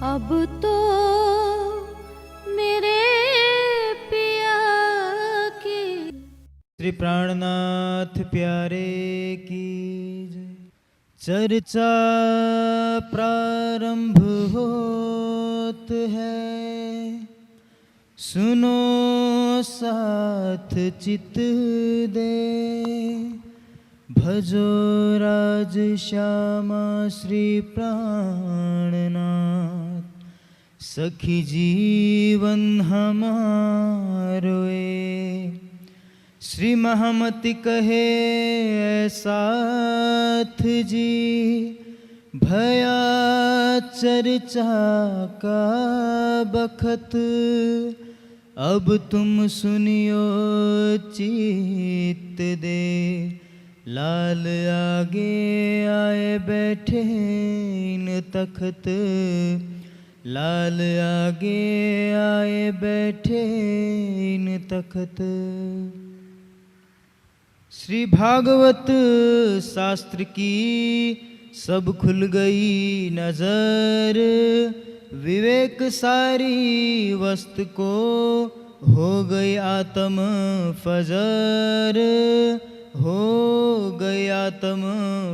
अब तो मेरे पिया की श्री प्राणनाथ प्यारे की जय। चर्चा प्रारंभ होत है, सुनो साथ चित दे। भजो राज श्यामा श्री प्राणनाथ, सखी जीवन हमारो ए। श्री महामति कहे साथ जी, भया चर्चा का बखत। अब तुम सुनियो चित दे, लाल आगे आए बैठे इन तखत। लाल आगे आए बैठे इन तखत। श्री भागवत शास्त्र की सब खुल गई नजर। विवेक सारी वस्तु को हो गई आत्म फजर। हो गई आत्म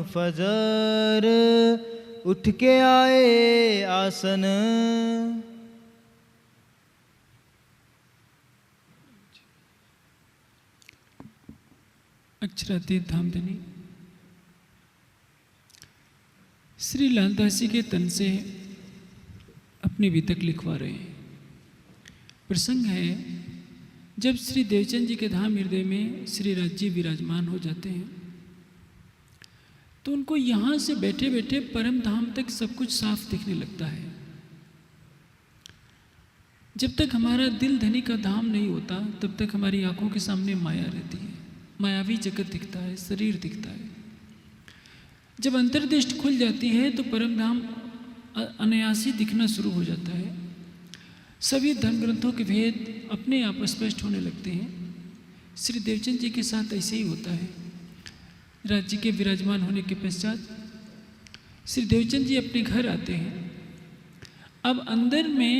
फजर, उठ के आए आसन। अक्षरातीत धामधनी श्री लालदास जी के तन से अपनी वितक लिखवा रहे हैं। प्रसंग है जब श्री देवचंद जी के धाम हृदय में श्री राज जी विराजमान हो जाते हैं तो उनको यहाँ से बैठे बैठे परम धाम तक सब कुछ साफ दिखने लगता है। जब तक हमारा दिल धनी का धाम नहीं होता तब तक हमारी आंखों के सामने माया रहती है, मायावी जगत दिखता है, शरीर दिखता है। जब अंतर्दृष्टि खुल जाती है तो परम धाम अनायासी दिखना शुरू हो जाता है। सभी धर्म ग्रंथों के भेद अपने आप स्पष्ट होने लगते हैं। श्री देवचंद जी के साथ ऐसे ही होता है। राज्य के विराजमान होने के पश्चात श्री देवचंद जी अपने घर आते हैं। अब अंदर में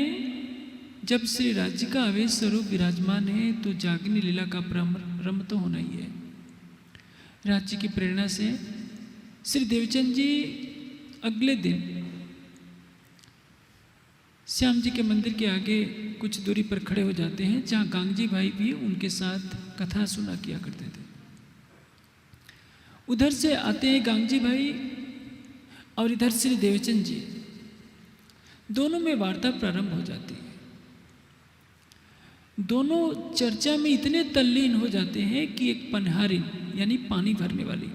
जब श्री राज्य का आवेश स्वरूप विराजमान है तो जागनी लीला का प्रारंभ तो होना ही है। राज्य की प्रेरणा से श्री देवचंद जी अगले दिन श्याम जी के मंदिर के आगे कुछ दूरी पर खड़े हो जाते हैं, जहाँ गांगजी भाई भी उनके साथ कथा सुना किया करते थे। उधर से आते हैं गांगजी भाई और इधर श्री देवचंद जी, दोनों में वार्ता प्रारंभ हो जाती है। दोनों चर्चा में इतने तल्लीन हो जाते हैं कि एक पनहारिन यानी पानी भरने वाली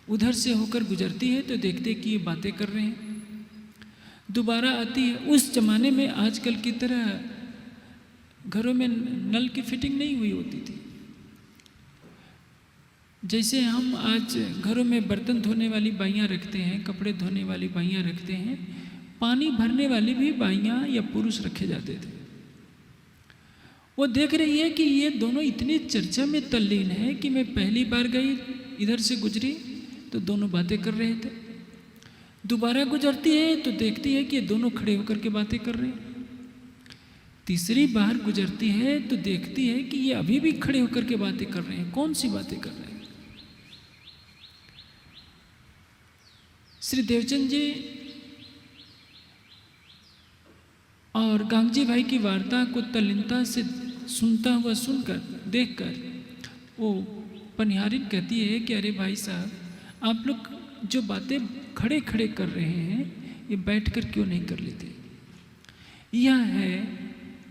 उधर से होकर गुजरती है तो देखते कि ये बातें कर रहे हैं। दोबारा आती है। उस जमाने में आजकल की तरह घरों में नल की फिटिंग नहीं हुई होती थी। जैसे हम आज घरों में बर्तन धोने वाली बाइयाँ रखते हैं, कपड़े धोने वाली बाइयाँ रखते हैं, पानी भरने वाली भी बाइयाँ या पुरुष रखे जाते थे। वो देख रही है कि ये दोनों इतनी चर्चा में तल्लीन है कि मैं पहली बार गई इधर से गुजरी तो दोनों बातें कर रहे थे। दोबारा गुजरती है तो देखती है कि ये दोनों खड़े होकर के बातें कर रहे हैं। तीसरी बार गुजरती है तो देखती है कि ये अभी भी खड़े होकर के बातें कर रहे हैं। कौन सी बातें कर रहे हैं? श्री देवचंद जी और गांगजी भाई की वार्ता को तल्लीनता से सुनता हुआ सुनकर देखकर वो पनिहारिन कहती है कि अरे भाई साहब, आप लोग जो बातें खड़े खड़े कर रहे हैं ये बैठकर क्यों नहीं कर लेते? यह है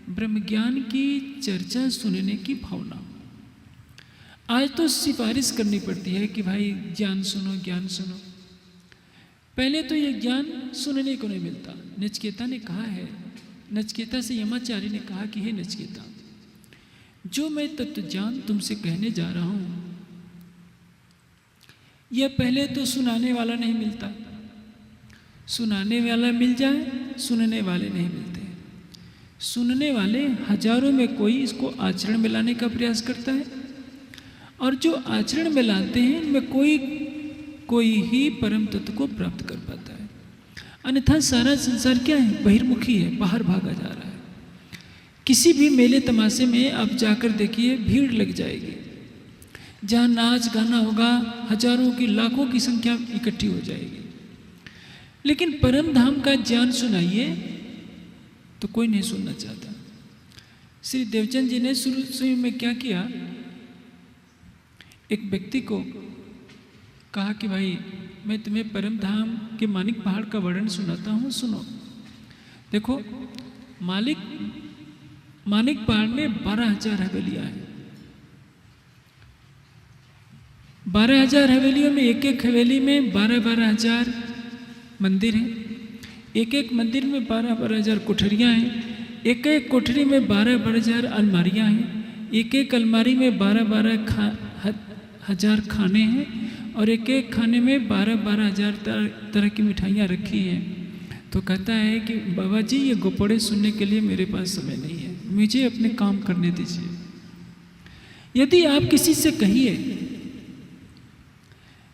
ब्रह्मज्ञान की चर्चा सुनने की भावना। आज तो सिफारिश करनी पड़ती है कि भाई ज्ञान सुनो, ज्ञान सुनो। पहले तो ये ज्ञान सुनने को नहीं मिलता। नचिकेता ने कहा है, नचिकेता से यमाचार्य ने कहा कि हे नचिकेता, जो मैं तत्व ज्ञान तुमसे कहने जा रहा हूं यह पहले तो सुनाने वाला नहीं मिलता। सुनाने वाला मिल जाए, सुनने वाले नहीं मिलते। सुनने वाले हजारों में कोई इसको आचरण में लाने का प्रयास करता है और जो आचरण में लाते हैं इनमें कोई ही परम तत्व को प्राप्त कर पाता है। अन्यथा सारा संसार क्या है? बहिर्मुखी है, बाहर भागा जा रहा है। किसी भी मेले तमाशे में आप जाकर देखिए, भीड़ लग जाएगी। जहाँ नाच गाना होगा, हजारों की लाखों की संख्या इकट्ठी हो जाएगी। लेकिन परम धाम का ज्ञान सुनाइए तो कोई नहीं सुनना चाहता। श्री देवचंद जी ने शुरू में क्या किया, एक व्यक्ति को कहा कि भाई मैं तुम्हें परम धाम के मानिक पहाड़ का वर्णन सुनाता हूँ, सुनो। देखो, मानिक पहाड़ में 12,000 हवेलियाँ हैं। 12,000 हवेलियों में एक एक हवेली में 12,000 मंदिर हैं। एक एक मंदिर में 12,000 कोठरियाँ हैं। एक एक कोठरी में 12,000 अलमारियाँ हैं। एक एक अलमारी में 12,000 खाने हैं। और एक एक खाने में 12,000 तरह की मिठाइयाँ रखी हैं। तो कहता है कि बाबा जी, ये गोपड़े सुनने के लिए मेरे पास समय नहीं है, मुझे अपने काम करने दीजिए। यदि आप किसी से कहिए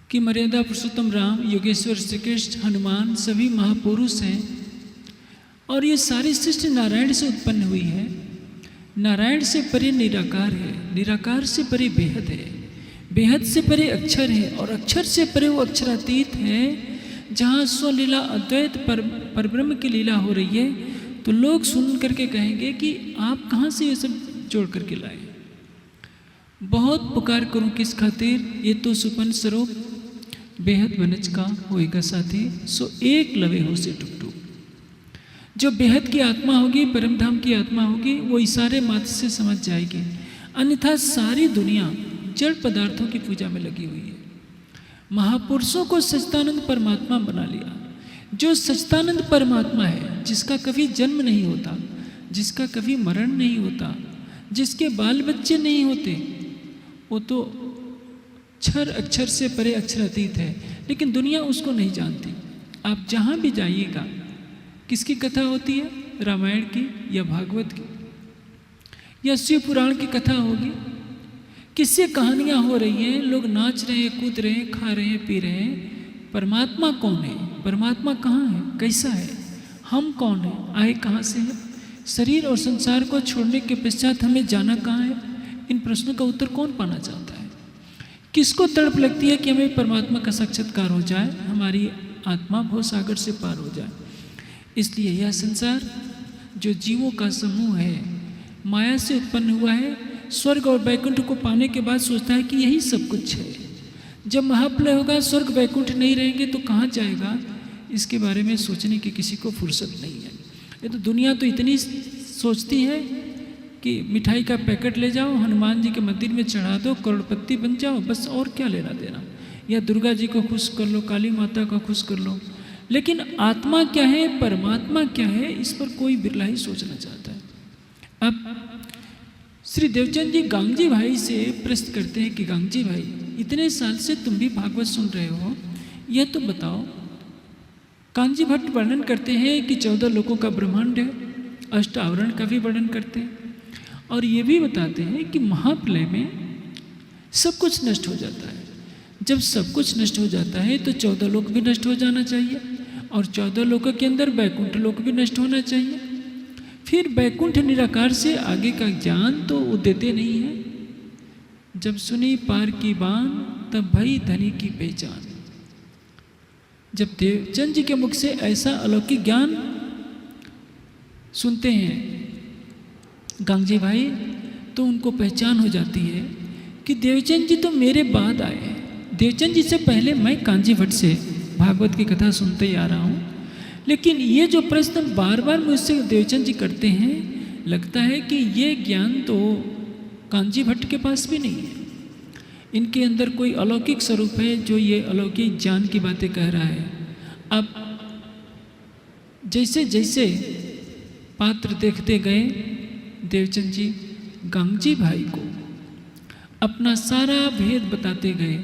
कि मर्यादा पुरुषोत्तम राम, योगेश्वर श्री कृष्ण, हनुमान सभी महापुरुष हैं और ये सारी सृष्टि नारायण से उत्पन्न हुई है, नारायण से परे निराकार है, निराकार से परे बेहद है, बेहद से परे अक्षर है और अक्षर से परे वो अक्षरातीत है, जहाँ स्वलीला अद्वैत परब्रह्म की लीला हो रही है। तो लोग सुन करके कहेंगे कि आप कहाँ से ये सब जोड़ करके लाए। बहुत पुकार करूँ किस खातिर, ये तो सुपन स्वरूप बेहद वनज का होएगा साथी, सो एक लवे हो से टुक टुक। जो बेहद की आत्मा होगी, परमधाम की आत्मा होगी, वो इशारे मात्र से समझ जाएगी। अन्यथा सारी दुनिया जड़ पदार्थों की पूजा में लगी हुई है। महापुरुषों को सच्चिदानंद परमात्मा बना लिया। जो सच्चिदानंद परमात्मा है, जिसका कभी जन्म नहीं होता, जिसका कभी मरण नहीं होता, जिसके बाल बच्चे नहीं होते, वो तो क्षर अक्षर से परे अक्षरातीत है, लेकिन दुनिया उसको नहीं जानती। आप जहाँ भी जाइएगा, किसकी कथा होती है? रामायण की या भागवत की या शिव पुराण की कथा होगी। किससे कहानियाँ हो रही हैं, लोग नाच रहे हैं, कूद रहे हैं, खा रहे हैं, पी रहे हैं। परमात्मा कौन है? परमात्मा कहाँ है? कैसा है? हम कौन है? आए कहाँ से हैं? शरीर और संसार को छोड़ने के पश्चात हमें जाना कहाँ है? इन प्रश्नों का उत्तर कौन पाना चाहता है? किसको तड़प लगती है कि हमें परमात्मा का साक्षात्कार हो जाए, हमारी आत्मा भवसागर से पार हो जाए। इसलिए यह संसार जो जीवों का समूह है, माया से उत्पन्न हुआ है। स्वर्ग और वैकुंठ को पाने के बाद सोचता है कि यही सब कुछ है। जब महाप्रलय होगा, स्वर्ग वैकुंठ नहीं रहेंगे तो कहाँ जाएगा, इसके बारे में सोचने की किसी को फुर्सत नहीं है। ये तो दुनिया तो इतनी सोचती है कि मिठाई का पैकेट ले जाओ, हनुमान जी के मंदिर में चढ़ा दो, करोड़पति बन जाओ, बस और क्या लेना देना। या दुर्गा जी को खुश कर लो, काली माता को खुश कर लो। लेकिन आत्मा क्या है, परमात्मा क्या है, इस पर कोई बिरला ही सोचना चाहता है। अब श्री देवचंद जी गांगजी भाई से प्रश्न करते हैं कि गांगजी भाई, इतने साल से तुम भी भागवत सुन रहे हो, यह तो बताओ। कांजी भट्ट वर्णन करते हैं कि 14 लोकों का ब्रह्मांड है, अष्टावरण का भी वर्णन करते हैं और ये भी बताते हैं कि महाप्रलय में सब कुछ नष्ट हो जाता है। जब सब कुछ नष्ट हो जाता है तो 14 लोक भी नष्ट हो जाना चाहिए और 14 लोकों के अंदर वैकुंठ लोक भी नष्ट होना चाहिए। फिर वैकुंठ निराकार से आगे का ज्ञान तो वो देते नहीं है। जब सुनी पार की बान, तब भई धनी की पहचान। जब देवचंद जी के मुख से ऐसा अलौकिक ज्ञान सुनते हैं गांगजी भाई, तो उनको पहचान हो जाती है कि देवचंद जी तो मेरे बाद आए हैं। देवचंद जी से पहले मैं कांजी भट्ट से भागवत की कथा सुनते ही आ रहा हूँ, लेकिन ये जो प्रश्न बार बार मुझसे देवचंद जी करते हैं, लगता है कि ये ज्ञान तो कांजी भट्ट के पास भी नहीं है। इनके अंदर कोई अलौकिक स्वरूप है जो ये अलौकिक ज्ञान की बातें कह रहा है। अब जैसे जैसे पात्र देखते गए, देवचंद जी गांगजी भाई को अपना सारा भेद बताते गए।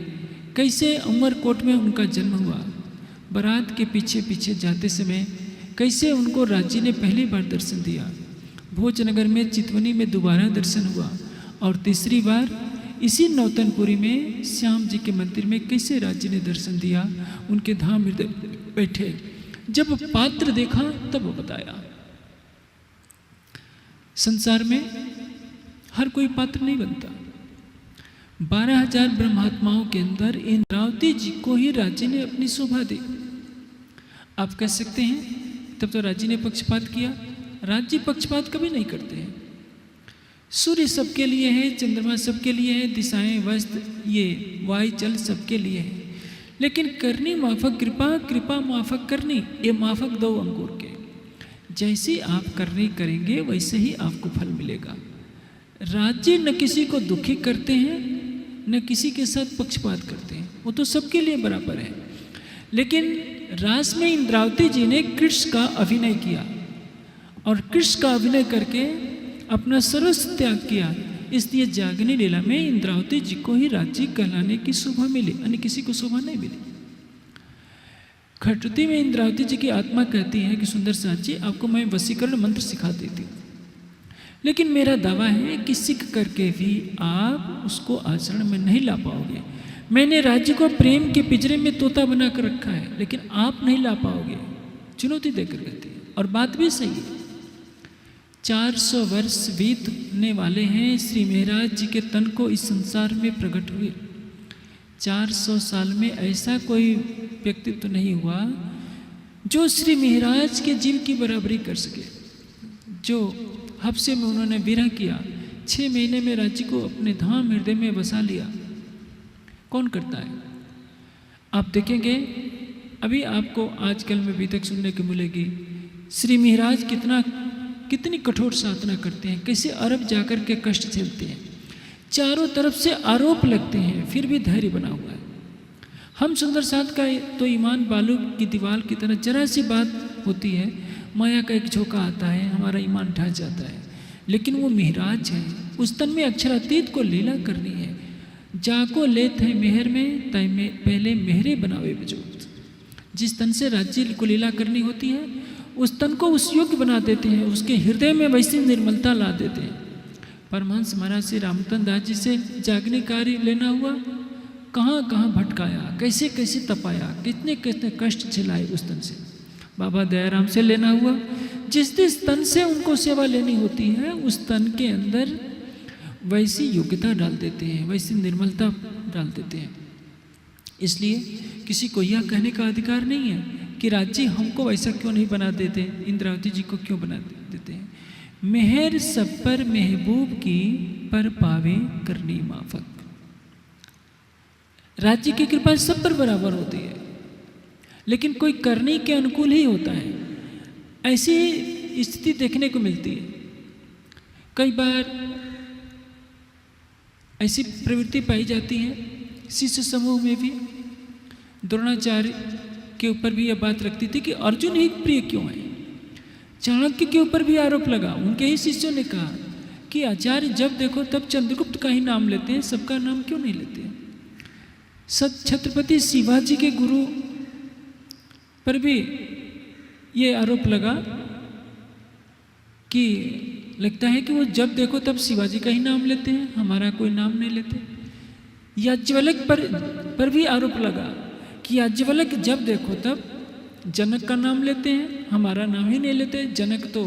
कैसे उमरकोट में उनका जन्म हुआ, बारात के पीछे पीछे जाते समय कैसे उनको राज्य ने पहली बार दर्शन दिया, भोजनगर में चितवनी में दोबारा दर्शन हुआ और तीसरी बार इसी नौतनपुरी में श्याम जी के मंदिर में कैसे राज्य ने दर्शन दिया, उनके धाम में बैठे। जब पात्र देखा तब बताया। संसार में हर कोई पात्र नहीं बनता। 12,000 ब्रह्मात्माओं के अंदर इंद्रावती जी को ही राज्य ने अपनी शोभा दी। आप कह सकते हैं तब तो राज्य ने पक्षपात किया। राज्य पक्षपात कभी नहीं करते हैं। सूर्य सबके लिए है, चंद्रमा सबके लिए है, दिशाएं वस्त्र ये वायु जल सबके लिए है, लेकिन करनी माफक कृपा, कृपा माफक करनी, ये माफक 2 अंकुर के। जैसे आप करनी करेंगे वैसे ही आपको फल मिलेगा। राज्य न किसी को दुखी करते हैं न किसी के साथ पक्षपात करते हैं, वो तो सबके लिए बराबर है। लेकिन रास में इंद्रावती जी ने कृष्ण का अभिनय किया और कृष्ण का अभिनय करके अपना सर्वस्व त्याग किया, इसलिए जागनी लीला में इंद्रावती जी को ही राज्य कहलाने की शोभा मिली, अन्य किसी को शोभा नहीं मिली। खटुती में इंद्रावती जी की आत्मा कहती है कि सुंदर साथ जी आपको मैं वशीकरण मंत्र सिखा देती हूँ, लेकिन मेरा दावा है कि सीख करके भी आप उसको आचरण में नहीं ला पाओगे। मैंने राज्य को प्रेम के पिंजरे में तोता बना कर रखा है, लेकिन आप नहीं ला पाओगे, चुनौती देकर कहती है। और बात भी सही है। 400 वर्ष बीतने वाले हैं श्री महाराज जी के तन को इस संसार में प्रकट हुए। 400 साल में ऐसा कोई व्यक्तित्व नहीं हुआ जो श्री महाराज के जीव की बराबरी कर सके। जो हफ्से में उन्होंने विरह किया, 6 महीने में राज्य को अपने धाम हृदय में बसा लिया, कौन करता है? आप देखेंगे अभी आपको आजकल में भी तक सुनने को मिलेगी श्री महाराज कितनी कठोर साधना करते हैं, कैसे अरब जाकर के कष्ट झेलते हैं, चारों तरफ से आरोप लगते हैं, फिर भी धैर्य बना हुआ है। हम सुंदर साथ का तो ईमान बालू की दीवार की तरह जरा सी बात होती है, माया का एक झोंका आता है, हमारा ईमान ढह जाता है। लेकिन वो महाराज है, उस तन में अक्षरातीत को लीला करनी है। जाको लेत है मेहर में तय में पहले मेहरे बनावे बजूत। जिस तन से राज्य को लीला करनी होती है उस तन को उस योग्य बना देते हैं, उसके हृदय में वैसी निर्मलता ला देते हैं। परमहंस महाराज श्री रामतन दास जी से जागने कार्य लेना हुआ, कहाँ कहाँ भटकाया, कैसे कैसे तपाया, कितने कितने कष्ट झेलाए उस तन से। बाबा दयाराम से लेना हुआ, जिस जिस तन से उनको सेवा लेनी होती है उस तन के अंदर वैसी योग्यता डाल देते हैं, वैसी निर्मलता डाल देते हैं। इसलिए किसी को यह कहने का अधिकार नहीं है कि राज्य हमको वैसा क्यों नहीं बना देते, इंद्रावती जी को क्यों बना देते हैं। मेहर सब पर महबूब की पर पावे करनी माफक। राज्य की कृपा सब पर बराबर होती है, लेकिन कोई करने के अनुकूल ही होता है। ऐसी स्थिति देखने को मिलती है। कई बार ऐसी प्रवृत्ति पाई जाती है शिष्य समूह में भी। द्रोणाचार्य के ऊपर भी यह बात रखती थी कि अर्जुन ही प्रिय क्यों है। चाणक्य के ऊपर भी आरोप लगा। उनके ही शिष्यों ने कहा कि आचार्य जब देखो तब चंद्रगुप्त का ही नाम लेते हैं, सबका नाम क्यों नहीं लेते। छत्रपति शिवाजी के गुरु पर भी ये आरोप लगा कि लगता है कि वो जब देखो तब शिवाजी का ही नाम लेते हैं, हमारा कोई नाम नहीं लेते। याज्ञवल्क्य पर भी आरोप लगा कि याज्ञवल्क्य जब देखो तब जनक का नाम लेते हैं, हमारा नाम ही नहीं लेते। जनक तो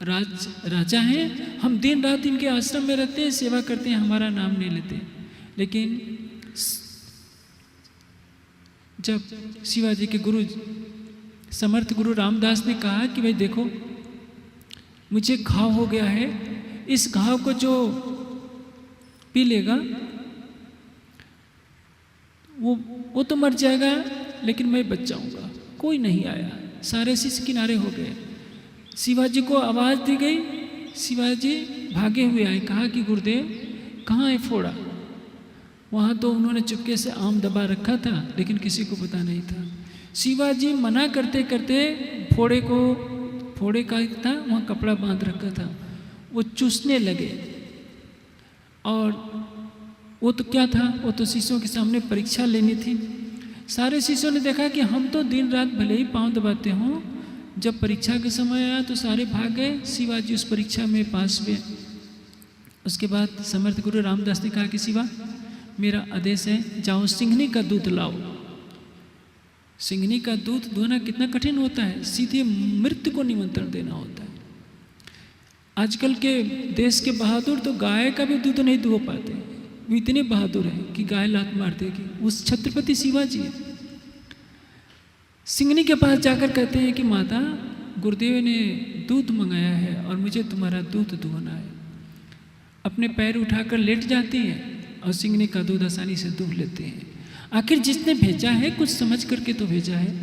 राजा हैं, हम दिन रात इनके आश्रम में रहते हैं, सेवा करते हैं, हमारा नाम नहीं लेते। लेकिन जब शिवाजी के गुरु समर्थ गुरु रामदास ने कहा कि भाई देखो मुझे घाव हो गया है, इस घाव को जो पी लेगा वो तो मर जाएगा, लेकिन मैं बच जाऊंगा। कोई नहीं आया, सारे शिष्य किनारे हो गए। शिवाजी को आवाज़ दी गई, शिवाजी भागे हुए आए, कहा कि गुरुदेव कहाँ है फोड़ा। वहाँ तो उन्होंने चुपके से आम दबा रखा था, लेकिन किसी को पता नहीं था। शिवाजी मना करते करते फोड़े का था वहाँ कपड़ा बांध रखा था, वो चूसने लगे। और वो तो क्या था, वो तो शिष्यों के सामने परीक्षा लेनी थी। सारे शिष्यों ने देखा कि हम तो दिन रात भले ही पांव दबाते हों, जब परीक्षा के समय आया तो सारे भाग गए। शिवाजी उस परीक्षा में पास हुए। उसके बाद समर्थ गुरु रामदास ने कहा कि शिवा मेरा आदेश है, जाओ सिंघनी का दूध लाओ। सिंघनी का दूध दुहना कितना कठिन होता है, सीधे मृत्यु को निमंत्रण देना होता है। आजकल के देश के बहादुर तो गाय का भी दूध नहीं दुह पाते, वो इतने बहादुर हैं कि गाय लात मार देगी। उस छत्रपति शिवाजी सिंघनी के पास जाकर कहते हैं कि माता, गुरुदेव ने दूध मंगाया है और मुझे तुम्हारा दूध दुहना है। अपने पैर उठाकर लेट जाती है और सिंघनी का दूध आसानी से दूह लेते हैं। आखिर जिसने भेजा है कुछ समझ करके तो भेजा है,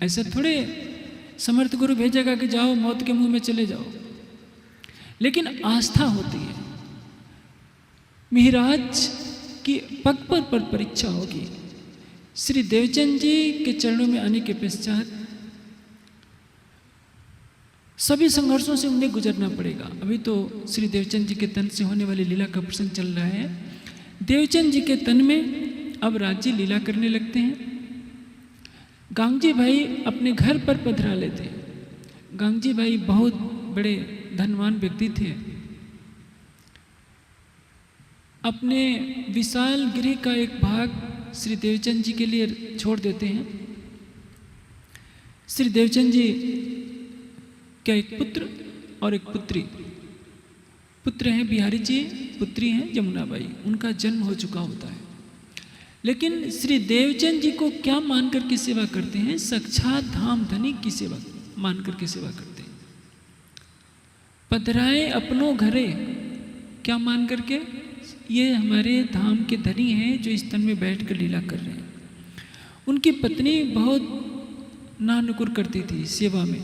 ऐसा थोड़े समर्थ गुरु भेजेगा कि जाओ मौत के मुंह में चले जाओ। लेकिन आस्था होती है। मिहिराज की पग पर परीक्षा होगी। श्री देवचंद जी के चरणों में आने के पश्चात सभी संघर्षों से उन्हें गुजरना पड़ेगा। अभी तो श्री देवचंद जी के तन से होने वाली लीला का प्रसंग चल रहा है। देवचंद जी के तन में अब राज्य लीला करने लगते हैं। गांगजी भाई अपने घर पर पधरा लेते हैं। गांगजी भाई बहुत बड़े धनवान व्यक्ति थे। अपने विशाल गृह का एक भाग श्री देवचंद जी के लिए छोड़ देते हैं। श्री देवचंद जी क्या एक पुत्र और एक पुत्री, पुत्र हैं बिहारी जी, पुत्री हैं यमुनाबाई। उनका जन्म हो चुका होता है। लेकिन श्री देवचंद जी को क्या मान करके सेवा करते हैं? साक्षात धाम धनी की सेवा मान करके सेवा करते हैं। पधराए अपनों घरे, क्या मान करके? ये हमारे धाम के धनी हैं जो इस तन में बैठ कर लीला कर रहे हैं। उनकी पत्नी बहुत नानुकुर करती थी सेवा में,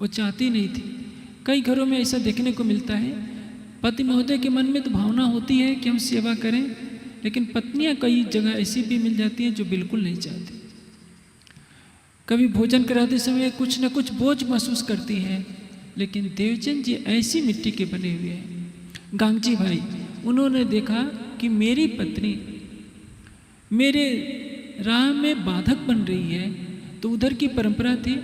वो चाहती नहीं थी। कई घरों में ऐसा देखने को मिलता है। पति महोदय के मन में तो भावना होती है कि हम सेवा करें, लेकिन पत्नियां कई जगह ऐसी भी मिल जाती हैं जो बिल्कुल नहीं चाहती। कभी भोजन कराते समय कुछ न कुछ बोझ महसूस करती हैं। लेकिन देवचंद जी ऐसी मिट्टी के बने हुए हैं। गांगजी भाई, उन्होंने देखा कि मेरी पत्नी मेरे राह में बाधक बन रही है। तो उधर की परंपरा थी,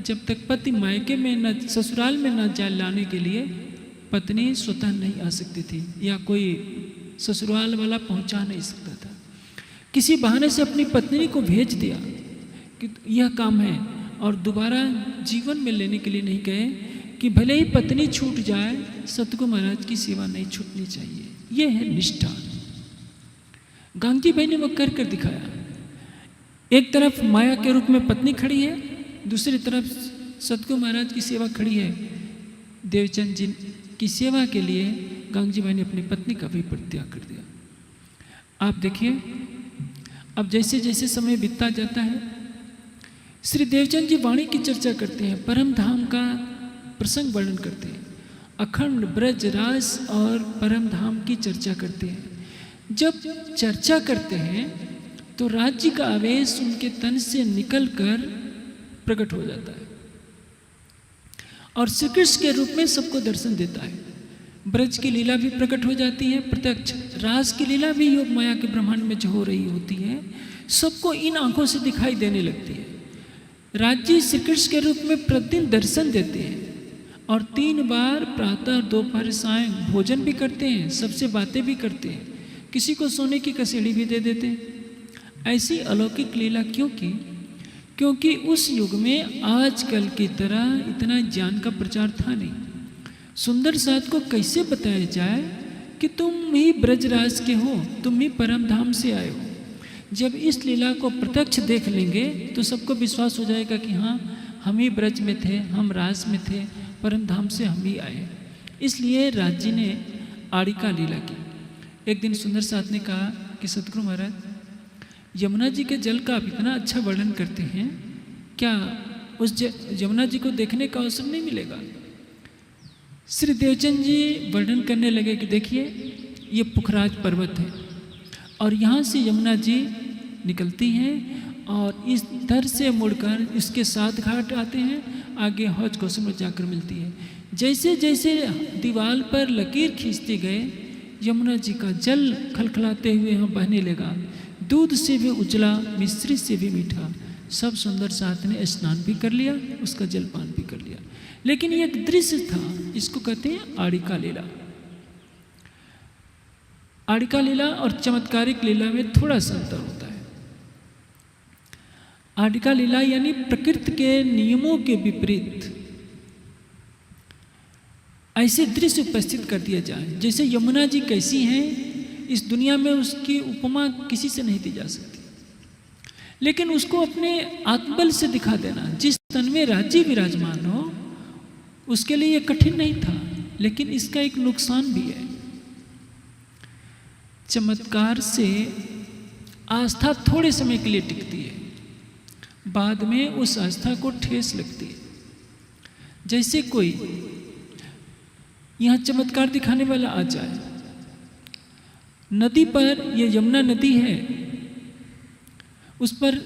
जब तक पति मायके में न ससुराल में न जा लाने के लिए पत्नी स्वतः नहीं आ सकती थी, या कोई ससुराल वाला पहुंचा नहीं सकता था। किसी बहाने से अपनी पत्नी को भेज दिया कि यह काम है, और दोबारा जीवन में लेने के लिए नहीं गए कि भले ही पत्नी छूट जाए, सतगुरु महाराज की सेवा नहीं छूटनी चाहिए। यह है निष्ठा। गांधी भाई ने वो कर कर दिखाया। एक तरफ माया के रूप में पत्नी खड़ी है, दूसरी तरफ सतगुरु महाराज की सेवा खड़ी है। देवचंद जी की सेवा के लिए गांधी भाई ने अपनी पत्नी का भी परित्याग कर दिया। आप देखिए, अब जैसे जैसे समय बीतता जाता है, श्री देवचंद जी वाणी की चर्चा करते हैं, परम धाम का प्रसंग वर्णन करते हैं, अखंड ब्रज रास और परम धाम की चर्चा करते हैं। जब चर्चा करते हैं तो राज्य का आवेश उनके तन से निकलकर प्रकट हो जाता है और श्री कृष्ण के रूप में सबको दर्शन देता है। ब्रज की लीला भी प्रकट हो जाती है प्रत्यक्ष, रास की लीला भी योग माया के ब्रह्मांड में जो हो रही होती है, सबको इन आंखों से दिखाई देने लगती है। राज्य श्री कृष्ण के रूप में प्रतिदिन दर्शन देते हैं और 3 बार प्रातः दोपहर सायं भोजन भी करते हैं, सबसे बातें भी करते हैं, किसी को सोने की कसेड़ी भी दे देते हैं। ऐसी अलौकिक लीला क्यों की? क्योंकि उस युग में आजकल की तरह इतना ज्ञान का प्रचार था नहीं। सुंदर साथ को कैसे बताया जाए कि तुम ही ब्रजराज के हो, तुम ही परम धाम से आए हो। जब इस लीला को प्रत्यक्ष देख लेंगे तो सबको विश्वास हो जाएगा कि हाँ, हम ही ब्रज में थे, हम राज में थे, परम धाम से हम ही आए। इसलिए राज जी ने आड़िका लीला की। एक दिन सुंदर साथ ने कहा कि सतगुरु महाराज, यमुना जी के जल का आप इतना अच्छा वर्णन करते हैं, क्या उस यमुना जी को देखने का अवसर नहीं मिलेगा? श्री देवचंद जी वर्णन करने लगे कि देखिए, ये पुखराज पर्वत है और यहाँ से यमुना जी निकलती हैं और इस दर से मुड़कर इसके 7 घाट आते हैं, आगे हौज कौसम में जाकर मिलती है। जैसे जैसे दीवार पर लकीर खींचते गए, यमुना जी का जल खलखलाते हुए यहाँ बहने लगा। दूध से भी उजला, मिश्री से भी मीठा। सब सुंदर साथ ने स्नान भी कर लिया, उसका जलपान भी कर लिया। लेकिन ये एक दृश्य था, इसको कहते हैं आड़िका लीला। आड़िका लीला और चमत्कारिक लीला में थोड़ा सा अंतर होता है। आडिका लीला यानी प्रकृति के नियमों के विपरीत ऐसे दृश्य उपस्थित कर दिया जाए। जैसे यमुना जी कैसी हैं, इस दुनिया में उसकी उपमा किसी से नहीं दी जा सकती, लेकिन उसको अपने आत्मबल से दिखा देना। जिस तन में राज्य विराजमान हो उसके लिए यह कठिन नहीं था, लेकिन इसका एक नुकसान भी है। चमत्कार से आस्था थोड़े समय के लिए टिकती है, बाद में उस आस्था को ठेस लगती है। जैसे कोई यहाँ चमत्कार दिखाने वाला आ जाए, नदी पर, ये यमुना नदी है, उस पर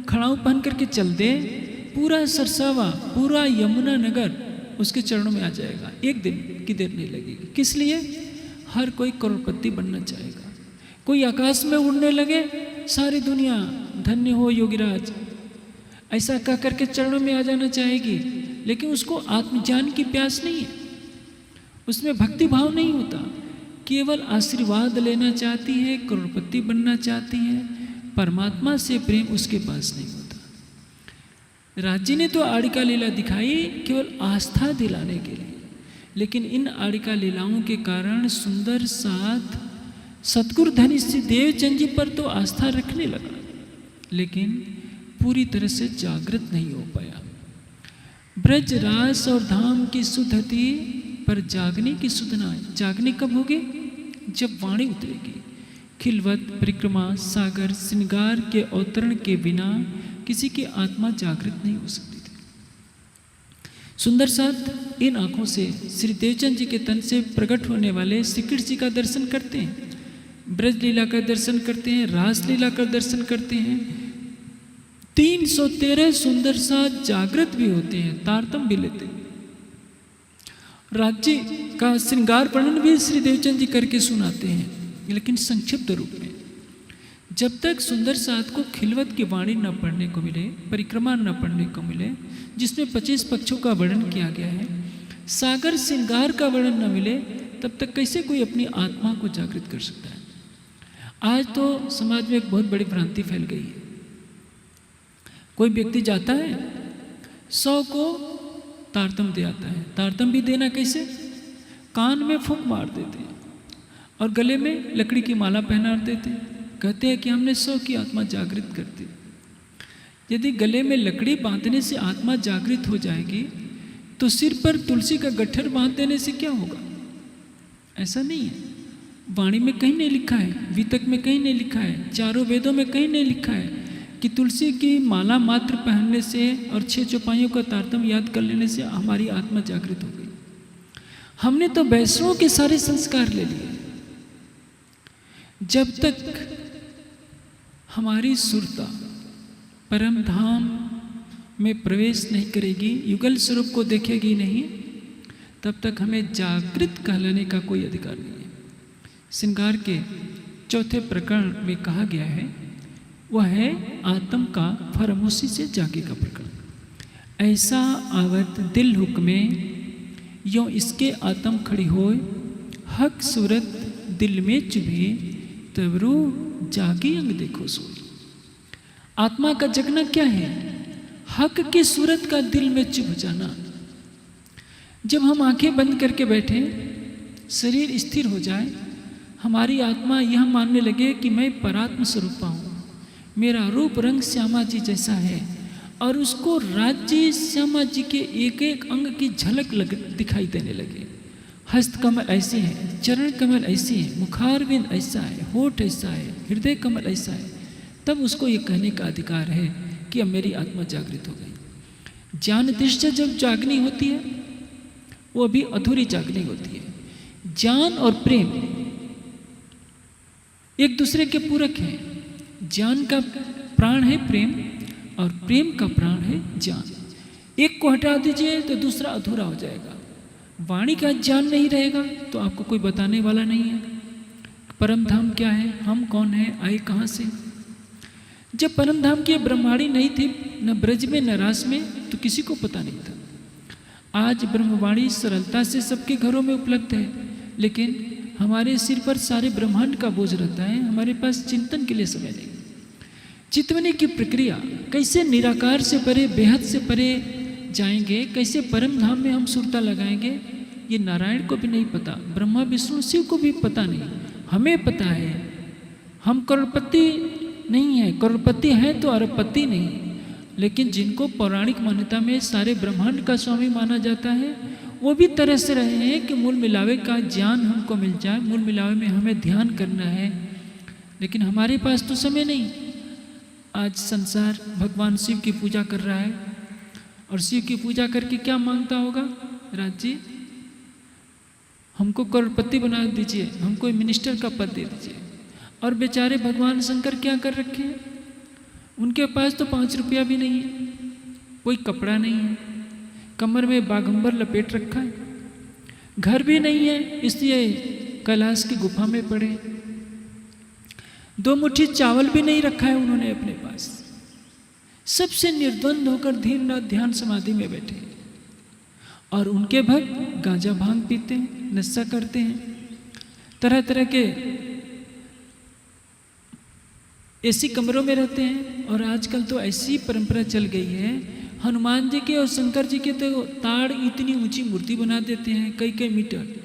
खड़ाऊ पहन करके चल दे, पूरा सरसावा, पूरा यमुना नगर उसके चरणों में आ जाएगा। एक दिन की देर नहीं लगेगी। किस लिए? हर कोई करोड़पति बनना चाहेगा। कोई आकाश में उड़ने लगे, सारी दुनिया धन्य हो योगीराज ऐसा कह करके चरणों में आ जाना चाहेगी, लेकिन उसको आत्मज्ञान की प्यास नहीं है, उसमें भक्ति भाव नहीं होता, केवल आशीर्वाद लेना चाहती है, करोड़पति बनना चाहती है, परमात्मा से प्रेम उसके पास नहीं होता। राज्य ने तो आडिका लीला दिखाई केवल आस्था दिलाने के लिए, लेकिन इन आडिका लीलाओं के कारण सुंदर साथ सतगुरु धनी श्री देवचंद जी पर तो आस्था रखने लगा, लेकिन पूरी तरह से जागृत नहीं हो पाया। ब्रज रास और धाम की सुध थी, पर जागने की सुध ना। जागने कब होगी? जब वाणी उतरेगी। खिलवत, परिक्रमा, सागर, श्रृंगार के अवतरण के बिना किसी की आत्मा जागृत नहीं हो सकती थी। सुंदर साथ इन आंखों से श्री देवचंद जी के तन से प्रकट होने वाले श्री कृष्ण जी का दर्शन करते हैं, ब्रज लीला का दर्शन करते हैं, रास लीला का दर्शन करते हैं। 313 सुंदर साथ जागृत भी होते हैं, तारतम भी लेते हैं। राज्य का श्रृंगार वर्णन भी श्री देवचंद जी करके सुनाते हैं, लेकिन संक्षिप्त रूप में। जब तक सुंदर साथ को खिलवत की वाणी न पढ़ने को मिले, परिक्रमा न पढ़ने को मिले, जिसमें 25 पक्षों का वर्णन किया गया है, सागर श्रृंगार का वर्णन न मिले, तब तक कैसे कोई अपनी आत्मा को जागृत कर सकता है? आज तो समाज में एक बहुत बड़ी भ्रांति फैल गई है। कोई व्यक्ति जाता है, 100 को तारतम दे आता है। तारतम भी देना कैसे? कान में फूंक मार देते हैं और गले में लकड़ी की माला पहना देते हैं। कहते हैं कि हमने 100 की आत्मा जागृत कर दी। यदि गले में लकड़ी बांधने से आत्मा जागृत हो जाएगी, तो सिर पर तुलसी का गट्ठर बांध देने से क्या होगा? ऐसा नहीं है। वाणी में कहीं नहीं लिखा है, वितक में कहीं नहीं लिखा है, चारों वेदों में कहीं नहीं लिखा है कि तुलसी की माला मात्र पहनने से और 6 चौपाइयों का तारतम याद कर लेने से हमारी आत्मा जागृत हो गई। हमने तो वैष्णवों के सारे संस्कार ले लिए। जब तक हमारी सुरता परम धाम में प्रवेश नहीं करेगी, युगल स्वरूप को देखेगी नहीं, तब तक हमें जागृत कहलाने का कोई अधिकार नहीं है। श्रृंगार के 4थे प्रकरण में कहा गया है, वह है आत्म का फरमोशी से जागे का प्रकरण। ऐसा आवत दिल हुक्मे यों इसके आत्म खड़ी होए, हक सूरत दिल में चुभे, तबरू जागी अंग देखो सोई। आत्मा का जगना क्या है? हक की सूरत का दिल में चुभ जाना। जब हम आंखें बंद करके बैठे, शरीर स्थिर हो जाए, हमारी आत्मा यह मानने लगे कि मैं परात्म स्वरूपा हूँ, मेरा रूप रंग श्यामा जी जैसा है, और उसको राज्य श्यामा जी के एक एक अंग की झलक दिखाई देने लगे। हस्त कमल ऐसे हैं, चरण कमल ऐसे हैं, मुखारविंद ऐसा है, होठ ऐसा है, हृदय कमल ऐसा है, तब उसको ये कहने का अधिकार है कि अब मेरी आत्मा जागृत हो गई। ज्ञान दृष्टि जब जागनी होती है, वो अभी अधूरी जागनी होती है। ज्ञान और प्रेम एक दूसरे के पूरक हैं। ज्ञान का प्राण है प्रेम, और प्रेम का प्राण है ज्ञान। एक को हटा दीजिए तो दूसरा अधूरा हो जाएगा। वाणी का ज्ञान नहीं रहेगा तो आपको कोई बताने वाला नहीं है। परम धाम क्या है, हम कौन है, आए कहाँ से। जब परम धाम की ब्रह्माणी नहीं थी, न ब्रज में न रास में, तो किसी को पता नहीं था। आज ब्रह्मवाणी सरलता से सबके घरों में उपलब्ध है, लेकिन हमारे सिर पर सारे ब्रह्मांड का बोझ रहता है, हमारे पास चिंतन के लिए समय नहीं। चितवनी की प्रक्रिया, कैसे निराकार से परे, बेहद से परे जाएंगे, कैसे परम धाम में हम सुरता लगाएंगे, ये नारायण को भी नहीं पता, ब्रह्मा विष्णु शिव को भी पता नहीं। हमें पता है। हम करोड़पति नहीं है, करोड़पति हैं तो अरबपति नहीं। लेकिन जिनको पौराणिक मान्यता में सारे ब्रह्मांड का स्वामी माना जाता है, वो भी तरस रहे हैं कि मूल मिलावे का ज्ञान हमको मिल जाए, मूल मिलावे में हमें ध्यान करना है। लेकिन हमारे पास तो समय नहीं। आज संसार भगवान शिव की पूजा कर रहा है, और शिव की पूजा करके क्या मांगता होगा? राज जी, हमको करोड़पति बना दीजिए, हमको मिनिस्टर का पद दे दीजिए। और बेचारे भगवान शंकर क्या कर रखे हैं? उनके पास तो 5 रुपया भी नहीं है, कोई कपड़ा नहीं है, कमर में बागंबर लपेट रखा है, घर भी नहीं है, इसलिए कैलाश की गुफा में पड़े। 2 मुट्ठी चावल भी नहीं रखा है उन्होंने अपने पास। सबसे निर्द्वंद होकर धीन रात ध्यान समाधि में बैठे। और उनके भक्त गांजा भांग पीते हैं, नशा करते हैं, तरह तरह के ऐसी कमरों में रहते हैं। और आजकल तो ऐसी परंपरा चल गई है, हनुमान जी के और शंकर जी के तो ताड़ इतनी ऊंची मूर्ति बना देते हैं, कई कई मीटर।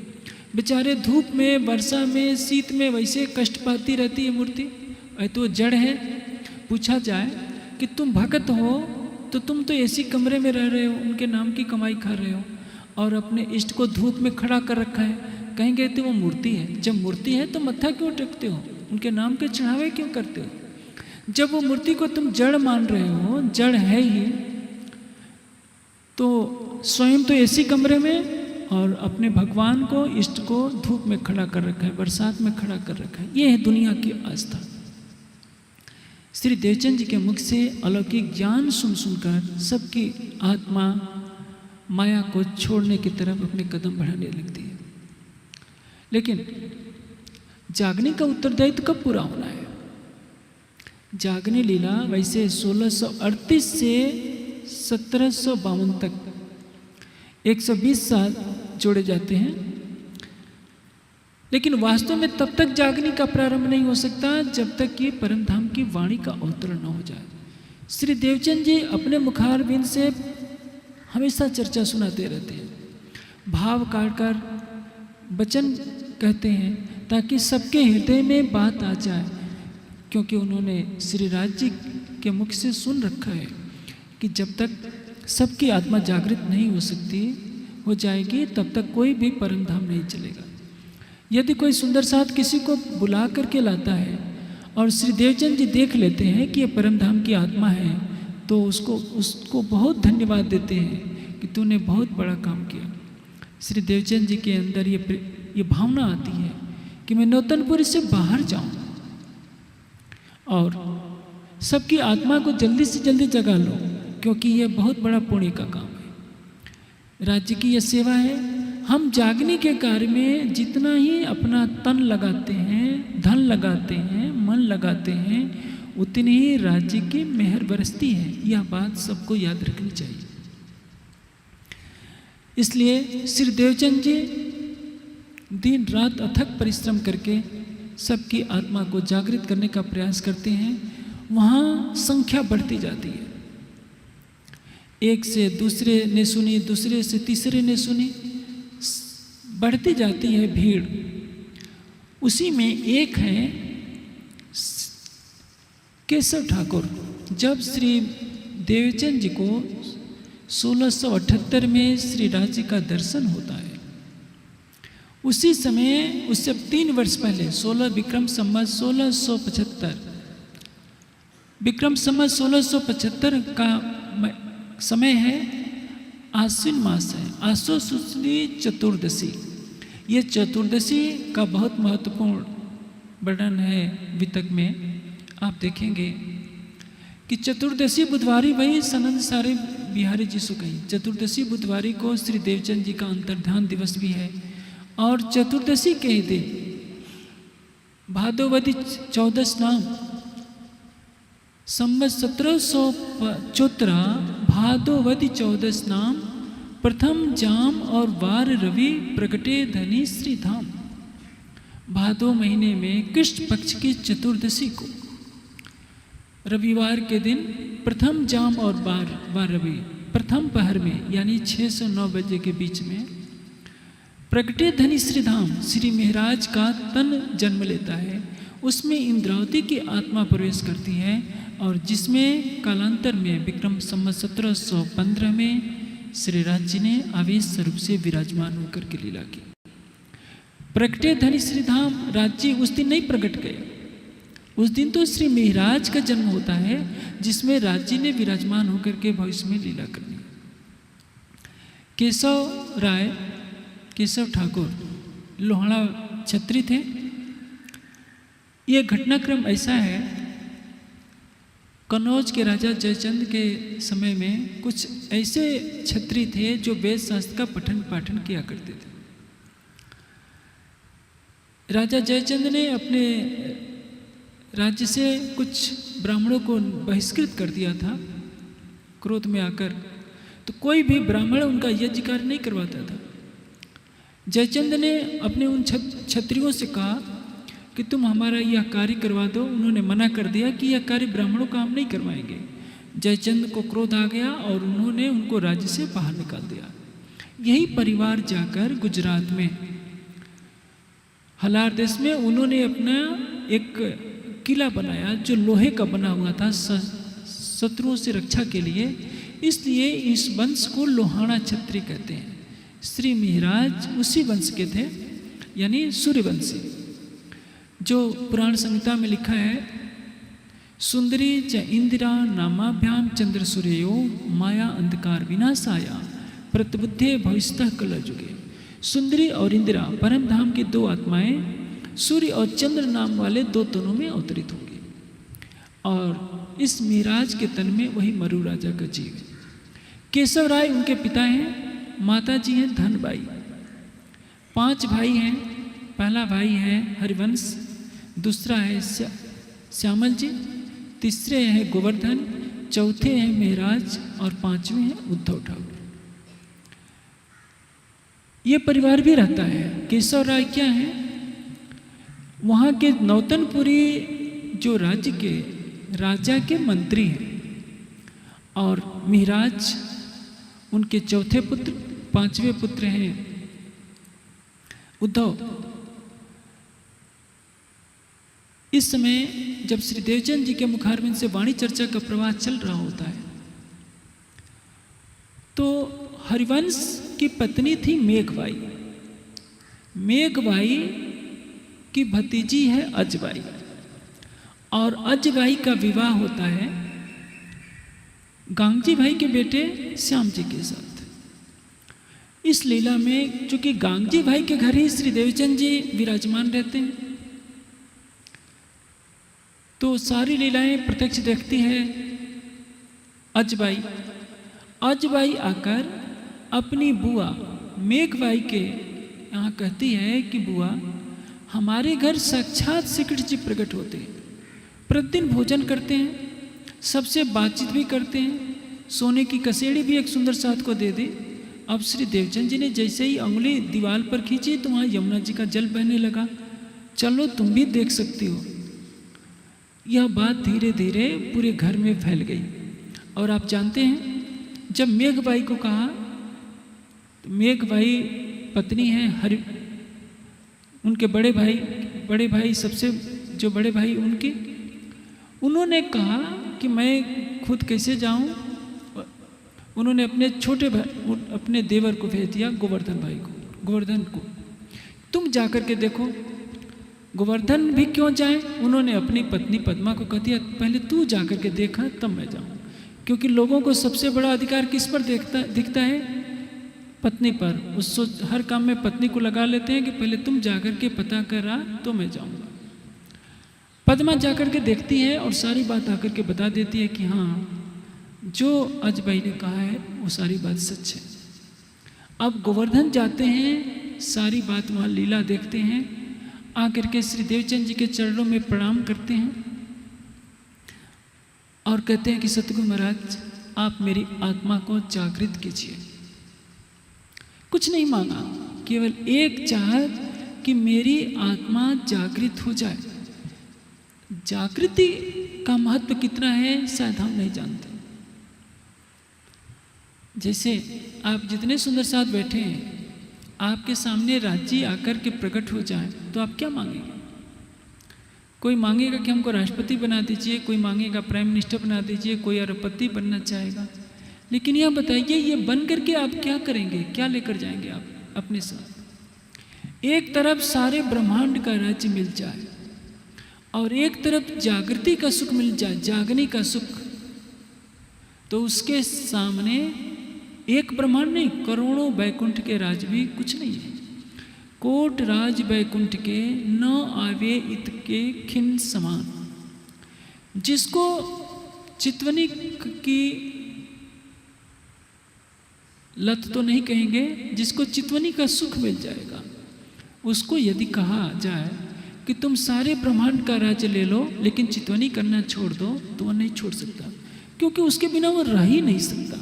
बेचारे धूप में, वर्षा में, शीत में वैसे कष्ट पाती रहती है मूर्ति। तो जड़ है। पूछा जाए कि तुम भक्त हो तो तुम तो ऐसी कमरे में रह रहे हो, उनके नाम की कमाई खा रहे हो, और अपने इष्ट को धूप में खड़ा कर रखा है। कहेंगे तो वो मूर्ति है। जब मूर्ति है तो मत्था क्यों टेकते हो, उनके नाम के चढ़ावे क्यों करते हो? जब वो मूर्ति को तुम जड़ मान रहे हो, जड़ है ही, तो स्वयं तो ऐसी कमरे में, और अपने भगवान को, इष्ट को धूप में खड़ा कर रखा है, बरसात में खड़ा कर रखा है। ये है दुनिया की आस्था। श्री देवचंद जी के मुख से अलौकिक ज्ञान सुन सुनकर सबकी आत्मा माया को छोड़ने की तरफ अपने कदम बढ़ाने लगती है। लेकिन जागने का उत्तरदायित्व कब पूरा होना है? जागने लीला वैसे 1638 से 1752 तक 120 साल जोड़े जाते हैं। लेकिन वास्तव में तब तक जागने का प्रारंभ नहीं हो सकता जब तक कि परम धाम की वाणी का अवतरण न हो जाए। श्री देवचंद जी अपने मुखारबिंद से हमेशा चर्चा सुनाते रहते हैं, भाव काट कर वचन कहते हैं ताकि सबके हृदय में बात आ जाए। क्योंकि उन्होंने श्री राज जी के मुख से सुन रखा है कि जब तक सबकी आत्मा जागृत नहीं हो सकती, हो जाएगी, तब तक कोई भी परम धाम नहीं चलेगा। यदि कोई सुंदर साथ किसी को बुला करके लाता है और श्री देवचंद जी देख लेते हैं कि ये परम धाम की आत्मा है, तो उसको बहुत धन्यवाद देते हैं कि तूने बहुत बड़ा काम किया। श्री देवचंद जी के अंदर ये भावना आती है कि मैं नौतनपुरी से बाहर जाऊं और सबकी आत्मा को जल्दी से जल्दी जगा लो, क्योंकि यह बहुत बड़ा पुण्य का काम है। राज्य की यह सेवा है। हम जागने के कार्य में जितना ही अपना तन लगाते हैं, धन लगाते हैं, मन लगाते हैं, उतनी ही राज्य की मेहर बरसती है। यह बात सबको याद रखनी चाहिए। इसलिए श्री देवचंद जी दिन रात अथक परिश्रम करके सबकी आत्मा को जागृत करने का प्रयास करते हैं। वहाँ संख्या बढ़ती जाती है। एक से दूसरे ने सुनी, दूसरे से तीसरे ने सुनी, बढ़ती जाती है भीड़। उसी में एक है केशव ठाकुर। जब श्री देवचंद जी को 1678 में श्री राज जी का दर्शन होता है, उसी समय, उससे 3 वर्ष पहले 16 विक्रम संवत 1675, विक्रम संवत 1675 का समय है, आश्विन मास है, आसो शुक्ल चतुर्दशी। ये चतुर्दशी का बहुत महत्वपूर्ण वर्णन है वितक में। आप देखेंगे कि चतुर्दशी बुधवारी, वही सनंद सारे बिहारी जी से कही, चतुर्दशी बुधवारी को श्री देवचंद जी का अंतर्ध्यान दिवस भी है। और चतुर्दशी के ही दिन भादोवदी 14 नाम संवत 1775 भादोवदी 14 नाम प्रथम जाम और वार रवि प्रगटे धनी श्री धाम। भादो महीने में कृष्ण पक्ष की चतुर्दशी को रविवार के दिन प्रथम जाम और 12वीं प्रथम पहर में यानी 6 से 9 बजे के बीच में प्रगटे धनी श्रीधाम श्री महाराज का तन जन्म लेता है। उसमें इंद्रावती की आत्मा प्रवेश करती है और जिसमें कालांतर में विक्रम संवत 1715 में श्री राज जी ने आवेश स्वरूप से विराजमान होकर के लीला की। प्रगटे धनी श्रीधाम राज्य उस दिन नहीं प्रकट गए, उस दिन तो श्री महाराज का जन्म होता है जिसमें राज्य ने विराजमान होकर के भविष्य में लीला करनी। केशव ठाकुर लोहाड़ा छत्री थे। यह घटनाक्रम ऐसा है, कन्नौज के राजा जयचंद के समय में कुछ ऐसे छत्री थे जो वेद शास्त्र का पठन पाठन किया करते थे। राजा जयचंद ने अपने राज्य से कुछ ब्राह्मणों को बहिष्कृत कर दिया था क्रोध में आकर, तो कोई भी ब्राह्मण उनका यज्ञ कार्य नहीं करवाता था। जयचंद ने अपने उन क्षत्रियों से कहा कि तुम हमारा यह कार्य करवा दो। उन्होंने मना कर दिया कि यह कार्य ब्राह्मणों का हम नहीं करवाएंगे। जयचंद को क्रोध आ गया और उन्होंने उनको राज्य से बाहर निकाल दिया। यही परिवार जाकर गुजरात में हलार देश में उन्होंने अपना एक किला बनाया जो लोहे का बना हुआ था शत्रुओं से रक्षा के लिए। इसलिए इस वंश को लोहाड़ा छत्री कहते हैं। श्री महाराज उसी वंश के थे, यानी सूर्यवंशी। जो पुराण संहिता में लिखा है, सुंदरी च इंदिरा नामाभ्याम चंद्र सूर्यो माया अंधकार विनाशाया प्रतिबुद्धे भविष्यतः कलयुगे। सुंदरी और इंदिरा परम धाम की दो आत्माएं सूर्य और चंद्र नाम वाले दो तनों में अवतरित होंगी और इस महाराज के तन में वही मरु राजा का जीव है। केशव राय उनके पिता हैं, माता जी हैं धनबाई। 5 भाई हैं। पहला भाई है हरिवंश, दूसरा है श्यामल जी, तीसरे हैं गोवर्धन, चौथे हैं महाराज और 5वें हैं उद्धव ठाकुर। ये परिवार भी रहता है। केशव राय क्या है, वहाँ के नौतनपुरी जो राज्य के राजा के मंत्री हैं और महाराज उनके चौथे पुत्र, 5वें पुत्र हैं उद्धव। इस समय जब श्री देवचंद जी के मुखारविंद से वाणी चर्चा का प्रवाह चल रहा होता है तो हरिवंश की पत्नी थी मेघबाई। मेघबाई की भतीजी है अजबाई और अजबाई का विवाह होता है गांगजी भाई के बेटे श्याम जी के साथ। इस लीला में चूंकि गांगजी भाई के घर ही श्री देवचंद जी विराजमान रहते हैं तो सारी लीलाएं प्रत्यक्ष देखती है अजबाई। अजबाई आकर अपनी बुआ मेघबाई के यहाँ कहती है कि बुआ हमारे घर साक्षात श्री कृष्ण जी प्रकट होते हैं, प्रतिदिन भोजन करते हैं, सबसे बातचीत भी करते हैं, सोने की कसेड़ी भी एक सुंदर साथ को दे दे। अब श्री देवचंद जी ने जैसे ही उंगली दीवार पर खींची तो वहाँ यमुना जी का जल बहने लगा। चलो तुम भी देख सकती हो। यह बात धीरे धीरे पूरे घर में फैल गई और आप जानते हैं जब मेघबाई को कहा तो मेघबाई पत्नी है उनके बड़े भाई सबसे जो बड़े भाई उन्होंने कहा कि मैं खुद कैसे जाऊं। उन्होंने अपने छोटे भाई अपने देवर को भेज दिया गोवर्धन को तुम जाकर के देखो। गोवर्धन भी क्यों जाए, उन्होंने अपनी पत्नी पद्मा को कह दिया पहले तू जाकर के देखा तब मैं जाऊं, क्योंकि लोगों को सबसे बड़ा अधिकार किस पर दिखता है, पत्नी पर। उस हर काम में पत्नी को लगा लेते हैं कि पहले तुम जाकर के पता करा तो मैं जाऊंगा। पद्मा जाकर के देखती है और सारी बात आकर के बता देती है कि हाँ जो अजबाई ने कहा है वो सारी बात सच है। अब गोवर्धन जाते हैं, सारी बात वहाँ लीला देखते हैं, आकर के श्री देवचंद जी के चरणों में प्रणाम करते हैं और कहते हैं कि सतगुरु महाराज आप मेरी आत्मा को जागृत कीजिए। कुछ नहीं मांगा, केवल एक चाहत कि मेरी आत्मा जागृत हो जाए। जागृति का महत्व कितना है शायद हम नहीं जानते। जैसे आप जितने सुंदर साथ बैठे हैं, आपके सामने राज्य आकर के प्रकट हो जाए तो आप क्या मांगेंगे? कोई मांगेगा कि हमको राष्ट्रपति बना दीजिए, कोई मांगेगा प्राइम मिनिस्टर बना दीजिए, कोई अरबपति बनना चाहेगा। लेकिन यह बताइए, ये बन करके आप क्या करेंगे, क्या लेकर जाएंगे आप अपने साथ? एक तरफ सारे ब्रह्मांड का राज्य मिल जाए और एक तरफ जागृति का सुख मिल जाए, जागने का सुख, तो उसके सामने एक ब्रह्मांड नहीं, करोड़ों वैकुंठ के राज भी कुछ नहीं है। कोट राज वैकुंठ के न आवे इत के खिन समान। जिसको चितवनी की लत तो नहीं कहेंगे, जिसको चितवनी का सुख मिल जाएगा, उसको यदि कहा जाए कि तुम सारे ब्रह्मांड का राज्य ले लो लेकिन चितवनी करना छोड़ दो, तो वह नहीं छोड़ सकता, क्योंकि उसके बिना वो रह ही नहीं सकता।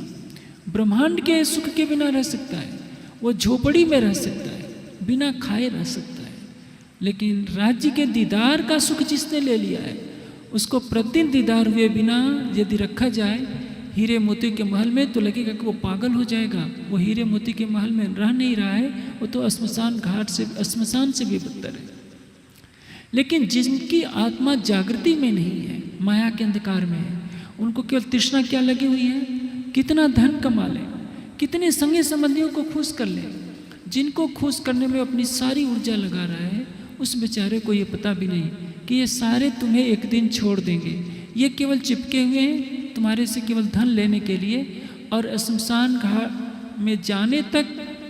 ब्रह्मांड के सुख के बिना रह सकता है, वो झोपड़ी में रह सकता है, बिना खाए रह सकता है, लेकिन राज्य के दीदार का सुख जिसने ले लिया है, उसको प्रतिदिन दीदार हुए बिना यदि रखा जाए हीरे मोती के महल में, तो लगेगा कि वो पागल हो जाएगा। वो हीरे मोती के महल में रह नहीं रहा है, वो तो श्मशान घाट से, श्मशान से भी बदतर है। लेकिन जिनकी आत्मा जागृति में नहीं है, माया के अंधकार में है, उनको केवल तृष्णा क्या लगी हुई है, कितना धन कमा ले, कितने संगी संबंधियों को खुश कर ले। जिनको खुश करने में अपनी सारी ऊर्जा लगा रहा है, उस बेचारे को ये पता भी नहीं कि ये सारे तुम्हें एक दिन छोड़ देंगे। ये केवल चिपके हुए हैं तुम्हारे से केवल धन लेने के लिए, और श्मशान घाट में जाने तक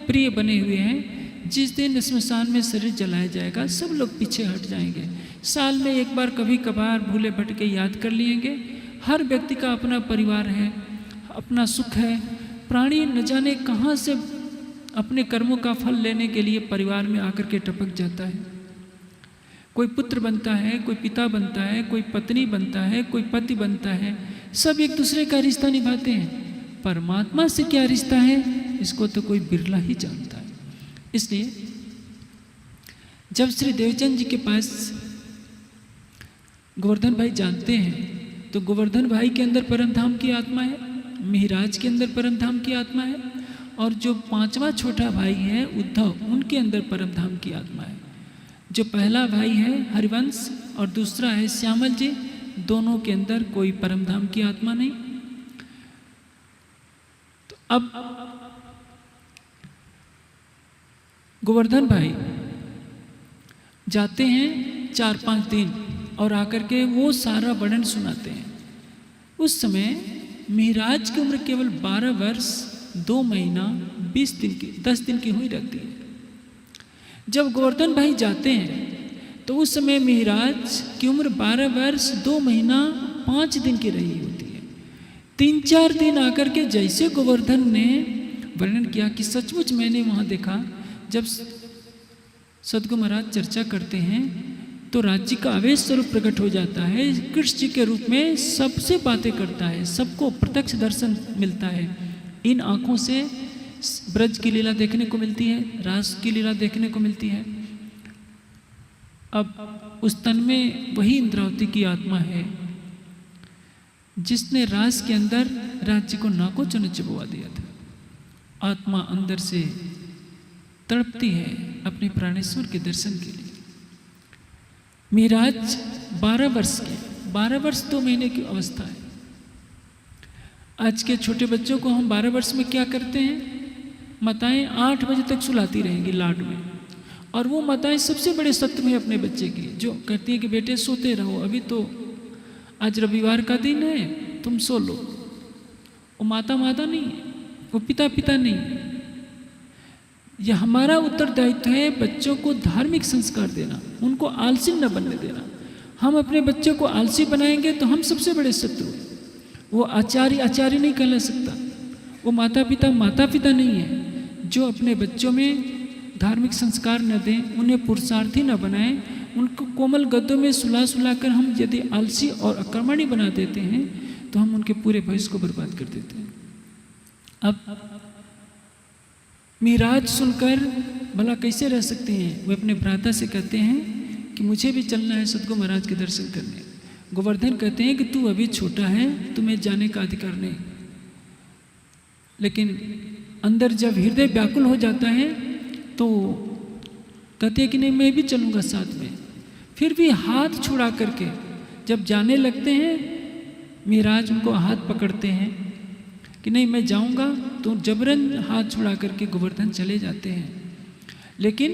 प्रिय बने हुए हैं। जिस दिन श्मशान में शरीर जलाया जाएगा, सब लोग पीछे हट जाएंगे। साल में एक बार कभी कभार भूले भटके याद कर लेंगे। हर व्यक्ति का अपना परिवार है, अपना सुख है। प्राणी न जाने कहाँ से अपने कर्मों का फल लेने के लिए परिवार में आकर के टपक जाता है। कोई पुत्र बनता है, कोई पिता बनता है, कोई पत्नी बनता है, कोई पति बनता है। सब एक दूसरे का रिश्ता निभाते हैं। परमात्मा से क्या रिश्ता है, इसको तो कोई बिरला ही जानता है। इसलिए जब श्री देवचंद जी के पास गोवर्धन भाई जानते हैं, तो गोवर्धन भाई के अंदर परम धाम की आत्मा है, मिहिराज के अंदर परम धाम की आत्मा है, और जो पांचवा छोटा भाई है उद्धव, उनके अंदर परम धाम की आत्मा है। जो पहला भाई है हरिवंश और दूसरा है श्यामल जी, दोनों के अंदर कोई परम धाम की आत्मा नहीं। तो अब गोवर्धन भाई जाते हैं 4-5 दिन और आकर के वो सारा वर्णन सुनाते हैं। उस समय मिहिराज की उम्र केवल 12 वर्ष 2 महीना 10 दिन की हुई रहती है। जब गोवर्धन भाई जाते हैं तो उस समय मिहिराज की उम्र 12 वर्ष 2 महीना 5 दिन की रही होती है। 3-4 दिन आकर के जैसे गोवर्धन ने वर्णन किया कि सचमुच मैंने वहाँ देखा, जब सद्गुरु महाराज चर्चा करते हैं तो राज्य का आवेश स्वरूप प्रकट हो जाता है। कृष्ण जी के रूप में सबसे बातें करता है, सबको प्रत्यक्ष दर्शन मिलता है। इन आँखों से ब्रज की लीला देखने को मिलती है, रास की लीला देखने को मिलती है। अब उस तन में वही इंद्रावती की आत्मा है जिसने रास के अंदर राज्य को नाको चुन चबवा दिया था। आत्मा अंदर से तड़पती है अपने प्राणेश्वर के दर्शन के लिए। मिहिराज 12 वर्ष के, 12 वर्ष 2 महीने की अवस्था है। आज के छोटे बच्चों को हम 12 वर्ष में क्या करते हैं, माताएं 8 बजे तक सुलाती रहेंगी लाड में, और वो माताएं सबसे बड़े शत्रु हैं अपने बच्चे की, जो कहती है कि बेटे सोते रहो, अभी तो आज रविवार का दिन है, तुम सो लो। वो माता माता नहीं है, वो पिता पिता नहीं है। यह हमारा उत्तरदायित्व है बच्चों को धार्मिक संस्कार देना, उनको आलसी न बनने देना। हम अपने बच्चों को आलसी बनाएंगे तो हम सबसे बड़े शत्रु हैं। वो आचार्य नहीं कहला सकता, वो माता पिता नहीं है जो अपने बच्चों में धार्मिक संस्कार न दें, उन्हें पुरुषार्थी न बनाएं। उनको कोमल गद्दों में सुला कर हम यदि आलसी और अकर्मणी बना देते हैं तो हम उनके पूरे भविष्य को बर्बाद कर देते हैं। अब मिहिराज सुनकर भला कैसे रह सकते हैं, वे अपने भ्राता से कहते हैं कि मुझे भी चलना है सद्गुरु महाराज के दर्शन करने। गोवर्धन कहते हैं कि तू अभी छोटा है, तुम्हें जाने का अधिकार नहीं। लेकिन अंदर जब हृदय व्याकुल हो जाता है तो कहते हैं कि नहीं मैं भी चलूँगा साथ में। फिर भी हाथ छुड़ा करके जब जाने लगते हैं, महाराज उनको हाथ पकड़ते हैं कि नहीं मैं जाऊँगा, तो जबरन हाथ छुड़ा करके गोवर्धन चले जाते हैं। लेकिन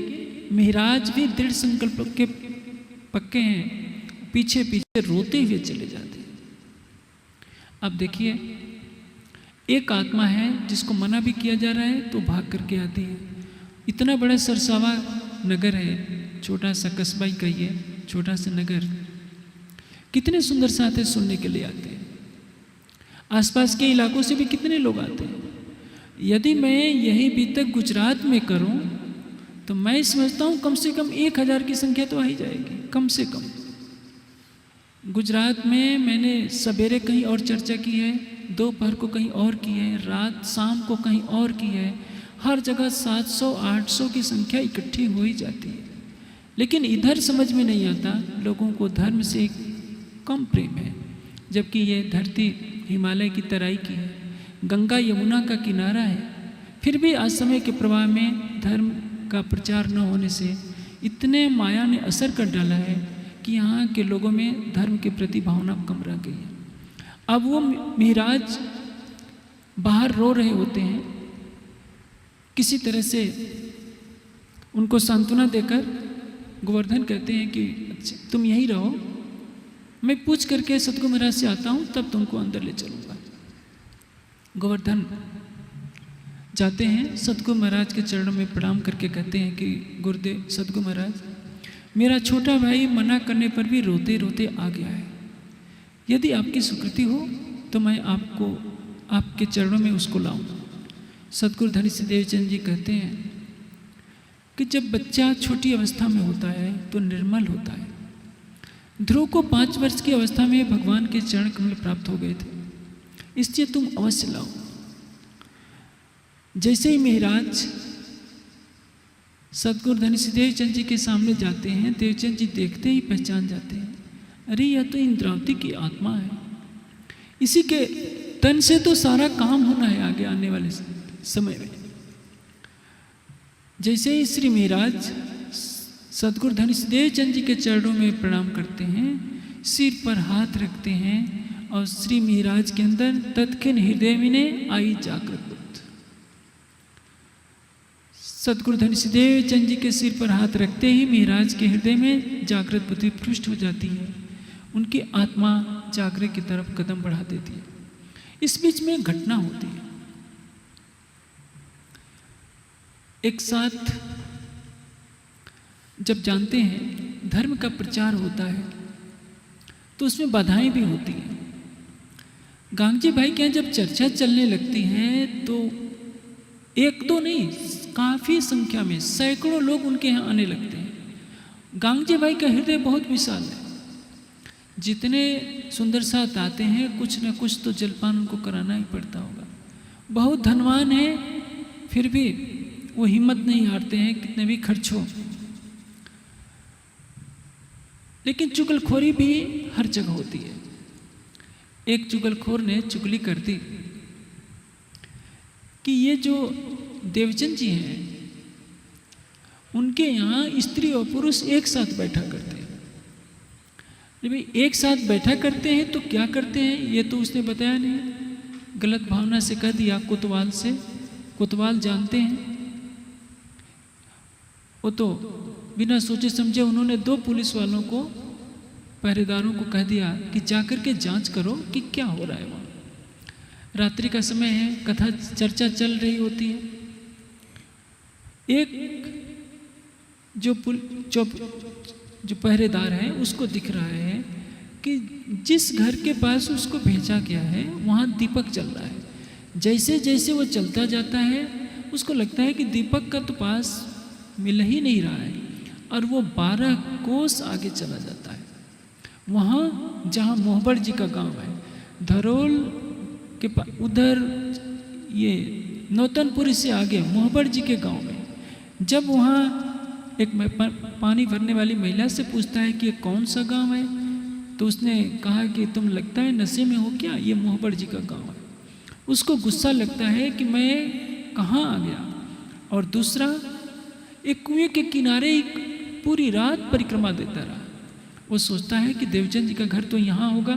महाराज भी दृढ़ संकल्प के पक्के हैं, पीछे पीछे रोते हुए चले जाते हैं। अब देखिए, एक आत्मा है जिसको मना भी किया जा रहा है तो भाग करके आती है। इतना बड़ा सरसावा नगर है, छोटा सा कस्बा ही कहिए, छोटा सा नगर, कितने सुंदर साथ सुनने के लिए आते हैं। आसपास के इलाकों से भी कितने लोग आते हैं। यदि मैं यही भी तक गुजरात में करूं तो मैं समझता हूं कम से कम 1000 की संख्या तो आ ही जाएगी, कम से कम। गुजरात में मैंने सवेरे कहीं और चर्चा की है, दोपहर को कहीं और की है, रात शाम को कहीं और की है। हर जगह 700-800 की संख्या इकट्ठी हो ही जाती है। लेकिन इधर समझ में नहीं आता, लोगों को धर्म से कम प्रेम है, जबकि ये धरती हिमालय की तराई की है, गंगा यमुना का किनारा है। फिर भी आज समय के प्रवाह में धर्म का प्रचार न होने से इतने माया ने असर कर डाला है कि यहाँ के लोगों में धर्म के प्रति भावना कम रह गई है। अब वो महाराज बाहर रो रहे होते हैं, किसी तरह से उनको सांत्वना देकर गोवर्धन कहते हैं कि तुम यहीं रहो, मैं पूछ करके सतगुरु महाराज से आता हूँ, तब तुमको अंदर ले चलूँगा। गोवर्धन जाते हैं, सतगुरु महाराज के चरणों में प्रणाम करके कहते हैं कि गुरुदेव सतगुरु महाराज, मेरा छोटा भाई मना करने पर भी रोते रोते आ गया है। यदि आपकी स्वीकृति हो तो मैं आपको आपके चरणों में उसको लाऊंगा। सतगुरु धनी देवचंद जी कहते हैं कि जब बच्चा छोटी अवस्था में होता है तो निर्मल होता है। ध्रुव को 5 वर्ष की अवस्था में भगवान के चरण कमल प्राप्त हो गए थे, इसलिए तुम अवश्य लाओ। जैसे ही महाराज सतगुरु धनी देवचंद जी के सामने जाते हैं, देवचंद जी देखते ही पहचान जाते हैं, अरे यह तो इंद्रावती की आत्मा है, इसी के तन से तो सारा काम होना है आगे आने वाले समय में। जैसे ही श्री महाराज सतगुरु धनी देवचंद जी के चरणों में प्रणाम करते हैं, सिर पर हाथ रखते हैं और श्री महाराज के अंदर तत्क्षण हृदय में आई जागृत बुद्धि। सतगुरु धनी देवचंद जी के सिर पर हाथ रखते ही महाराज के हृदय में जागृत बुद्धि पृष्ठ हो जाती है, उनकी आत्मा जागृत की तरफ कदम बढ़ा देती है। इस बीच में घटना होती है। एक साथ जब जानते हैं धर्म का प्रचार होता है तो उसमें बाधाएं भी होती हैं। गांगजी भाई के यहाँ जब चर्चा चलने लगती है तो एक दो नहीं, काफ़ी संख्या में सैकड़ों लोग उनके यहाँ आने लगते हैं। गांगजी भाई का हृदय बहुत विशाल है, जितने सुंदर साथ आते हैं कुछ न कुछ तो जलपान उनको कराना ही पड़ता होगा। बहुत धनवान है, फिर भी वो हिम्मत नहीं हारते हैं कितने भी खर्च हो। लेकिन चुगलखोरी भी हर जगह होती है। एक चुगलखोर ने चुगली कर दी कि ये जो देवचंद जी हैं उनके यहाँ स्त्री और पुरुष एक साथ बैठा करते हैं। भाई एक साथ बैठा करते हैं तो क्या करते हैं ये तो उसने बताया नहीं, गलत भावना से कह दिया कोतवाल से। कोतवाल जानते हैं, वो तो बिना सोचे समझे उन्होंने 2 पुलिस वालों को, पहरेदारों को कह दिया कि जाकर के जांच करो कि क्या हो रहा है वहाँ। रात्रि का समय है, कथा चर्चा चल रही होती है। एक जो पहरेदार है उसको दिख रहा है कि जिस घर के पास उसको भेजा गया है वहाँ दीपक जल रहा है। जैसे जैसे वो चलता जाता है उसको लगता है कि दीपक का तो पास मिल ही नहीं रहा है, और वो 12 कोस आगे चला जाता है। वहाँ जहाँ मोहबर जी का गांव है, धरोल के उधर ये नौतनपुरी से आगे मोहबर जी के गांव में, जब वहाँ एक पानी भरने वाली महिला से पूछता है कि ये कौन सा गांव है, तो उसने कहा कि तुम लगता है नशे में हो क्या, ये मोहब्बत जी का गांव है। उसको गुस्सा लगता है कि मैं कहाँ आ गया। और दूसरा, एक कुएं के किनारे एक पूरी रात परिक्रमा देता रहा। वो सोचता है कि देवचंद जी का घर तो यहाँ होगा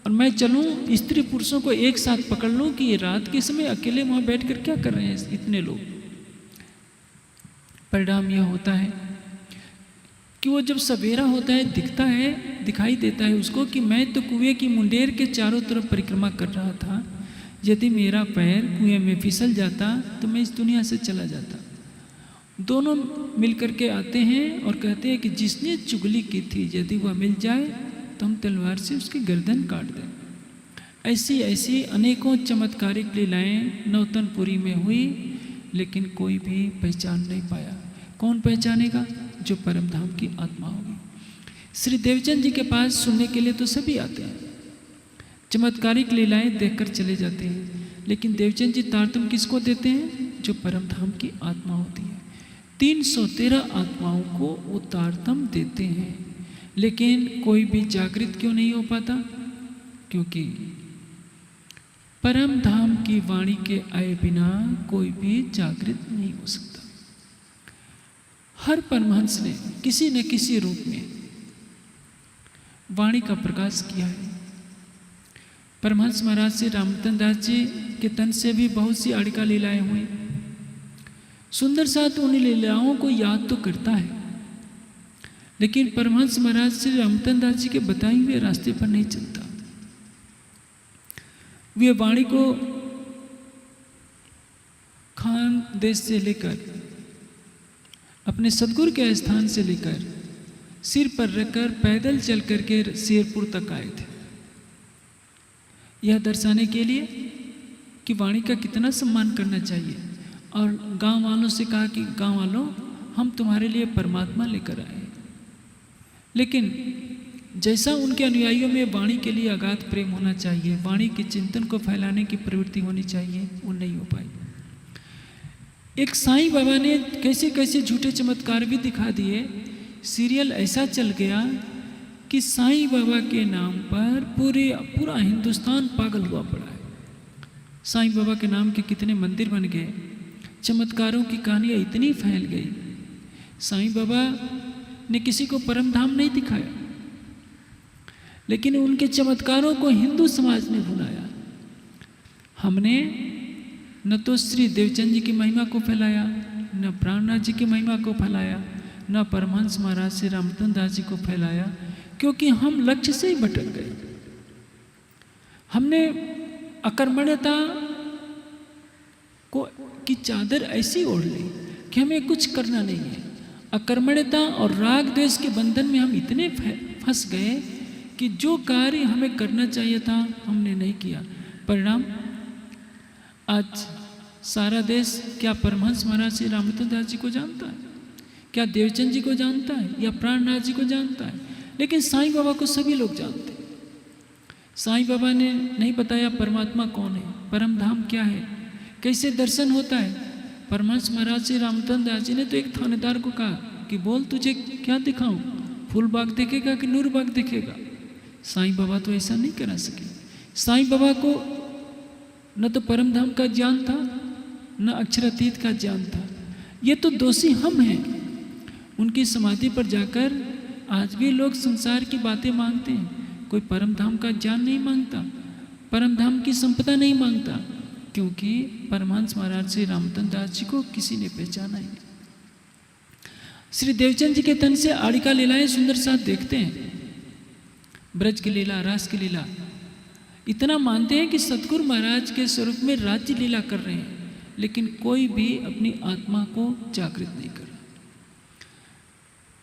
और मैं चलूँ स्त्री पुरुषों को एक साथ पकड़ लूँ कि ये रात के समय अकेले वहाँ बैठ कर क्या कर रहे हैं इतने लोग। परिणाम यह होता है कि वो जब सवेरा होता है दिखाई देता है उसको कि मैं तो कुएं की मुंडेर के चारों तरफ परिक्रमा कर रहा था। यदि मेरा पैर कुएं में फिसल जाता तो मैं इस दुनिया से चला जाता। दोनों मिलकर के आते हैं और कहते हैं कि जिसने चुगली की थी यदि वह मिल जाए तो हम तलवार से उसकी गर्दन काट दें। ऐसी ऐसी अनेकों चमत्कारिक लीलाएं नौतनपुरी में हुई, लेकिन कोई भी पहचान नहीं पाया। कौन पहचानेगा? जो परम धाम की आत्मा होगी। श्री देवचंद जी के पास सुनने के लिए तो सभी आते हैं, चमत्कारिक लीलाएं देखकर चले जाते हैं, लेकिन देवचंद जी तारतम किसको देते हैं? जो परम धाम की आत्मा होती है। 313 आत्माओं को वो तारतम देते हैं, लेकिन कोई भी जागृत क्यों नहीं हो पाता? क्योंकि परम धाम की वाणी के आए बिना कोई भी जागृत नहीं हो सकता। हर परमहंस ने किसी न किसी रूप में वाणी का प्रकाश किया है। परमहंस महाराज श्री रामतन दास जी के तन से भी बहुत सी आड़िका लीलाएं हुई। सुंदर साथ उन लीलाओं को याद तो करता है, लेकिन परमहंस महाराज श्री रामतन दास जी के बताए हुए रास्ते पर नहीं चलता। वे वाणी को खान देश से लेकर अपने सदगुरु के स्थान से लेकर सिर पर रखकर पैदल चल करके शेरपुर तक आए थे, यह दर्शाने के लिए कि वाणी का कितना सम्मान करना चाहिए। और गांव वालों से कहा कि गांव वालों, हम तुम्हारे लिए परमात्मा लेकर आए। लेकिन जैसा उनके अनुयायियों में वाणी के लिए अगाध प्रेम होना चाहिए, वाणी के चिंतन को फैलाने की प्रवृत्ति होनी चाहिए, वो नहीं हो पाई। एक साईं बाबा ने कैसे कैसे झूठे चमत्कार भी दिखा दिए। सीरियल ऐसा चल गया कि साईं बाबा के नाम पर पूरा हिंदुस्तान पागल हुआ पड़ा है। साईं बाबा के नाम के कितने मंदिर बन गए, चमत्कारों की कहानियाँ इतनी फैल गई। साईं बाबा ने किसी को परम धाम नहीं दिखाया, लेकिन उनके चमत्कारों को हिंदू समाज ने भुलाया। हमने न तो श्री देवचंद जी की महिमा को फैलाया, न प्राणनाथ जी की महिमा को फैलाया, न परमहंस महाराज श्री रामतन दास जी को फैलाया, क्योंकि हम लक्ष्य से ही भटक गए। हमने अकर्मण्यता को की चादर ऐसी ओढ़ ली कि हमें कुछ करना नहीं है। अकर्मण्यता और राग द्वेष के बंधन में हम इतने फंस गए कि जो कार्य हमें करना चाहिए था हमने नहीं किया। परिणाम आज सारा देश क्या परमहंस महाराज श्री रामतन दास जी को जानता है, क्या देवचंद जी को जानता है, या प्राणनाथ जी को जानता है? लेकिन साईं बाबा को सभी लोग जानते हैं। साईं बाबा ने नहीं बताया परमात्मा कौन है, परम धाम क्या है, कैसे दर्शन होता है। परमहंस महाराज श्री रामतन दास जी ने तो एक थानेदार को कहा कि बोल तुझे क्या दिखाऊं, फूल बाग देखेगा कि नूर बाग देखेगा? साईं बाबा तो ऐसा नहीं करा सके। साईं बाबा को न तो परम धाम का ज्ञान था, न अक्षरातीत का ज्ञान था। ये तो दोषी हम हैं। उनकी समाधि पर जाकर आज भी लोग संसार की बातें मांगते हैं, कोई परम धाम का ज्ञान नहीं मांगता, परम धाम की संपदा नहीं मांगता, क्योंकि परमहंस महाराज श्री रामतन दास जी को किसी ने पहचाना ही नहीं। श्री देवचंद जी के तन से आड़िका लीलाएं सुंदर साथ देखते हैं, ब्रज की लीला, रास की लीला, इतना मानते हैं कि सतगुरु महाराज के स्वरूप में राज्य लीला कर रहे हैं, लेकिन कोई भी अपनी आत्मा को जागृत नहीं कर रहा।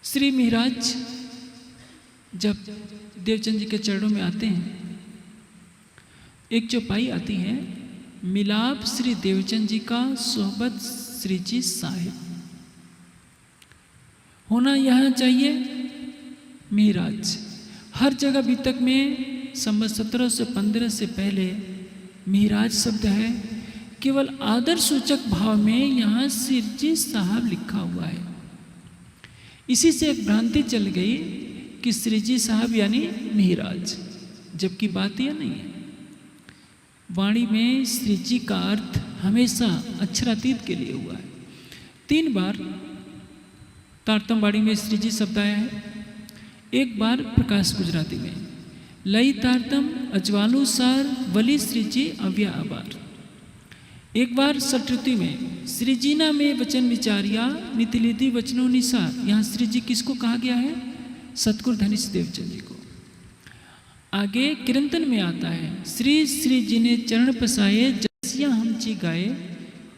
श्री महाराज जब देवचंद जी के चरणों में आते हैं, एक चौपाई आती है, मिलाप श्री देवचंद जी का सोहबत श्री जी साहिब। होना यहाँ चाहिए महाराज। हर जगह अभी तक में संवत 1715 से पहले महाराज शब्द है, केवल आदर सूचक भाव में यहाँ श्री जी साहब लिखा हुआ है। इसी से एक भ्रांति चल गई कि श्री जी साहब यानी मिहिराज, जबकि बात यह नहीं है। वाणी में श्री जी का अर्थ हमेशा अक्षरातीत के लिए हुआ है। 3 बार तारतम वाणी में श्री जी शब्द आया है। एक बार प्रकाश गुजराती में लई तारतम अजवानुसार वली श्री जी अव्या आबार। एक बार सटृति में श्री जी ना में वचन विचारिया नीतिलिधि वचनों निसार। यहाँ श्री जी किसको कहा गया है? सतगुरु धनीश देवचंद जी को। आगे कीर्तन में आता है श्री श्री जी ने चरण पसाए जसिया हम ची गाए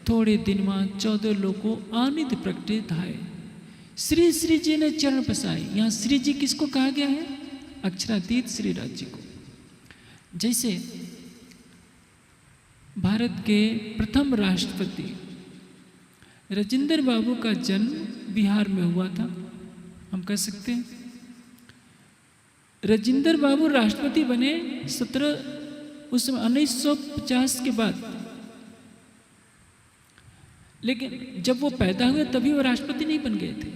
थोड़े दिन में 14 लोगों आनित प्रगटे धाये। श्री श्री जी ने चरण पसाए, यहाँ श्री जी किसको कहा गया है? अक्षरातीत श्री राज जी को। जैसे भारत के प्रथम राष्ट्रपति राजेंद्र बाबू का जन्म बिहार में हुआ था, हम कह सकते हैं। राजेंद्र बाबू राष्ट्रपति बने 1950 के बाद, लेकिन जब वो पैदा हुए तभी वो राष्ट्रपति नहीं बन गए थे।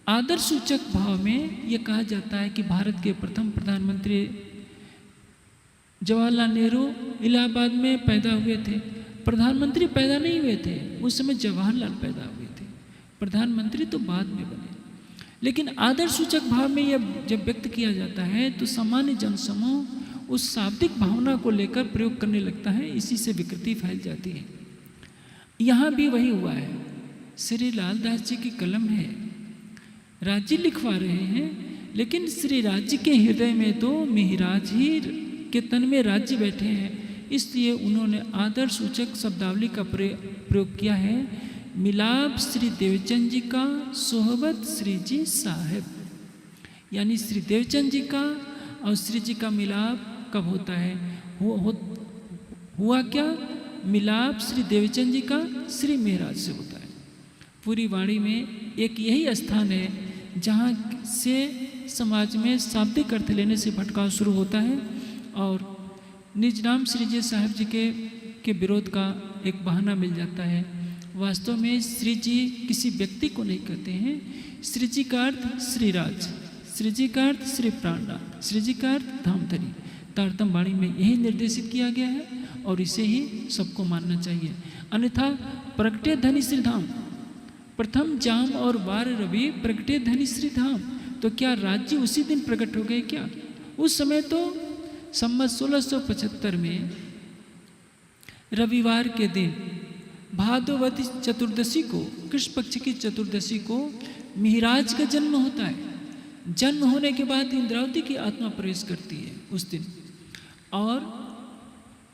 आदर सूचक भाव में ये कहा जाता है कि भारत के प्रथम प्रधानमंत्री जवाहरलाल नेहरू इलाहाबाद में पैदा हुए थे। प्रधानमंत्री पैदा नहीं हुए थे, उस समय जवाहरलाल पैदा हुए थे, प्रधानमंत्री तो बाद में बने। लेकिन आदर सूचक भाव में यह जब व्यक्त किया जाता है तो सामान्य जनसमूह उस शाब्दिक भावना को लेकर प्रयोग करने लगता है, इसी से विकृति फैल जाती है। यहाँ भी वही हुआ है। श्री लालदास जी की कलम है, राज्य लिखवा रहे हैं, लेकिन श्री राज्य के हृदय में तो मिहिराज ही के तन में राज्य बैठे हैं, इसलिए उन्होंने आदर सूचक शब्दावली का प्रयोग किया है। मिलाप श्री देवचंद जी का सोहबत श्री जी साहेब, यानी श्री देवचंद जी का और श्री जी का मिलाप कब होता है? हुआ क्या? मिलाप श्री देवचंद जी का श्री मिहिराज से होता है। पूरी वाणी में एक यही स्थान है जहाँ से समाज में शाब्दिक अर्थ लेने से भटकाव शुरू होता है और निज नाम श्री जी साहब जी के विरोध का एक बहाना मिल जाता है। वास्तव में श्री जी किसी व्यक्ति को नहीं कहते हैं। श्री जी का अर्थ श्री राज, श्री जी का अर्थ श्री प्राणनाथ, श्री जी का अर्थ धामधनी। तारतम वाणी में यही निर्देशित किया गया है और इसे ही सबको मानना चाहिए। अन्यथा प्रगटे धनी श्री धाम, प्रथम जाम और वार रवि प्रगटे धनी श्री धाम, तो क्या राज्य उसी दिन प्रकट हो गए क्या? उस समय तो संवत 1675 में रविवार के दिन भादवती चतुर्दशी को, कृष्ण पक्ष की चतुर्दशी को मिहिराज का जन्म होता है। जन्म होने के बाद इंद्रावती की आत्मा प्रवेश करती है उस दिन, और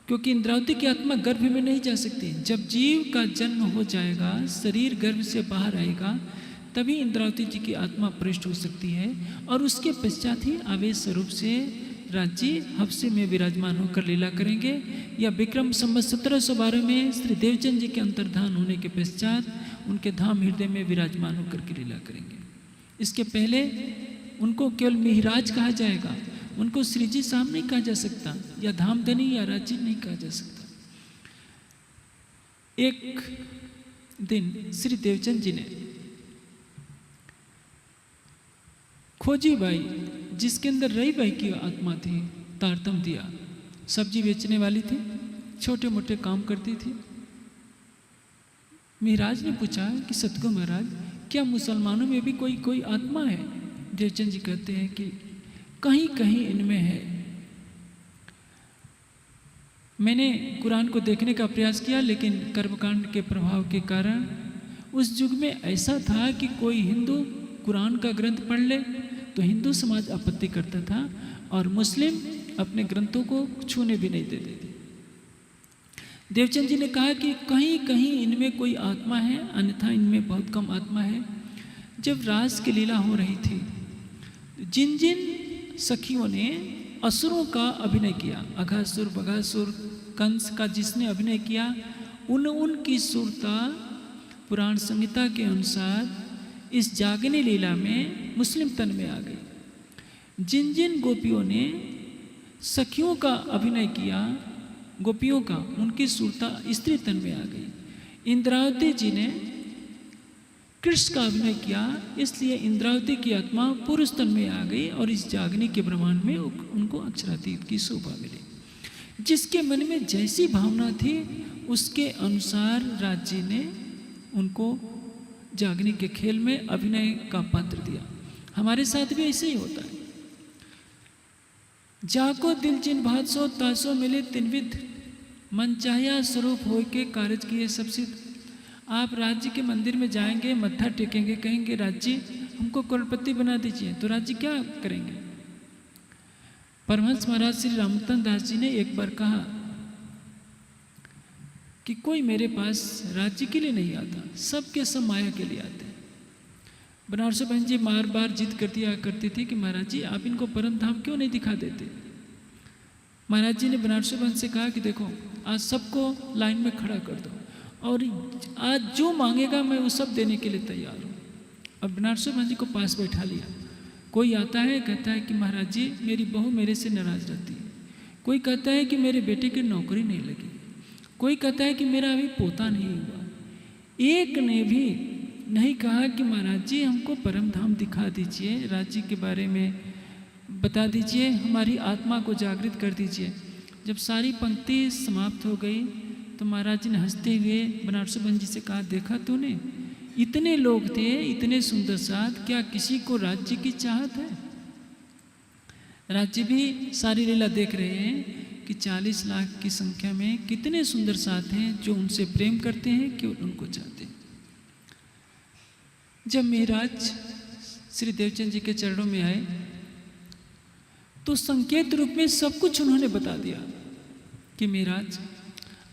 क्योंकि इंद्रावती की आत्मा गर्भ में नहीं जा सकती, जब जीव का जन्म हो जाएगा, शरीर गर्भ से बाहर आएगा, तभी इंद्रावती जी की आत्मा प्रविष्ट हो सकती है और उसके पश्चात ही आवेश स्वरूप से राज्य हफ्से में विराजमान होकर लीला करेंगे। या विक्रम संवत 1712 में श्री देवचंद जी के अंतर्धान होने के पश्चात उनके धाम हृदय में विराजमान होकर के लीला करेंगे। इसके पहले उनको केवल मिहिराज कहा जाएगा, उनको श्री जी साहब नहीं कहा जा सकता, या धामधनी या राज्य नहीं कहा जा सकता। एक दिन श्री देवचंद जी ने खोजी बाई, जिसके अंदर रई बाई की आत्मा थी, तारतम दिया। सब्जी बेचने वाली थी, छोटे मोटे काम करती थी। मिहिराज ने पूछा कि सतगुरु महाराज, क्या मुसलमानों में भी कोई आत्मा है? देवचंद जी कहते हैं कि कहीं कहीं इनमें है। मैंने कुरान को देखने का प्रयास किया, लेकिन कर्मकांड के प्रभाव के कारण उस युग में ऐसा था कि कोई हिंदू कुरान का ग्रंथ पढ़ ले तो हिंदू समाज आपत्ति करता था और मुस्लिम अपने ग्रंथों को छूने भी नहीं देते थे। देवचंद जी ने कहा कि कहीं कहीं इनमें कोई आत्मा है, अन्यथा इनमें बहुत कम आत्मा है। जब रास की लीला हो रही थी, जिन जिन सखियों ने असुरों का अभिनय किया, अघासुर, बघासुर, कंस का जिसने अभिनय किया, उनकी सुरता पुराण संहिता के अनुसार इस जागनी लीला में मुस्लिम तन में आ गई। जिन जिन गोपियों ने सखियों का अभिनय किया, गोपियों का, उनकी सुरता स्त्री तन में आ गई। इंद्रावती जी ने कृष्ण का अभिनय किया, इसलिए इंद्रावती की आत्मा पुरुष तन में आ गई और इस जागने के ब्रह्मांड में उनको अक्षरातीत की शोभा मिली। जिसके मन में जैसी भावना थी उसके अनुसार राज्य ने उनको जागने के खेल में अभिनय का पात्र दिया। हमारे साथ भी ऐसे ही होता है। जाको दिल जिन भात सो तासो मिले तिनविध, मन चाहिया स्वरूप हो के कारज किए सब सिद्ध। आप राज्य के मंदिर में जाएंगे, मत्था टेकेंगे, कहेंगे राज्य हमको करोड़पति बना दीजिए, तो राज्य क्या करेंगे? परमहंस महाराज श्री रामतन दास जी ने एक बार कहा कि कोई मेरे पास राज्य के लिए नहीं आता, सबके सब माया के लिए आते हैं। बनारसी बहन जी बार बार जिद करती थी कि महाराज जी आप इनको परम धाम क्यों नहीं दिखा देते। महाराज जी ने बनारसी बहन से कहा कि देखो आज सबको लाइन में खड़ा कर दो और आज जो मांगेगा मैं वो सब देने के लिए तैयार हूँ। और बनारसी बहन जी को पास बैठा लिया। कोई आता है कहता है कि महाराज जी मेरी बहू मेरे से नाराज रहती है, कोई कहता है कि मेरे बेटे की नौकरी नहीं लगी, कोई कहता है कि मेरा अभी पोता नहीं हुआ। एक ने भी नहीं कहा कि महाराज जी हमको परम धाम दिखा दीजिए, राज्य के बारे में बता दीजिए, हमारी आत्मा को जागृत कर दीजिए। जब सारी पंक्ति समाप्त हो गई तो महाराज जी ने हंसते हुए बनारसी बहन जी से कहा, देखा तूने इतने लोग थे, इतने सुंदर साथ, क्या किसी को राज्य की चाहत है? राज्य भी सारी लीला देख रहे हैं कि 40 लाख की संख्या में कितने सुंदर साथ हैं जो उनसे प्रेम करते हैं, कि उनको चाहते हैं। जब मेहराज श्री देवचंद जी के चरणों में आए तो संकेत रूप में सब कुछ उन्होंने बता दिया कि मेहराज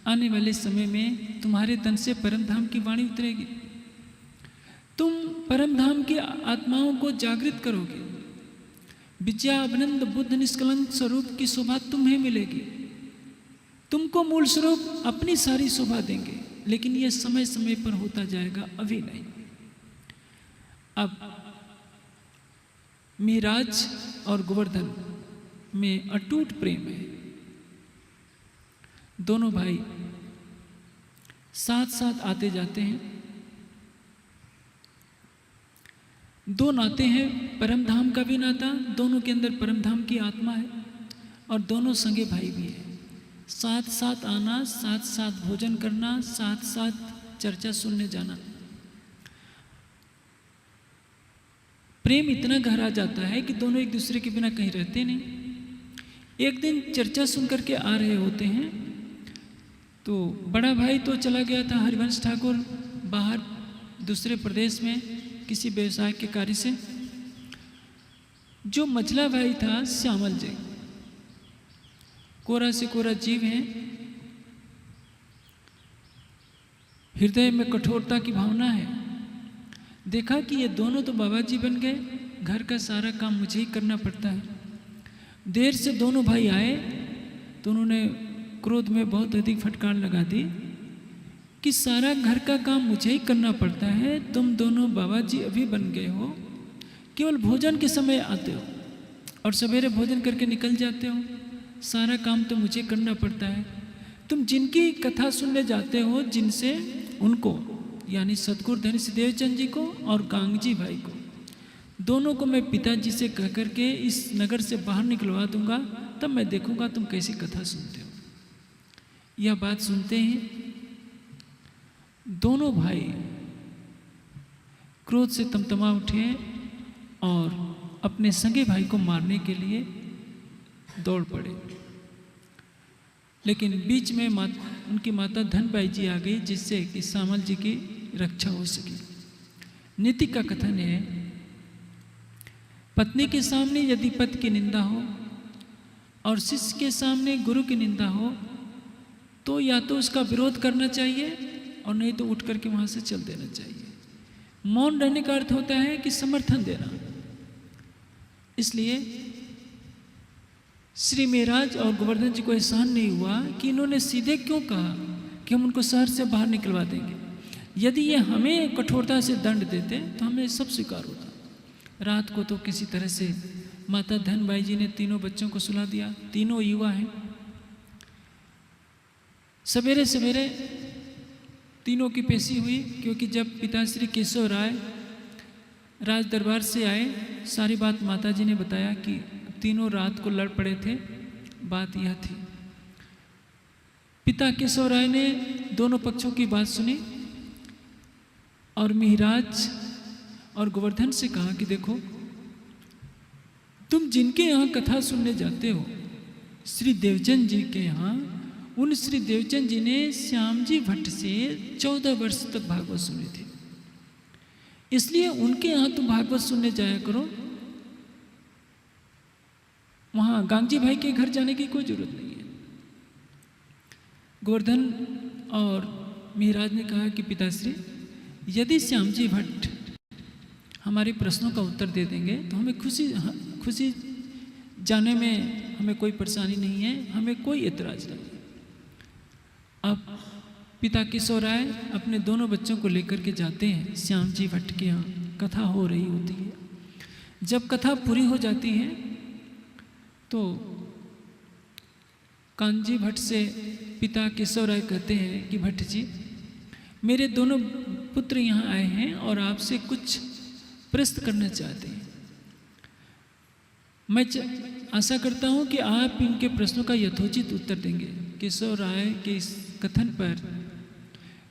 आने वाले समय में तुम्हारे तन से परम धाम की वाणी उतरेगी, तुम परम धाम की आत्माओं को जागृत करोगे, विद्या अभिनंद बुद्ध निष्कलंक स्वरूप की शोभा तुम्हें मिलेगी, तुमको मूल स्वरूप अपनी सारी शोभा देंगे, लेकिन यह समय समय पर होता जाएगा, अभी नहीं। अब मेहराज और गोवर्धन में अटूट प्रेम है। दोनों भाई साथ साथ आते जाते हैं। दो नाते हैं, परम धाम का भी नाता, दोनों के अंदर परम धाम की आत्मा है और दोनों संगे भाई भी है। साथ साथ आना, साथ साथ भोजन करना, साथ साथ चर्चा सुनने जाना। प्रेम इतना गहरा जाता है कि दोनों एक दूसरे के बिना कहीं रहते नहीं। एक दिन चर्चा सुन करके आ रहे होते हैं तो बड़ा भाई तो चला गया था हरिवंश ठाकुर बाहर दूसरे प्रदेश में किसी व्यवसाय के कार्य से। जो मझला भाई था श्यामल जी, कोरा से कोरा जीव हैं, हृदय में कठोरता की भावना है। देखा कि ये दोनों तो बाबा जी बन गए, घर का सारा काम मुझे ही करना पड़ता है। देर से दोनों भाई आए तो उन्होंने क्रोध में बहुत अधिक फटकार लगा दी कि सारा घर का काम मुझे ही करना पड़ता है, तुम दोनों बाबा जी अभी बन गए हो, केवल भोजन के समय आते हो और सवेरे भोजन करके निकल जाते हो, सारा काम तो मुझे करना पड़ता है। तुम जिनकी कथा सुनने जाते हो, जिनसे उनको यानी सतगुरु धनी श्री देवचंद जी को और कांगजी भाई को, दोनों को मैं पिताजी से कह करके इस नगर से बाहर निकलवा दूंगा, तब मैं देखूंगा तुम कैसी कथा सुनते हो। यह बात सुनते ही दोनों भाई क्रोध से तमतमा उठे और अपने सगे भाई को मारने के लिए दौड़ पड़े। लेकिन बीच में उनकी माता धनबाई जी आ गई, जिससे कि श्यामल जी की रक्षा हो सकी। नीति का कथन है, पत्नी के सामने यदि पति की निंदा हो और शिष्य के सामने गुरु की निंदा हो तो या तो उसका विरोध करना चाहिए और नहीं तो उठ करके वहां से चल देना चाहिए। मौन रहने का अर्थ होता है कि समर्थन देना। इसलिए श्री मेहराज और गोवर्धन जी को एहसान नहीं हुआ कि इन्होंने सीधे क्यों कहा कि हम उनको शहर से बाहर निकलवा देंगे। यदि ये हमें कठोरता से दंड देते तो हमें सब स्वीकार होता। रात को तो किसी तरह से माता धनबाई जी ने तीनों बच्चों को सुला दिया, तीनों युवा हैं। सवेरे सवेरे तीनों की पेशी हुई, क्योंकि जब पिताश्री केशव राय राज दरबार से आए, सारी बात माताजी ने बताया कि तीनों रात को लड़ पड़े थे। बात यह थी, पिता केशव राय ने दोनों पक्षों की बात सुनी और मिहिराज और गोवर्धन से कहा कि देखो, तुम जिनके यहाँ कथा सुनने जाते हो, श्री देवचंद जी के यहाँ, उन श्री देवचंद जी ने श्याम जी भट्ट से 14 वर्ष तक भागवत सुनी थी, इसलिए उनके यहाँ तुम भागवत सुनने जाया करो। वहाँ गांगजी भाई के घर जाने की कोई जरूरत नहीं है। गोवर्धन और मिहिराज ने कहा कि पिताश्री, यदि श्याम जी भट्ट हमारे प्रश्नों का उत्तर दे देंगे तो हमें खुशी जाने में हमें कोई परेशानी नहीं है, हमें कोई एतराज नहीं। अब पिता केशव राय अपने दोनों बच्चों को लेकर के जाते हैं श्याम जी भट्ट के यहाँ। कथा हो रही होती है। जब कथा पूरी हो जाती है तो कांजी भट्ट से पिता केशव राय कहते हैं कि भट्ट जी, मेरे दोनों पुत्र यहाँ आए हैं और आपसे कुछ प्रश्न करना चाहते हैं। मैं आशा करता हूँ कि आप इनके प्रश्नों का यथोचित उत्तर देंगे। केशव राय के इस कथन पर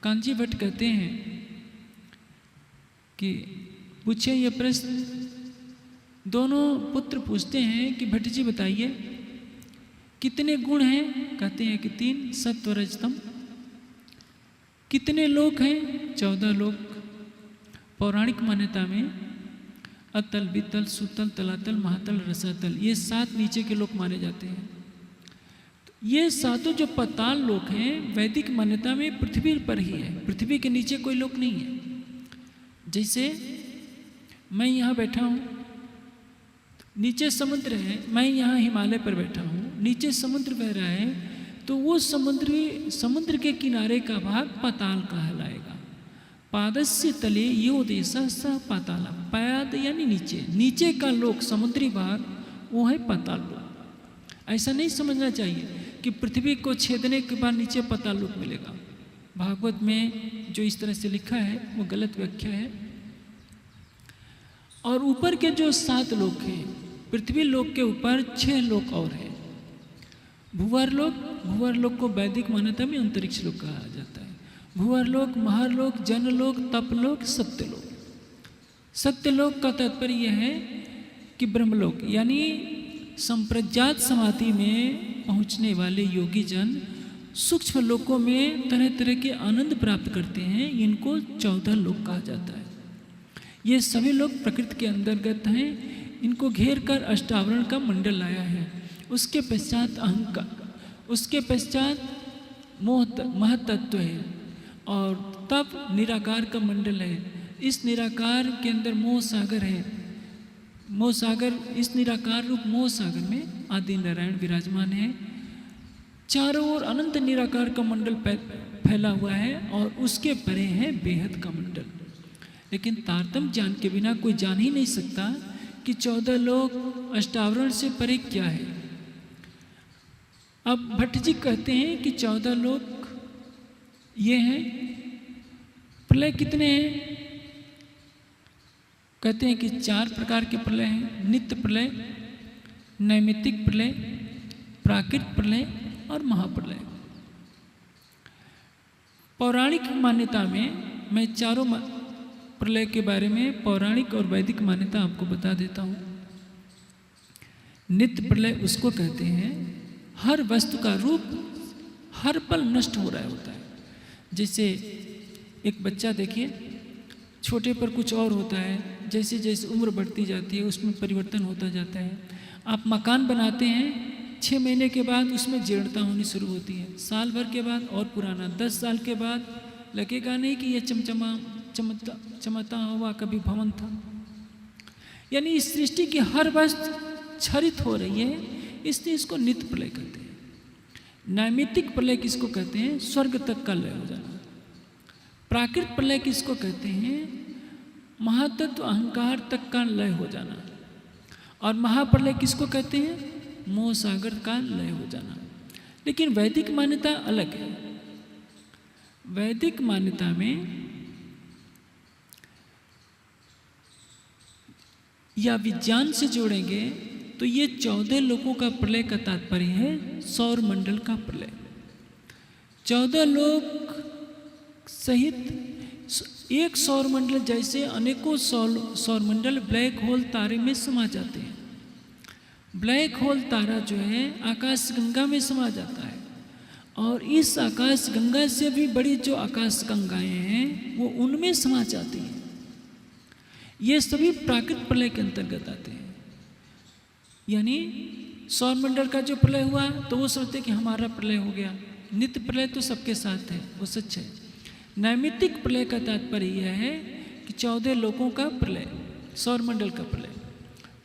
कांजी भट्ट कहते हैं कि पूछे ये प्रश्न। दोनों पुत्र पूछते हैं कि भट्ट जी बताइए, कितने गुण हैं? कहते हैं कि 3, सत्व रजतम। कितने लोक हैं? 14 लोक। पौराणिक मान्यता में अतल, वितल, सुतल, तलातल, महातल, रसातल, ये 7 नीचे के लोक माने जाते हैं। ये सातों जो पाताल लोक हैं, वैदिक मान्यता में पृथ्वी पर ही है, पृथ्वी के नीचे कोई लोक नहीं है। जैसे मैं यहाँ बैठा हूँ, नीचे समुद्र है, मैं यहाँ हिमालय पर बैठा हूँ, नीचे समुद्र बह रहा है, तो वो समुद्र के किनारे का भाग पाताल कहलाएगा। पादस्य तले यो देशा स पाताल। पाद यानी नीचे, नीचे का लोक समुद्री भाग वो है पाताल लोक। ऐसा नहीं समझना चाहिए कि पृथ्वी को छेदने के बाद नीचे पाताल लोक मिलेगा। भागवत में जो इस तरह से लिखा है वो गलत व्याख्या है। और ऊपर के जो 7 लोक हैं, पृथ्वी लोक के ऊपर 6 लोक और हैं। भूवर लोक को वैदिक मान्यता में अंतरिक्ष लोक कहा जाता है। भूवर लोक, महालोक, जनलोक, तपलोक, सत्यलोक। सत्यलोक का तात्पर्य यह है कि ब्रह्मलोक, यानी संप्रज्ञात समाधि में पहुंचने वाले योगी जन सूक्ष्म लोकों में तरह तरह के आनंद प्राप्त करते हैं। इनको 14 लोक कहा जाता है। ये सभी लोग प्रकृति के अंतर्गत हैं। इनको घेर कर अष्टावरण का मंडल आया है। उसके पश्चात अहंकार, उसके पश्चात महतत्व है, और तब निराकार का मंडल है। इस निराकार के अंदर मोह सागर है। मोह सागर, इस निराकार रूप मोह सागर में आदि नारायण विराजमान है। चारों ओर अनंत निराकार का मंडल फैला हुआ है, और उसके परे है बेहद का मंडल। लेकिन तारतम्य ज्ञान के बिना कोई जान ही नहीं सकता कि 14 लोक अष्टावरण से परे क्या है। अब भट्ट जी कहते हैं कि 14 लोक ये हैं। प्रलय कितने हैं? कहते हैं कि 4 प्रकार के प्रलय हैं। नित्य प्रलय, नैमित्तिक प्रलय, प्राकृत प्रलय और महाप्रलय। पौराणिक मान्यता में मैं चारों प्रलय के बारे में पौराणिक और वैदिक मान्यता आपको बता देता हूँ। नित्य प्रलय उसको कहते हैं हर वस्तु का रूप हर पल नष्ट हो रहा होता है। जैसे एक बच्चा देखिए, छोटे पर कुछ और होता है, जैसे जैसे उम्र बढ़ती जाती है उसमें परिवर्तन होता जाता है। आप मकान बनाते हैं, 6 महीने के बाद उसमें जीर्णता होनी शुरू होती है, साल भर के बाद और पुराना, 10 साल के बाद लगेगा नहीं कि यह चमकता हुआ कभी भवन था। यानी इस सृष्टि की हर वस्तु क्षरित हो रही है, इसलिए इसको नित्य प्रलय कहते हैं। नैमित्तिक प्रलय किसको कहते हैं? स्वर्ग तक का लय हो जाना। प्राकृत प्रलय किसको कहते हैं? महातत्व अहंकार तक का लय हो जाना। और महाप्रलय किसको कहते हैं? मोह सागर का लय हो जाना। लेकिन वैदिक मान्यता अलग है। वैदिक मान्यता में या विज्ञान से जोड़ेंगे तो ये 14 लोगों का प्रलय का तात्पर्य है सौर मंडल का प्रलय। 14 लोग सहित एक सौर मंडल जैसे अनेकों सौर मंडल ब्लैक होल तारे में समा जाते हैं। ब्लैक होल तारा जो है आकाश गंगा में समा जाता है और इस आकाश गंगा से भी बड़ी जो आकाश गंगाएं हैं वो उनमें समा जाती हैं। ये सभी प्राकृतिक प्रलय के अंतर्गत आते हैं। यानी सौरमंडल का जो प्रलय हुआ तो वो सोचते कि हमारा प्रलय हो गया। नित्य प्रलय तो सबके साथ है, वो सच है। नैमित्तिक प्रलय का तात्पर्य यह है कि 14 लोगों का प्रलय, सौरमंडल का प्रलय।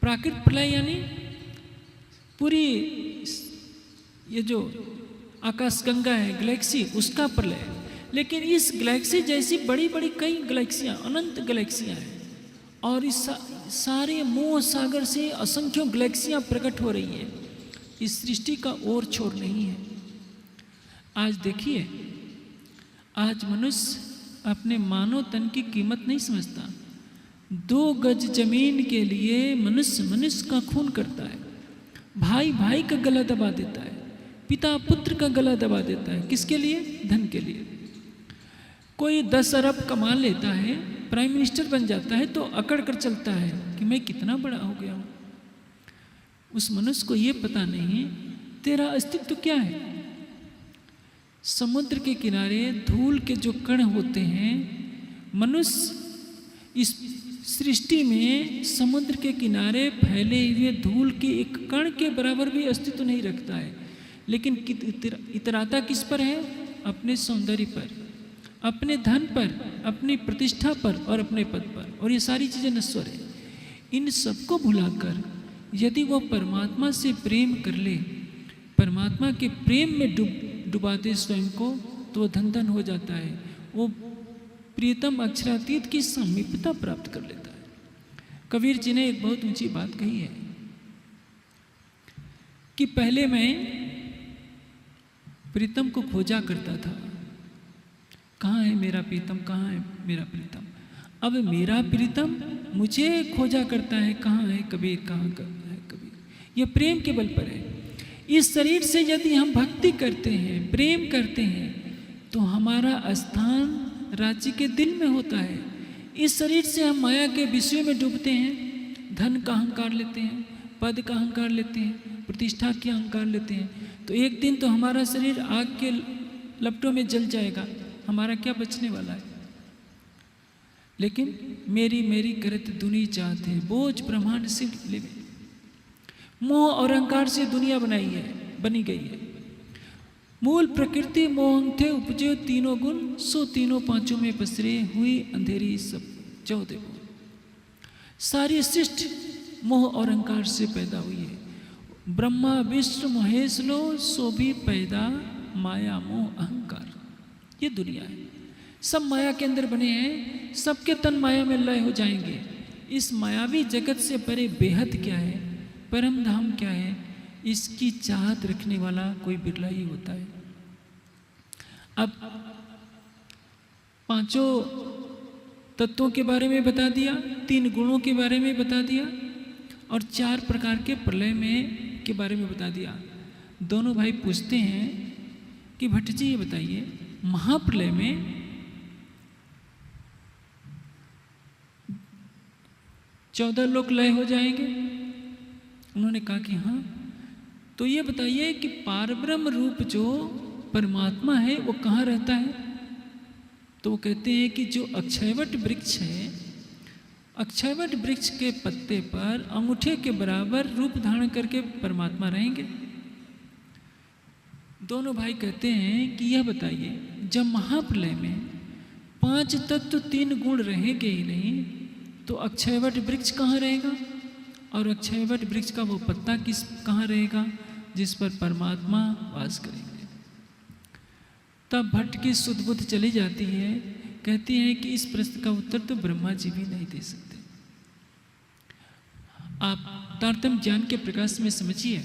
प्राकृतिक प्रलय यानी पूरी ये जो आकाश गंगा है गैलेक्सी उसका प्रलय। लेकिन इस गैलेक्सी जैसी बड़ी बड़ी कई गैलेक्सियाँ, अनंत गैलेक्सियाँ हैं और इस सारे मोह सागर से असंख्यों गैलेक्सियाँ प्रकट हो रही है। इस सृष्टि का और छोर नहीं है। आज देखिए, आज मनुष्य अपने मानव तन की कीमत नहीं समझता। 2 गज जमीन के लिए मनुष्य का खून करता है, भाई भाई का गला दबा देता है, पिता पुत्र का गला दबा देता है। किसके लिए? धन के लिए। कोई 10 अरब कमा लेता है, प्राइम मिनिस्टर बन जाता है तो अकड़ कर चलता है कि मैं कितना बड़ा हो गया हूँ। उस मनुष्य को ये पता नहीं तेरा अस्तित्व क्या है। समुद्र के किनारे धूल के जो कण होते हैं, मनुष्य इस सृष्टि में समुद्र के किनारे फैले हुए धूल के एक कण के बराबर भी अस्तित्व नहीं रखता है। लेकिन इतराता किस पर है? अपने सौंदर्य पर, अपने धन पर, अपनी प्रतिष्ठा पर और अपने पद पर। और ये सारी चीज़ें नश्वर है। इन सबको भुलाकर यदि वो परमात्मा से प्रेम कर ले, परमात्मा के प्रेम में डुबा दे स्वयं को, तो वो धन धन हो जाता है। वो प्रियतम अक्षरातीत की समीपता प्राप्त कर लेता है। कबीर जी ने एक बहुत ऊंची बात कही है कि पहले मैं प्रीतम को खोजा करता था, कहाँ है मेरा प्रीतम, कहाँ है मेरा प्रीतम। अब मेरा प्रीतम मुझे खोजा करता है, कहाँ है कबीर, कहाँ है कबीर। ये प्रेम के बल पर है। इस शरीर से यदि हम भक्ति करते हैं, प्रेम करते हैं, तो हमारा स्थान राज्य के दिल में होता है। इस शरीर से हम माया के विषयों में डूबते हैं, धन का अहंकार लेते हैं, पद का अहंकार लेते हैं, प्रतिष्ठा के अहंकार लेते हैं, तो एक दिन तो हमारा शरीर आग के लपटों में जल जाएगा। हमारा क्या बचने वाला है? लेकिन मेरी मेरी करत दुनिया चाहते, बोझ ब्रह्मांड से लेवे। मोह और अहंकार से दुनिया बनी गई है। मूल प्रकृति मोह थे उपजे तीनों गुण, सो तीनों पांचों में पसरे हुई अंधेरी सब 14 गुण। सारी सृष्टि मोह और अहंकार से पैदा हुई है। ब्रह्मा विष्णु महेश लो, सो भी पैदा माया मोह अहंकार। ये दुनिया है, सब माया के अंदर बने हैं, सबके तन माया में लय हो जाएंगे। इस मायावी जगत से परे बेहद क्या है, परम धाम क्या है, इसकी चाहत रखने वाला कोई बिरला ही होता है। अब 5 तत्वों के बारे में बता दिया, 3 गुणों के बारे में बता दिया और 4 प्रकार के प्रलय में के बारे में बता दिया। दोनों भाई पूछते हैं कि भट्ट जी ये बताइए, महाप्रलय में 14 लोग लय हो जाएंगे? उन्होंने कहा कि हाँ। तो ये बताइए कि पारब्रह्म रूप जो परमात्मा है वो कहाँ रहता है? तो वो कहते हैं कि जो अक्षयवट वृक्ष है, अक्षयवट वृक्ष के पत्ते पर अंगूठे के बराबर रूप धारण करके परमात्मा रहेंगे। दोनों भाई कहते हैं कि यह बताइए, जब महाप्रलय में 5 तत्व 3 गुण रहेंगे ही नहीं, तो अक्षयवट वृक्ष कहाँ रहेगा? और अक्षयवट वृक्ष का वो पत्ता कहाँ रहेगा जिस पर परमात्मा वास करेंगे? तब भट्ट की शुद्ध बुद्ध चली जाती है, कहती है कि इस प्रश्न का उत्तर तो ब्रह्मा जी भी नहीं दे सकते। आप तारतम्य ज्ञान के प्रकाश में समझिए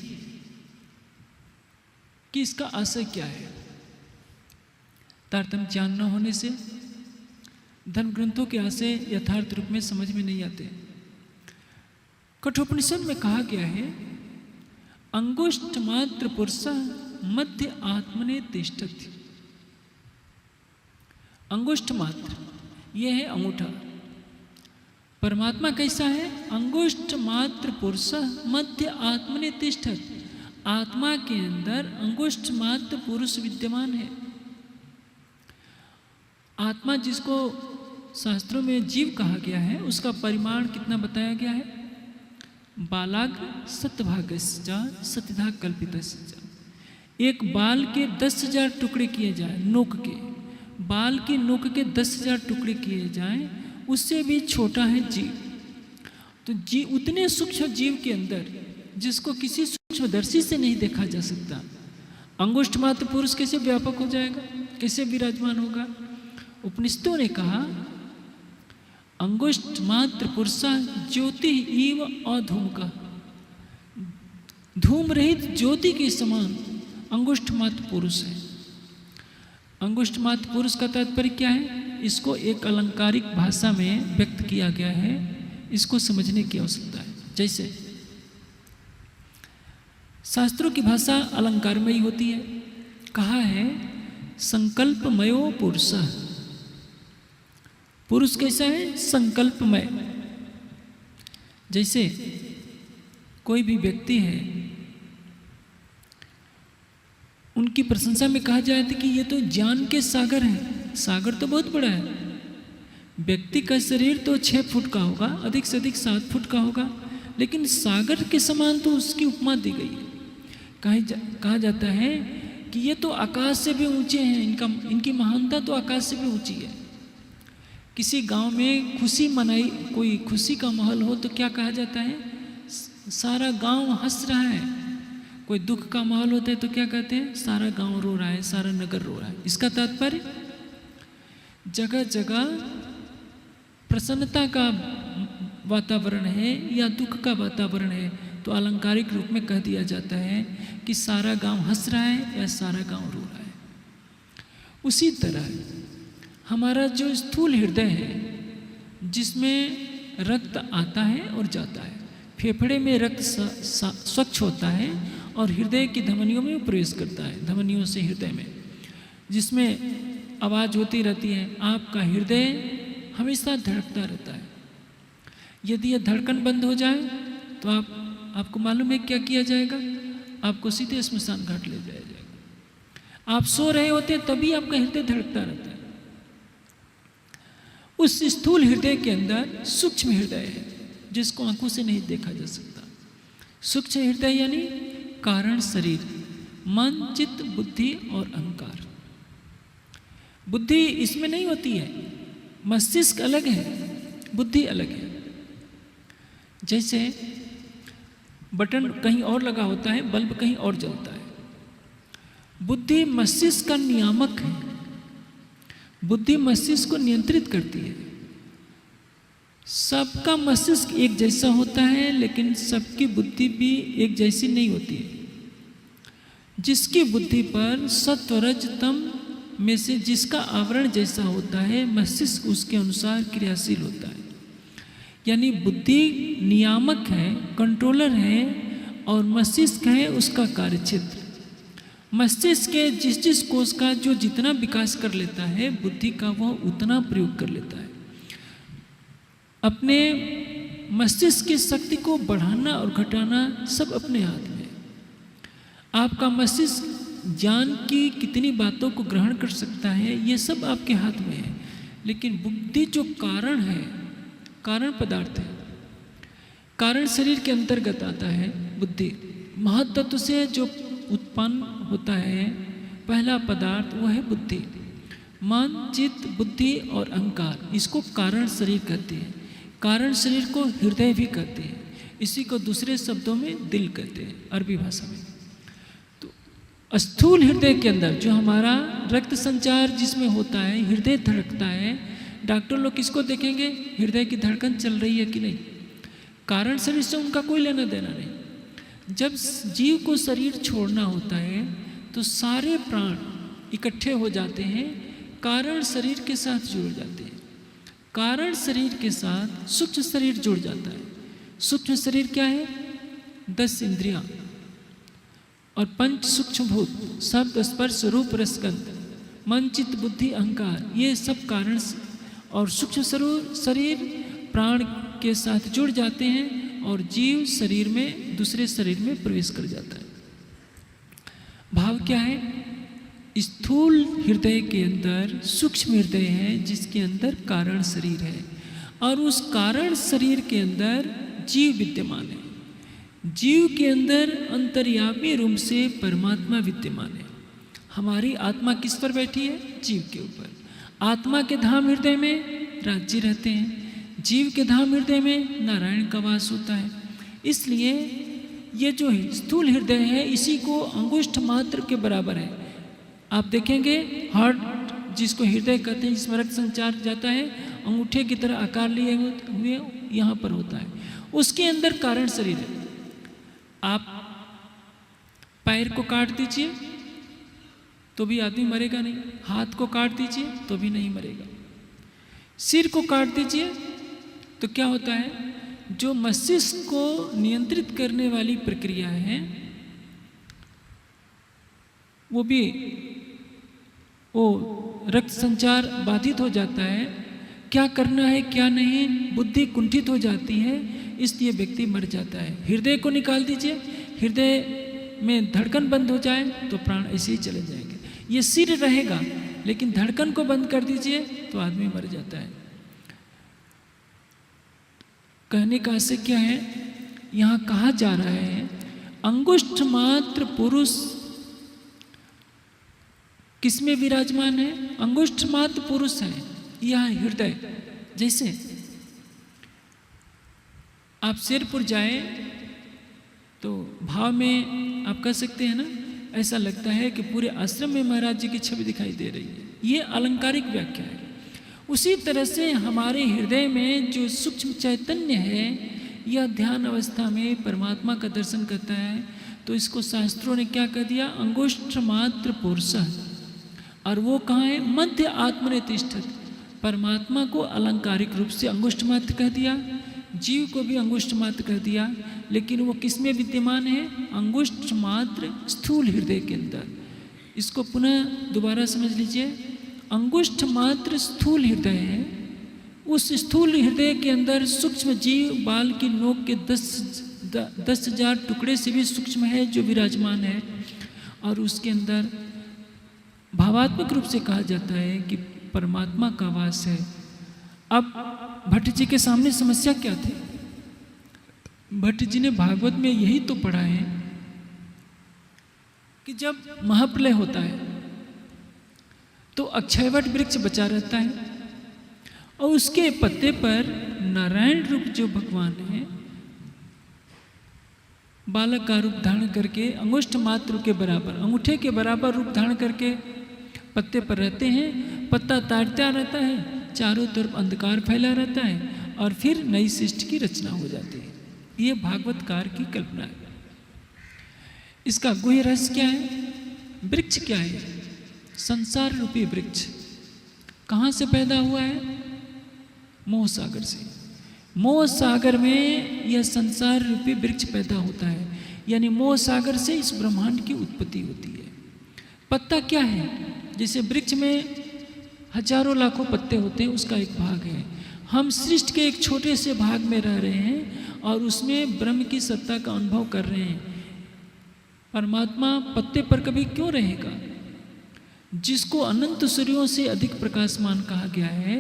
कि इसका आशय क्या है। तारतम्य ज्ञान न होने से धर्म ग्रंथों के आशय यथार्थ रूप में समझ में नहीं आते। कठोपनिषद में कहा गया है, अंगुष्ठ मात्र पुरुष मध्य आत्मने तिष्ठति। अंगुष्ठ मात्र, यह है अंगूठा। परमात्मा कैसा है? अंगुष्ठ मात्र पुरुष मध्य आत्मने तिष्ठति। आत्मा के अंदर अंगुष्ठ मात्र पुरुष विद्यमान है। आत्मा जिसको शास्त्रों में जीव कहा गया है, उसका परिमाण कितना बताया गया है? बालाग सतभागस्या सतिधा कल्पितस्या। एक बाल के 10,000 टुकड़े किए जाए, नोक के बाल के नोक के 10,000 टुकड़े किए जाएं, उससे भी छोटा है जीव। तो जीव, उतने सूक्ष्म जीव के अंदर जिसको किसी सूक्ष्मदर्शी से नहीं देखा जा सकता, अंगुष्ठ मात्र पुरुष कैसे व्यापक हो जाएगा, कैसे विराजमान होगा? उपनिषदों ने कहा, अंगुष्ठ मात्र पुरुष ज्योति इव अधूमका। धूम रहित ज्योति के समान अंगुष्ठ मात्र पुरुष है। अंगुष्ठ मात्र पुरुष का तात्पर्य क्या है? इसको एक अलंकारिक भाषा में व्यक्त किया गया है, इसको समझने की आवश्यकता है। जैसे शास्त्रों की भाषा अलंकारमयी होती है। कहा है संकल्पमयो पुरुष। पुरुष कैसा है? संकल्पमय। जैसे कोई भी व्यक्ति है, उनकी प्रशंसा में कहा जाए कि ये तो ज्ञान के सागर हैं। सागर तो बहुत बड़ा है। व्यक्ति का शरीर तो 6 फुट का होगा, अधिक से अधिक 7 फुट का होगा, लेकिन सागर के समान तो उसकी उपमा दी गई है। कहा जाता है कि ये तो आकाश से भी ऊंचे हैं, इनकी महानता तो आकाश से भी ऊंची है। किसी गांव में खुशी मनाई, कोई खुशी का माहौल हो तो क्या कहा जाता है? सारा गांव हंस रहा है। कोई दुख का माहौल होता है तो क्या कहते हैं? सारा गांव रो रहा है, सारा नगर रो रहा है। इसका तात्पर्य जगह जगह प्रसन्नता का वातावरण है या दुख का वातावरण है, तो अलंकारिक रूप में कह दिया जाता है कि सारा गांव हंस रहा है या सारा गांव रो रहा है। उसी तरह हमारा जो स्थूल हृदय है, जिसमें रक्त आता है और जाता है, फेफड़े में रक्त स्वच्छ होता है और हृदय की धमनियों में प्रवेश करता है, धमनियों से हृदय में, जिसमें आवाज़ होती रहती है। आपका हृदय हमेशा धड़कता रहता है। यदि यह धड़कन बंद हो जाए तो आपको मालूम है क्या किया जाएगा? आपको सीधे स्मशान घाट ले जाया जाएगा। आप सो रहे होते तभी आपका हृदय धड़कता रहता है। उस स्थूल हृदय के अंदर सूक्ष्म हृदय है, जिसको आंखों से नहीं देखा जा सकता। सूक्ष्म हृदय यानी कारण शरीर, मन, चित्त, बुद्धि और अहंकार। बुद्धि इसमें नहीं होती है। मस्तिष्क अलग है, बुद्धि अलग है। जैसे बटन कहीं और लगा होता है, बल्ब कहीं और जलता है। बुद्धि मस्तिष्क का नियामक है। बुद्धि मस्तिष्क को नियंत्रित करती है। सबका मस्तिष्क एक जैसा होता है, लेकिन सबकी बुद्धि भी एक जैसी नहीं होती है। जिसकी बुद्धि पर सत्व रज तम में से जिसका आवरण जैसा होता है, मस्तिष्क उसके अनुसार क्रियाशील होता है। यानी बुद्धि नियामक है, कंट्रोलर है, और मस्तिष्क है उसका कार्यक्षेत्र। मस्तिष्क के जिस कोष का जो जितना विकास कर लेता है, बुद्धि का वह उतना प्रयोग कर लेता है। अपने मस्तिष्क की शक्ति को बढ़ाना और घटाना सब अपने हाथ में है। आपका मस्तिष्क ज्ञान की कितनी बातों को ग्रहण कर सकता है, ये सब आपके हाथ में है। लेकिन बुद्धि जो कारण है, कारण पदार्थ है, कारण शरीर के अंतर्गत आता है। बुद्धि महत तत्व से जो उत्पन्न होता है, पहला पदार्थ वो है बुद्धि। मन, चित्त, बुद्धि और अहंकार, इसको कारण शरीर कहते हैं। कारण शरीर को हृदय भी कहते हैं। इसी को दूसरे शब्दों में दिल कहते हैं, अरबी भाषा में। तो स्थूल हृदय के अंदर जो हमारा रक्त संचार जिसमें होता है, हृदय धड़कता है। डॉक्टर लोग किसको देखेंगे? हृदय की धड़कन चल रही है कि नहीं। कारण शरीर से उनका कोई लेना देना नहीं। जब जीव को शरीर छोड़ना होता है तो सारे प्राण इकट्ठे हो जाते हैं कारण शरीर के साथ जुड़ जाते हैं। कारण शरीर के साथ सूक्ष्म शरीर जुड़ जाता है। सूक्ष्म शरीर क्या है? 10 इंद्रियां और 5 सूक्ष्म भूत, शब्द स्पर्श रूप रसगंध, मन चित्त बुद्धि अहंकार, ये सब कारण और सूक्ष्म शरीर प्राण के साथ जुड़ जाते हैं और जीव शरीर में दूसरे शरीर में प्रवेश कर जाता है। भाव क्या है? स्थूल हृदय के अंदर सूक्ष्म हृदय है जिसके अंदर कारण शरीर है और उस कारण शरीर के अंदर जीव विद्यमान है। जीव के अंदर अंतर्यामी रूप से परमात्मा विद्यमान है। हमारी आत्मा किस पर बैठी है? जीव के ऊपर। आत्मा के धाम हृदय में राज्य रहते हैं, जीव के धाम हृदय में नारायण का वास होता है। इसलिए ये जो स्थूल हृदय है इसी को अंगुष्ठ मात्र के बराबर है। आप देखेंगे हार्ट जिसको हृदय कहते हैं, जिसमें रक्त संचार जाता है, अंगूठे की तरह आकार लिए हुए यहाँ पर होता है। उसके अंदर कारण शरीर है। आप पैर को काट दीजिए तो भी आदमी मरेगा नहीं, हाथ को काट दीजिए तो भी नहीं मरेगा, सिर को काट दीजिए तो क्या होता है? जो मस्तिष्क को नियंत्रित करने वाली प्रक्रिया है वो रक्त संचार बाधित हो जाता है। क्या करना है क्या नहीं, बुद्धि कुंठित हो जाती है, इसलिए व्यक्ति मर जाता है। हृदय को निकाल दीजिए, हृदय में धड़कन बंद हो जाए तो प्राण ऐसे ही चले जाएंगे। ये सिर रहेगा लेकिन धड़कन को बंद कर दीजिए तो आदमी मर जाता है। कहने का आशय क्या है? यहाँ कहा जा रहा है अंगुष्ठ मात्र पुरुष किसमें विराजमान है? अंगुष्ठ मात्र पुरुष है यह हृदय। जैसे आप सिरपुर जाए तो भाव में आप कह सकते हैं ना, ऐसा लगता है कि पूरे आश्रम में महाराज जी की छवि दिखाई दे रही है। ये अलंकारिक व्याख्या है। उसी तरह से हमारे हृदय में जो सूक्ष्म चैतन्य है यह ध्यान अवस्था में परमात्मा का दर्शन करता है। तो इसको शास्त्रों ने क्या कह दिया? अंगुष्ठ मात्र पुरुष। और वो कहाँ है? मध्य आत्मने तिष्ठत। परमात्मा को अलंकारिक रूप से अंगुष्ठ मात्र कह दिया, जीव को भी अंगुष्ठ मात्र कह दिया, लेकिन वो किस में विद्यमान है? अंगुष्ठ मात्र स्थूल हृदय के अंदर। इसको पुनः दोबारा समझ लीजिए। अंगुष्ठ मात्र स्थूल हृदय है, उस स्थूल हृदय के अंदर सूक्ष्म जीव बाल की नोक के 10,000 टुकड़े से भी सूक्ष्म है जो विराजमान है। और उसके अंदर भावात्मक रूप से कहा जाता है कि परमात्मा का वास है। अब भट्ट जी के सामने समस्या क्या थी? भट्ट जी ने भागवत में यही तो पढ़ा है कि जब महाप्रलय होता है तो अक्षयवट वृक्ष बचा रहता है और उसके पत्ते पर नारायण रूप जो भगवान है बालक का रूप धारण करके अंगुष्ठ मात्र के बराबर, अंगूठे के बराबर रूप धारण करके पत्ते पर रहते हैं। पत्ता ताड़ता रहता है, चारों तरफ अंधकार फैला रहता है और फिर नई सृष्टि की रचना हो जाती है। ये भागवतकार की कल्पना है। इसका गुह्य रहस्य क्या है? वृक्ष क्या है? संसार रूपी वृक्ष कहाँ से पैदा हुआ है? मोह सागर से। मोह सागर में यह संसार रूपी वृक्ष पैदा होता है, यानी मोह सागर से इस ब्रह्मांड की उत्पत्ति होती है। पत्ता क्या है? जैसे वृक्ष में हजारों लाखों पत्ते होते हैं, उसका एक भाग है। हम सृष्टि के एक छोटे से भाग में रह रहे हैं और उसमें ब्रह्म की सत्ता का अनुभव कर रहे हैं। परमात्मा पत्ते पर कभी क्यों रहेगा? जिसको अनंत सूर्यों से अधिक प्रकाशमान कहा गया है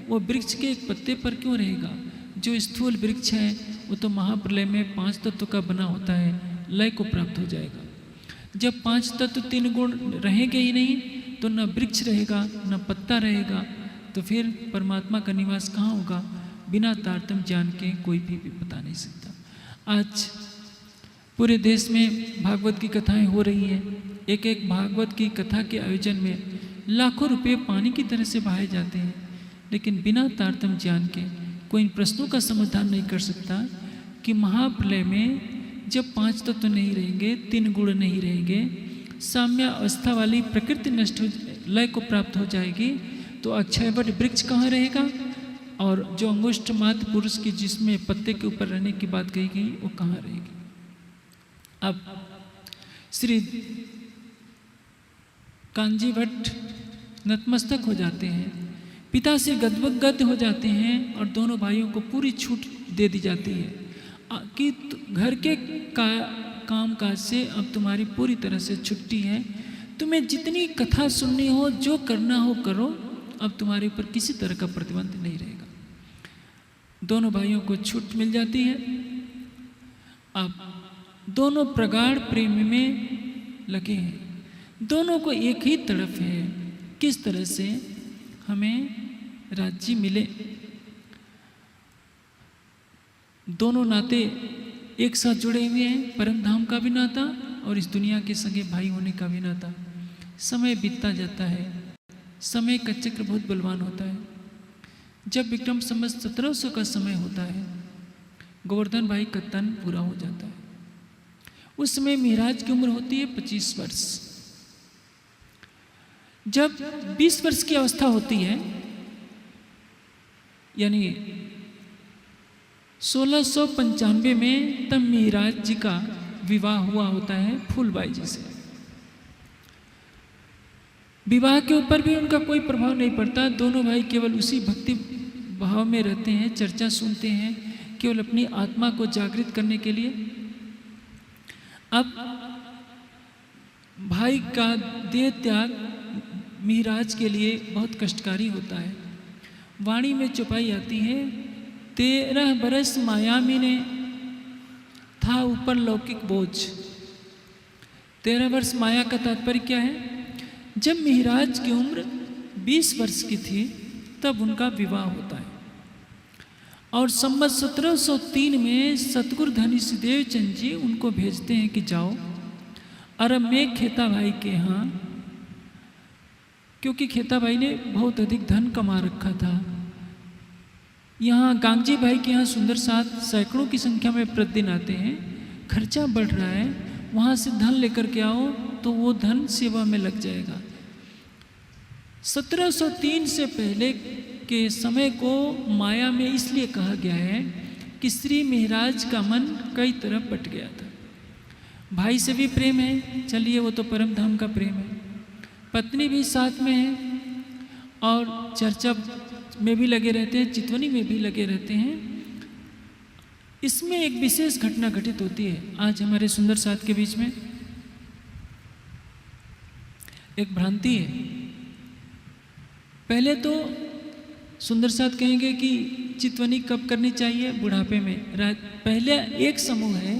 वो वृक्ष के एक पत्ते पर क्यों रहेगा? जो स्थूल वृक्ष है वो तो महाप्रलय में 5 तत्व का बना होता है, लय को प्राप्त हो जाएगा। जब 5 तत्व 3 गुण रहेंगे ही नहीं तो न वृक्ष रहेगा न पत्ता रहेगा, तो फिर परमात्मा का निवास कहाँ होगा? बिना तारतम्य ज्ञान के कोई भी बता नहीं सकता। आज पूरे देश में भागवत की कथाएं हो रही हैं। एक एक भागवत की कथा के आयोजन में लाखों रुपए पानी की तरह से बहाए जाते हैं, लेकिन बिना तारतम्य ज्ञान के कोई इन प्रश्नों का समाधान नहीं कर सकता कि महाप्रलय में जब 5 तत्व नहीं रहेंगे, 3 गुण नहीं रहेंगे, साम्य अवस्था वाली प्रकृति नष्ट हो, लय को प्राप्त हो जाएगी, तो अक्षयवट वृक्ष कहाँ रहेगा, और जो अंगुष्ठ मात्र पुरुष की जिसमें पत्ते के ऊपर रहने की बात कही गई वो कहाँ रहेगी। अब श्री कांजी भट्ट नतमस्तक हो जाते हैं, पिता से गदगद हो जाते हैं और दोनों भाइयों को पूरी छूट दे दी जाती है कि घर के काम काज से अब तुम्हारी पूरी तरह से छुट्टी है, तुम्हें जितनी कथा सुननी हो, जो करना हो करो, अब तुम्हारे ऊपर किसी तरह का प्रतिबंध नहीं रहेगा। दोनों भाइयों को छूट मिल जाती है। अब दोनों प्रगाढ़ प्रेम में लगे हैं, दोनों को एक ही तड़प है किस तरह से हमें राज्य मिले। दोनों नाते एक साथ जुड़े हुए हैं, परम धाम का भी नाता और इस दुनिया के सगे भाई होने का भी नाता। समय बीतता जाता है, समय का चक्र बहुत बलवान होता है। जब विक्रम संवत 1700 का समय होता है, गोवर्धन भाई का तन पूरा हो जाता है। उस समय महाराज की उम्र होती है 25 वर्ष। जब 20 वर्ष की अवस्था होती है, यानी 1695 में, तब महाराज जी का विवाह हुआ होता है फूलबाई जी से। विवाह के ऊपर भी उनका कोई प्रभाव नहीं पड़ता, दोनों भाई केवल उसी भक्ति भाव में रहते हैं, चर्चा सुनते हैं, केवल अपनी आत्मा को जागृत करने के लिए। अब भाई का देह त्याग महाराज के लिए बहुत कष्टकारी होता है। वाणी में चौपाई आती है, 13 बरस मायामी ने था ऊपर लौकिक बोझ। 13 वर्ष माया का तात्पर्य क्या है? जब महाराज की उम्र 20 वर्ष की थी तब उनका विवाह होता है और संवत 1703 में सतगुरु धनी सुदेव चंद जी उनको भेजते हैं कि जाओ अरब में खेता भाई के यहाँ, क्योंकि खेता भाई ने बहुत अधिक धन कमा रखा था। यहाँ गांगजी भाई के यहाँ सुंदर साथ सैकड़ों की संख्या में प्रतिदिन आते हैं, खर्चा बढ़ रहा है, वहाँ से धन लेकर के आओ तो वो धन सेवा में लग जाएगा। 1703 से पहले के समय को माया में इसलिए कहा गया है कि श्री महाराज का मन कई तरफ बट गया था। भाई से भी प्रेम है, चलिए वो तो परम धाम का प्रेम है, पत्नी भी साथ में है और चर्चा में भी लगे रहते हैं, चितवनी में भी लगे रहते हैं। इसमें एक विशेष घटना घटित होती है आज हमारे सुंदर साथ के बीच में। एक भ्रांति है। पहले तो सुंदर साथ कहेंगे कि चितवनी कब करनी चाहिए? बुढ़ापे में। पहले एक समूह है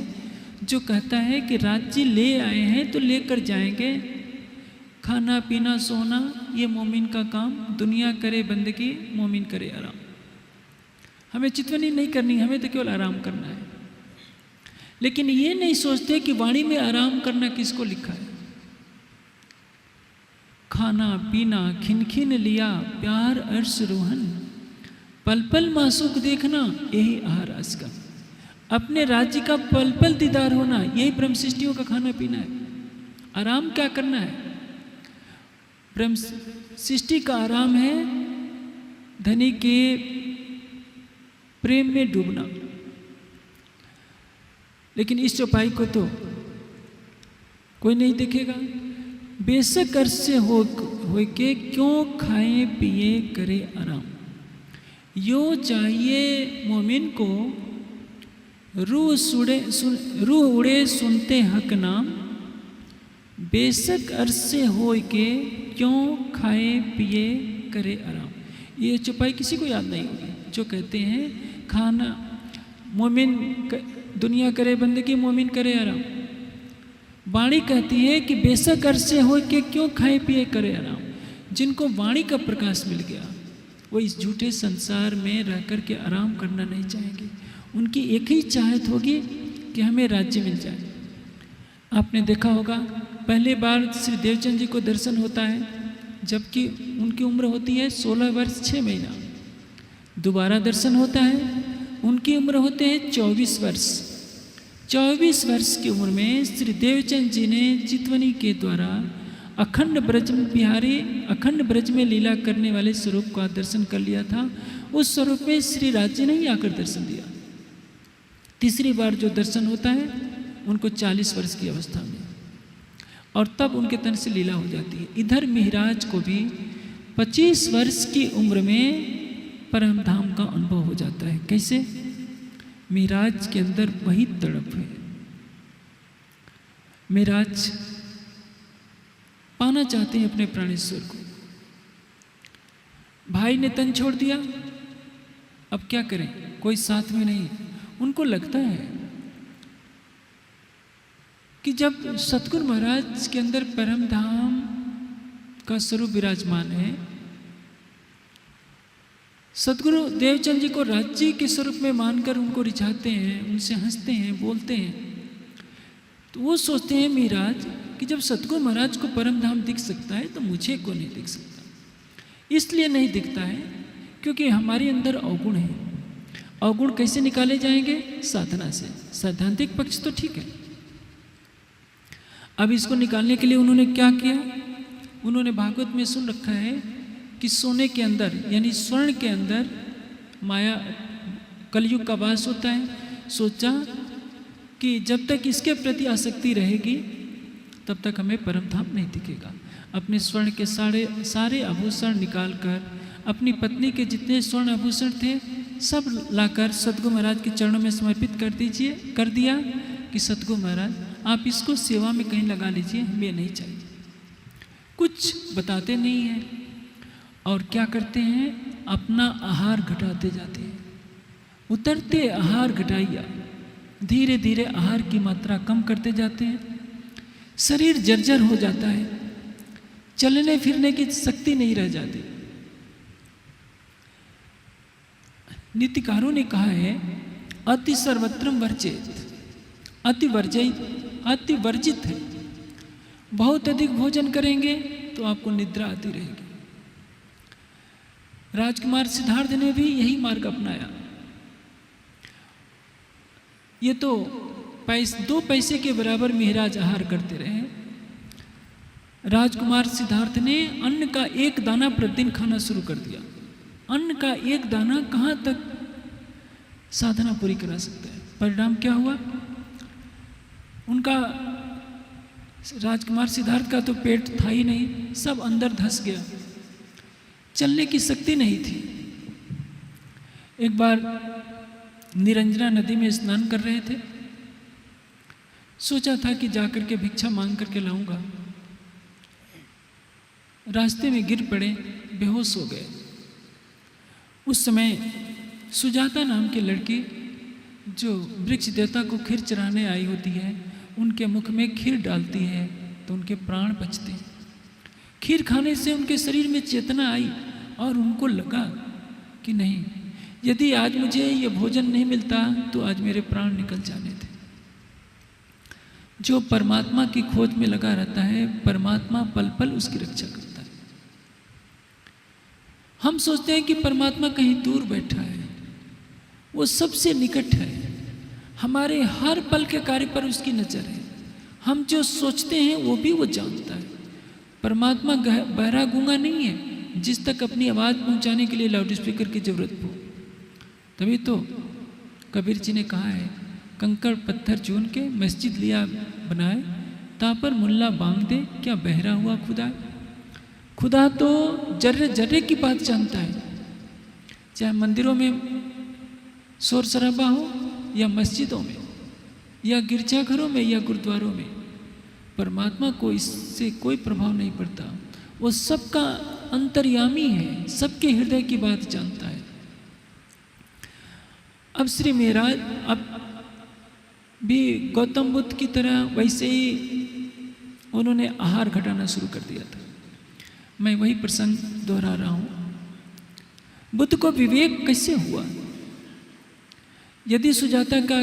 जो कहता है कि राज्य ले आए हैं तो लेकर जाएंगे, खाना पीना सोना ये मोमिन का काम, दुनिया करे बंदगी मोमिन करे आराम। हमें चितवनी नहीं करनी, हमें तो केवल आराम करना है। लेकिन ये नहीं सोचते कि वाणी में आराम करना किसको लिखा है। खाना पीना खिनखिन लिया प्यार अर्श रोहन, पल पल मासूक देखना यही आहार रस का। अपने राज्य का पल पल दीदार होना यही ब्रह्म सृष्टियों का खाना पीना है। आराम क्या करना है? ब्रह्म सृष्टि का आराम है धनी के प्रेम में डूबना। लेकिन इस चौपाई को तो कोई नहीं देखेगा। बेशक अर्श से हो के क्यों खाए पिए करे आराम, यो चाहिए मोमिन को रूह उड़े सुनते हक नाम, बेशक अर्श से हो के क्यों खाए पिए करे आराम। ये चौपाई किसी को याद नहीं होगी जो कहते हैं खाना मोमिन दुनिया करे बंदगी मोमिन करे आराम। वाणी कहती है कि बेशक अर्श से हो के क्यों खाए पिए करे आराम। जिनको वाणी का प्रकाश मिल गया वो इस झूठे संसार में रह कर के आराम करना नहीं चाहेंगे। उनकी एक ही चाहत होगी कि हमें राज्य मिल जाए। आपने देखा होगा पहली बार श्री देवचंद जी को दर्शन होता है जबकि उनकी उम्र होती है 16 वर्ष 6 महीना। दोबारा दर्शन होता है, उनकी उम्र होते हैं 24 वर्ष। 24 वर्ष की उम्र में श्री देवचंद जी ने चितवनी के द्वारा अखंड ब्रज बिहारी, अखंड ब्रज में लीला करने वाले स्वरूप का दर्शन कर लिया था। उस स्वरूप में श्री राज जी ने ही आकर दर्शन दिया। तीसरी बार जो दर्शन होता है उनको 40 वर्ष की अवस्था में, और तब उनके तन से लीला हो जाती है। इधर मिहिराज को भी 25 वर्ष की उम्र में परम धाम का अनुभव हो जाता है। कैसे? मिहिराज के अंदर वही तड़प है। मिहिराज पाना चाहते हैं अपने प्राणेश्वर को। भाई ने तन छोड़ दिया, अब क्या करें, कोई साथ में नहीं। उनको लगता है कि जब सतगुरु महाराज के अंदर परम धाम का स्वरूप विराजमान है, सतगुरु देवचंद जी को राज्य के स्वरूप में मानकर उनको रिझाते हैं, उनसे हंसते हैं, बोलते हैं, तो वो सोचते हैं मिहिराज कि जब सतगुरु महाराज को परम धाम दिख सकता है तो मुझे को नहीं दिख सकता। इसलिए नहीं दिखता है क्योंकि हमारे अंदर अवगुण है। अवगुण कैसे निकाले जाएंगे? साधना से। सैद्धांतिक पक्ष तो ठीक है। अब इसको निकालने के लिए उन्होंने क्या किया? उन्होंने भागवत में सुन रखा है कि सोने के अंदर यानी स्वर्ण के अंदर माया कलयुग का वास होता है। सोचा कि जब तक इसके प्रति आसक्ति रहेगी तब तक हमें परम धाम नहीं दिखेगा। अपने स्वर्ण के सारे आभूषण निकालकर अपनी पत्नी के जितने स्वर्ण आभूषण थे सब लाकर सतगुरु महाराज के चरणों में समर्पित कर दिया कि सतगुरु महाराज आप इसको सेवा में कहीं लगा लीजिए, हमें नहीं चाहिए। कुछ बताते नहीं हैं और क्या करते हैं? अपना आहार घटाते जाते हैं। उतरते आहार घटाइया, धीरे धीरे आहार की मात्रा कम करते जाते हैं। शरीर जर्जर हो जाता है, चलने फिरने की शक्ति नहीं रह जाती। नीतिकारों ने कहा है अति सर्वत्रम वर्जित, अति वर्जित है। बहुत अधिक भोजन करेंगे तो आपको निद्रा आती रहेगी। राजकुमार सिद्धार्थ ने भी यही मार्ग अपनाया। ये तो 2 पैसे के बराबर मिहिराज आहार करते रहे। राजकुमार सिद्धार्थ ने अन्न का 1 दाना प्रतिदिन खाना शुरू कर दिया। अन्न का 1 दाना कहाँ तक साधना पूरी करा सकता है? परिणाम क्या हुआ? उनका राजकुमार सिद्धार्थ का तो पेट था ही नहीं, सब अंदर धंस गया, चलने की शक्ति नहीं थी। एक बार निरंजना नदी में स्नान कर रहे थे, सोचा था कि जाकर के भिक्षा मांग करके लाऊंगा। रास्ते में गिर पड़े, बेहोश हो गए। उस समय सुजाता नाम की लड़की जो वृक्ष देवता को खीर चढ़ाने आई होती है, उनके मुख में खीर डालती है तो उनके प्राण बचते हैं। खीर खाने से उनके शरीर में चेतना आई और उनको लगा कि नहीं, यदि आज मुझे ये भोजन नहीं मिलता तो आज मेरे प्राण निकल जाने थे। जो परमात्मा की खोज में लगा रहता है, परमात्मा पल पल उसकी रक्षा करता है। हम सोचते हैं कि परमात्मा कहीं दूर बैठा है, वो सबसे निकट है। हमारे हर पल के कार्य पर उसकी नजर है। हम जो सोचते हैं वो भी वो जानता है। परमात्मा बहरा गूंगा नहीं है जिस तक अपनी आवाज़ पहुंचाने के लिए लाउड स्पीकर की जरूरत हो। तभी तो कबीर जी ने कहा है, कंकड़ पत्थर चून के मस्जिद लिया बनाए, तापर मुल्ला बांग दे, क्या बहरा हुआ खुदा। खुदा तो जर्रे जर्रे की बात जानता है, चाहे मंदिरों में शोर शराबा हो या मस्जिदों में या गिरजाघरों में या गुरुद्वारों में। परमात्मा को इससे कोई प्रभाव नहीं पड़ता। वो सबका अंतर्यामी है, सबके हृदय की बात जानता है। अब श्री महाराज अब भी गौतम बुद्ध की तरह वैसे ही उन्होंने आहार घटाना शुरू कर दिया था। मैं वही प्रसंग दोहरा रहा हूँ। बुद्ध को विवेक कैसे हुआ? यदि सुजाता का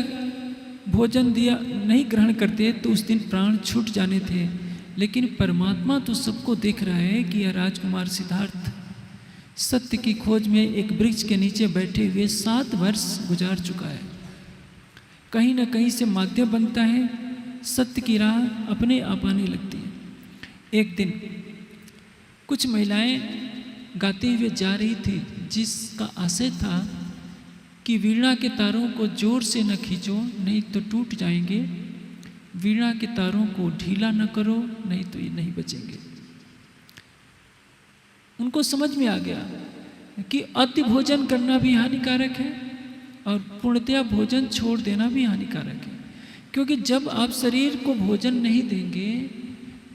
भोजन दिया नहीं ग्रहण करते तो उस दिन प्राण छूट जाने थे। लेकिन परमात्मा तो सबको देख रहा है कि यह राजकुमार सिद्धार्थ सत्य की खोज में एक वृक्ष के नीचे बैठे हुए 7 वर्ष गुजार चुका है। कहीं ना कहीं से माध्यम बनता है, सत्य की राह अपने आप आने लगती है। एक दिन कुछ महिलाएं गाते हुए जा रही थी, जिसका आशय था कि वीणा के तारों को जोर से न खींचो नहीं तो टूट जाएंगे, वीणा के तारों को ढीला न करो नहीं तो ये नहीं बचेंगे। उनको समझ में आ गया कि अति भोजन करना भी हानिकारक है और पूर्णतया भोजन छोड़ देना भी हानिकारक है, क्योंकि जब आप शरीर को भोजन नहीं देंगे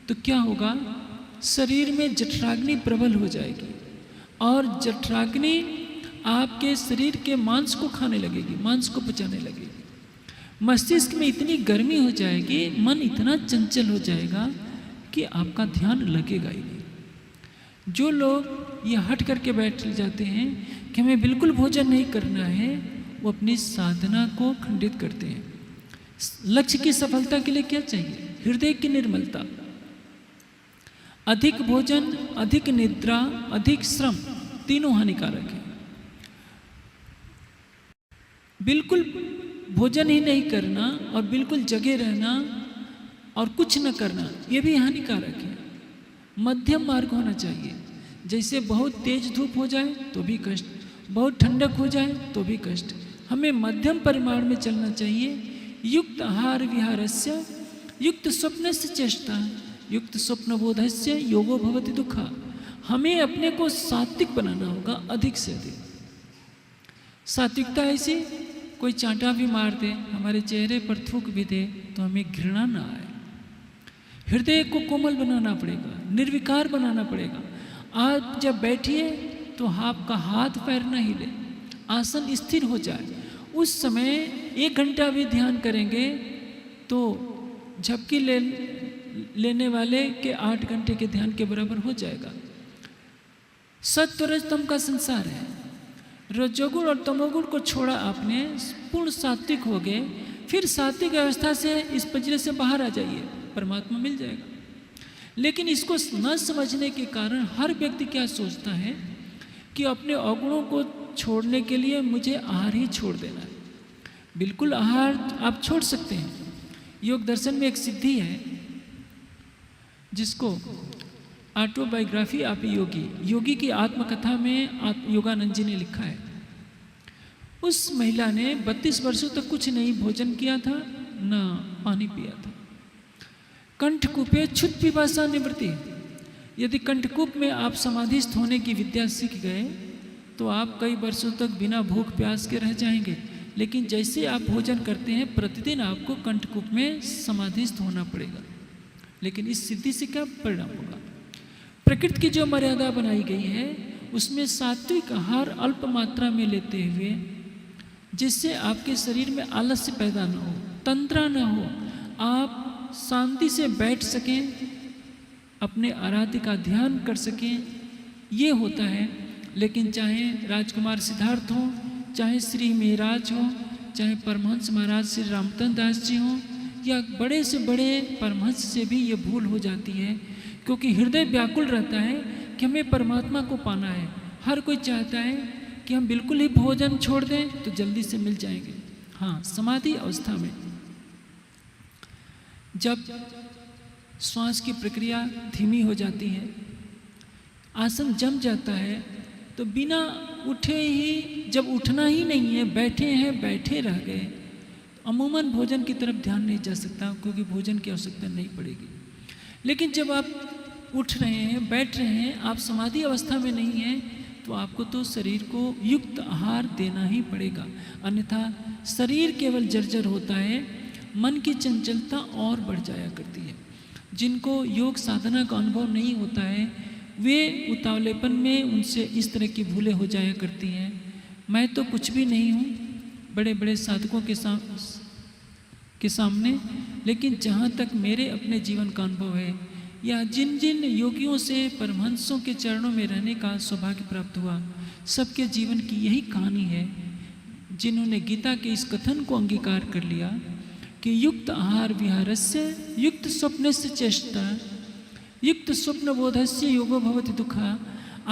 तो क्या होगा, शरीर में जठराग्नि प्रबल हो जाएगी और जठराग्नि आपके शरीर के मांस को खाने लगेगी, मांस को पचाने लगेगी। मस्तिष्क में इतनी गर्मी हो जाएगी, मन इतना चंचल हो जाएगा कि आपका ध्यान लगेगा ही नहीं। जो लोग ये हट करके बैठ जाते हैं कि हमें बिल्कुल भोजन नहीं करना है, वो अपनी साधना को खंडित करते हैं। लक्ष्य की सफलता के लिए क्या चाहिए? हृदय की निर्मलता। अधिक भोजन, अधिक निद्रा, अधिक श्रम, तीनों हानिकारक है। बिल्कुल भोजन ही नहीं करना और बिल्कुल जगे रहना और कुछ न करना, ये भी हानिकारक है। मध्यम मार्ग होना चाहिए। जैसे बहुत तेज धूप हो जाए तो भी कष्ट, बहुत ठंडक हो जाए तो भी कष्ट। हमें मध्यम परिमाण में चलना चाहिए। युक्त आहार विहारस्य युक्त स्वप्नस्य चेष्टा युक्त स्वप्नबोधस्य योगो भवति दुःखा। हमें अपने को सात्विक बनाना होगा, अधिक से अधिक। सात्विकता ऐसी, कोई चांटा भी मार दे, हमारे चेहरे पर थूक भी दे तो हमें घृणा ना आए। हृदय को कोमल बनाना पड़ेगा, निर्विकार बनाना पड़ेगा। आप जब बैठिए तो आपका हाथ पैर न हिले, आसन स्थिर हो जाए। उस समय 1 घंटा भी ध्यान करेंगे तो झपकी लेने वाले के 8 घंटे के ध्यान के बराबर हो जाएगा। सत्व रजतम का संसार है। रजोगुण और तमोगुण को छोड़ा आपने, पूर्ण सात्विक हो गए, फिर सात्विक अवस्था से इस पिंजरे से बाहर आ जाइए, परमात्मा मिल जाएगा। लेकिन इसको न समझने के कारण हर व्यक्ति क्या सोचता है कि अपने अवगुणों को छोड़ने के लिए मुझे आहार ही छोड़ देना है। बिल्कुल आहार आप छोड़ सकते हैं। योग दर्शन में एक सिद्धि है जिसको ऑटोबायोग्राफी ऑफ योगी, योगी की आत्मकथा में योगानंद जी ने लिखा है। उस महिला ने 32 वर्षों तक कुछ नहीं भोजन किया था, न पानी पिया था। कंठकूपे क्षुत पिपासा निवृत्ति। यदि कंठकूप में आप समाधिस्थ होने की विद्या सीख गए तो आप कई वर्षों तक बिना भूख प्यास के रह जाएंगे। लेकिन जैसे आप भोजन करते हैं, प्रतिदिन आपको कंठकूप में समाधिस्थ होना पड़ेगा। लेकिन इस सिद्धि से क्या परिणाम होगा? प्रकृति की जो मर्यादा बनाई गई है उसमें सात्विक आहार अल्प मात्रा में लेते हुए, जिससे आपके शरीर में आलस्य पैदा न हो, तंद्रा न हो, आप शांति से बैठ सकें, अपने आराध्य का ध्यान कर सकें, ये होता है। लेकिन चाहे राजकुमार सिद्धार्थ हो, चाहे श्री मेहराज हो, चाहे परमहंस महाराज श्री रामचंद्र दास जी हो, या बड़े से बड़े परमहंस से भी ये भूल हो जाती है, क्योंकि हृदय व्याकुल रहता है कि हमें परमात्मा को पाना है। हर कोई चाहता है कि हम बिल्कुल ही भोजन छोड़ दें तो जल्दी से मिल जाएंगे। हाँ, समाधि अवस्था में जब श्वास की प्रक्रिया धीमी हो जाती है, आसन जम जाता है, तो बिना उठे ही, जब उठना ही नहीं है, बैठे हैं, बैठे रह गए, तो अमूमन भोजन की तरफ ध्यान नहीं जा सकता, क्योंकि भोजन की आवश्यकता नहीं पड़ेगी। लेकिन जब आप उठ रहे हैं, बैठ रहे हैं, आप समाधि अवस्था में नहीं हैं, तो आपको तो शरीर को युक्त आहार देना ही पड़ेगा, अन्यथा शरीर केवल जर्जर होता है, मन की चंचलता और बढ़ जाया करती है। जिनको योग साधना का अनुभव नहीं होता है, वे उतावलेपन में उनसे इस तरह की भूलें हो जाया करती हैं। मैं तो कुछ भी नहीं हूँ बड़े बड़े साधकों के सामने, लेकिन जहाँ तक मेरे अपने जीवन का अनुभव है, या जिन जिन योगियों से परमहंसों के चरणों में रहने का सौभाग्य प्राप्त हुआ, सबके जीवन की यही कहानी है, जिन्होंने गीता के इस कथन को अंगीकार कर लिया कि युक्त आहार विहारस्य युक्त स्वप्नस्य चेष्टा युक्त स्वप्न बोधस्य योगो भवति दुःखा।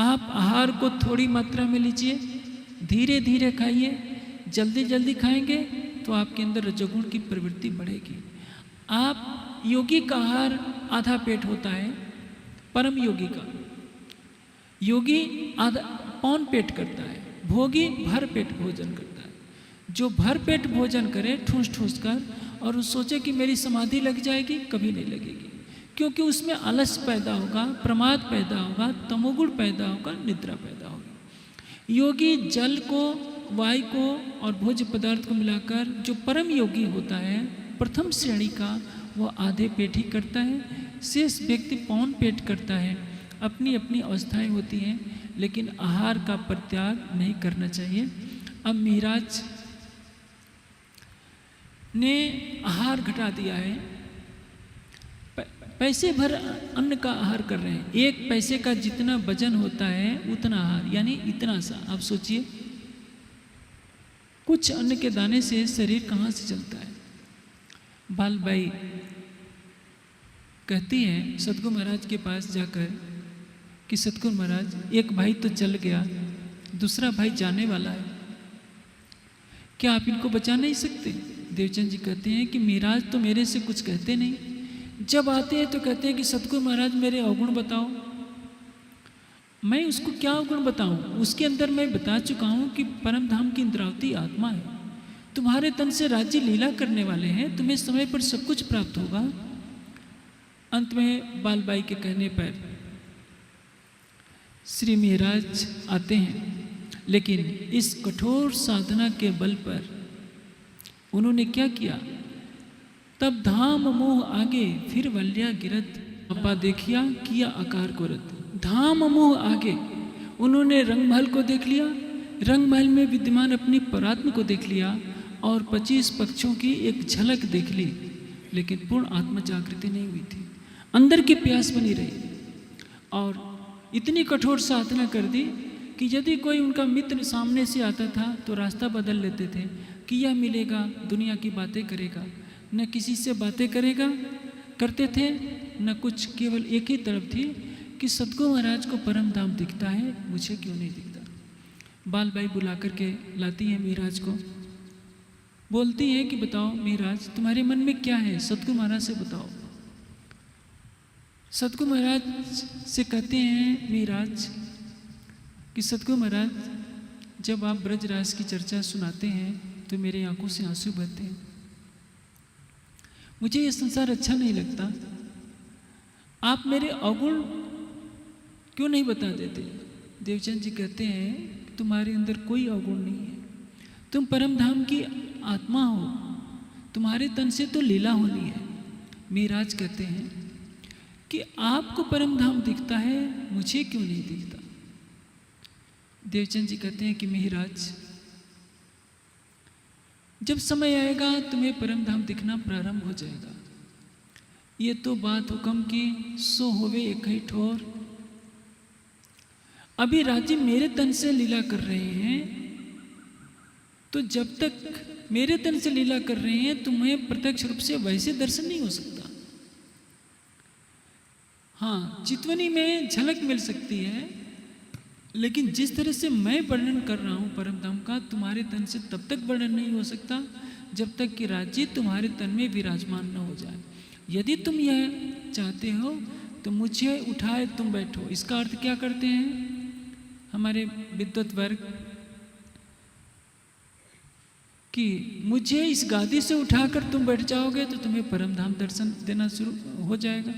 आप आहार को थोड़ी मात्रा में लीजिए, धीरे धीरे खाइए। जल्दी जल्दी खाएंगे तो आपके अंदर रजोगुण की प्रवृत्ति बढ़ेगी। आप योगी का आहार आधा पेट होता है, परम योगी का। योगी आधा पौन पेट करता है, भोगी भर पेट भोजन करता है। जो भर पेट भोजन करे ठूस ठूस कर और वो सोचे कि मेरी समाधि लग जाएगी, कभी नहीं लगेगी, क्योंकि उसमें आलस पैदा होगा, प्रमाद पैदा होगा, तमोगुण पैदा होगा, निद्रा पैदा होगी। योगी जल को, वायु को और भोज्य पदार्थ को मिलाकर जो परम योगी होता है प्रथम श्रेणी का, वह आधे पेट ही करता है, शेष व्यक्ति पौन पेट करता है। अपनी अपनी अवस्थाएं होती हैं, लेकिन आहार का परित्याग नहीं करना चाहिए। अब मिहिराज ने आहार घटा दिया है, पैसे भर अन्न का आहार कर रहे हैं। एक पैसे का जितना वजन होता है उतना आहार, यानी इतना सा। आप सोचिए कुछ अन्न के दाने से शरीर कहाँ से चलता है। बालबाई कहती हैं सतगुरु महाराज के पास जाकर कि सतगुरु महाराज, एक भाई तो चल गया, दूसरा भाई जाने वाला है, क्या आप इनको बचा नहीं सकते? देवचंद जी कहते हैं कि मिहिराज तो मेरे से कुछ कहते नहीं, जब आते हैं तो कहते हैं कि सतगुरु महाराज मेरे अवगुण बताओ। मैं उसको क्या अवगुण बताऊं? उसके अंदर मैं बता चुका हूं कि परम धाम की इंद्रावती आत्मा है, तुम्हारे तन से राज्य लीला करने वाले हैं, तुम्हें समय पर सब कुछ प्राप्त होगा। अंत में बालबाई के कहने पर श्री मिहिराज आते हैं, लेकिन इस कठोर साधना के बल पर उन्होंने क्या किया? तब धाम मोह आगे फिर वल्या गिरत, अपा देखिया किया आकार को रत। धाम मोह आगे उन्होंने रंगमहल को देख लिया, रंगमहल में विद्यमान अपनी परात्म को देख लिया और 25 पक्षों की एक झलक देख ली, लेकिन पूर्ण आत्म जागृति नहीं हुई थी, अंदर की प्यास बनी रही। और इतनी कठोर साधना कर दी कि यदि कोई उनका मित्र सामने से आता था तो रास्ता बदल लेते थे कि यह मिलेगा, दुनिया की बातें करेगा, न किसी से बातें करेगा करते थे, न कुछ, केवल एक ही तरफ थी कि सतगुरु महाराज को परम धाम दिखता है, मुझे क्यों नहीं दिखता। बालबाई बुला करके लाती है मिहिराज को, बोलती है कि बताओ मिहिराज तुम्हारे मन में क्या है, सतगुरु महाराज से बताओ। सतगुरु महाराज से कहते हैं मिहिराज कि सतगुरु महाराज जब आप ब्रजराज की चर्चा सुनाते हैं तो मेरे आंखों से आंसू बहते हैं, मुझे ये संसार अच्छा नहीं लगता, आप मेरे अवगुण क्यों नहीं बता देते? देवचंद जी कहते हैं तुम्हारे अंदर कोई अवगुण नहीं है, तुम परम धाम की आत्मा हो, तुम्हारे तन से तो लीला होनी है। मिहिराज कहते हैं कि आपको परम धाम दिखता है, मुझे क्यों नहीं दिखता? देवचंद जी कहते हैं कि मिहिराज जब समय आएगा तुम्हें परम धाम दिखना प्रारंभ हो जाएगा। ये तो बात हुक्म की सो होवे एक ही ठोर। अभी राजी मेरे तन से लीला कर रहे हैं, तो जब तक मेरे तन से लीला कर रहे हैं तुम्हें प्रत्यक्ष रूप से वैसे दर्शन नहीं हो सकता। हाँ, चितवनी में झलक मिल सकती है, लेकिन जिस तरह से मैं वर्णन कर रहा हूँ परम धाम का, तुम्हारे तन से तब तक वर्णन नहीं हो सकता जब तक कि राज्य तुम्हारे तन में विराजमान न हो जाए। यदि तुम यह चाहते हो तो मुझे उठाए तुम बैठो। इसका अर्थ क्या करते हैं हमारे विद्वत वर्ग कि मुझे इस गादी से उठाकर तुम बैठ जाओगे तो तुम्हें परम धाम दर्शन देना शुरू हो जाएगा।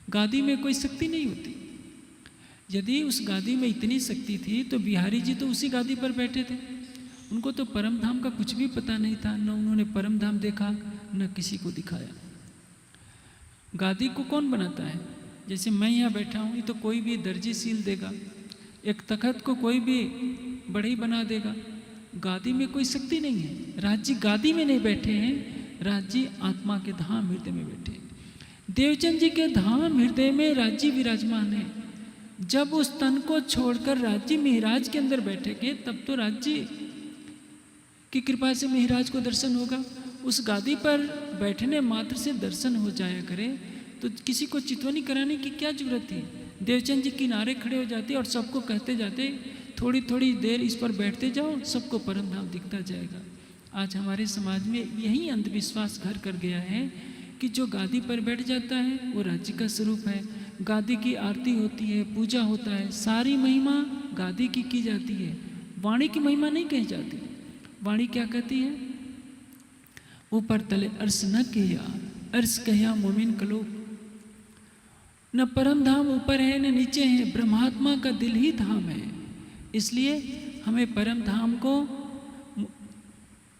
गादी में कोई शक्ति नहीं होती। यदि उस गादी में इतनी शक्ति थी तो बिहारी जी तो उसी गादी पर बैठे थे, उनको तो परम धाम का कुछ भी पता नहीं था, न उन्होंने परम धाम देखा न किसी को दिखाया। गादी को कौन बनाता है? जैसे मैं यहाँ बैठा हूँ, ये तो कोई भी दर्जी सील देगा, एक तखत को कोई भी बढ़ई बना देगा। गादी में कोई शक्ति नहीं है। राज्य गादी में नहीं बैठे हैं, राज्य आत्मा के धाम हृदय में बैठे हैं। देवचंद जी के धाम हृदय में राज्य विराजमान है। जब उस तन को छोड़कर राज्य मिहिराज के अंदर बैठेंगे तब तो राज्य की कृपा से मिहिराज को दर्शन होगा। उस गादी पर बैठने मात्र से दर्शन हो जाया करे तो किसी को चितवनी कराने की क्या जरूरत थी? देवचंद जी किनारे खड़े हो जाते और सबको कहते जाते थोड़ी थोड़ी देर इस पर बैठते जाओ, सबको परम धाम दिखता जाएगा। आज हमारे समाज में यही अंधविश्वास घर कर गया है कि जो गादी पर बैठ जाता है वो राज्य का स्वरूप है, गादी की आरती होती है, पूजा होता है, सारी महिमा गादी की जाती है। वाणी की महिमा नहीं कही जाती। वाणी क्या कहती है? ऊपर तले अर्श न किया, अर्श कहिया मोमिन कलो। न परम धाम ऊपर है न नीचे है, ब्रह्मात्मा का दिल ही धाम है। इसलिए हमें परम धाम को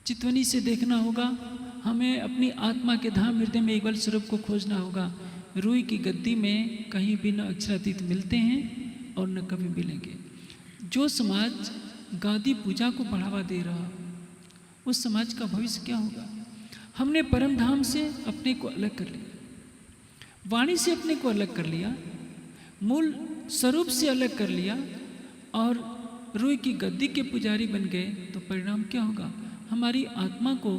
चितवनी से देखना होगा। हमें अपनी आत्मा के धाम हृदय में एकल स्वरूप को खोजना होगा। रूई की गद्दी में कहीं भी न अक्षरातीत मिलते हैं और न कभी मिलेंगे। जो समाज गादी पूजा को बढ़ावा दे रहा, उस समाज का भविष्य क्या होगा? हमने परम धाम से अपने को अलग कर लिया, वाणी से अपने को अलग कर लिया, मूल स्वरूप से अलग कर लिया और रूई की गद्दी के पुजारी बन गए, तो परिणाम क्या होगा? हमारी आत्मा को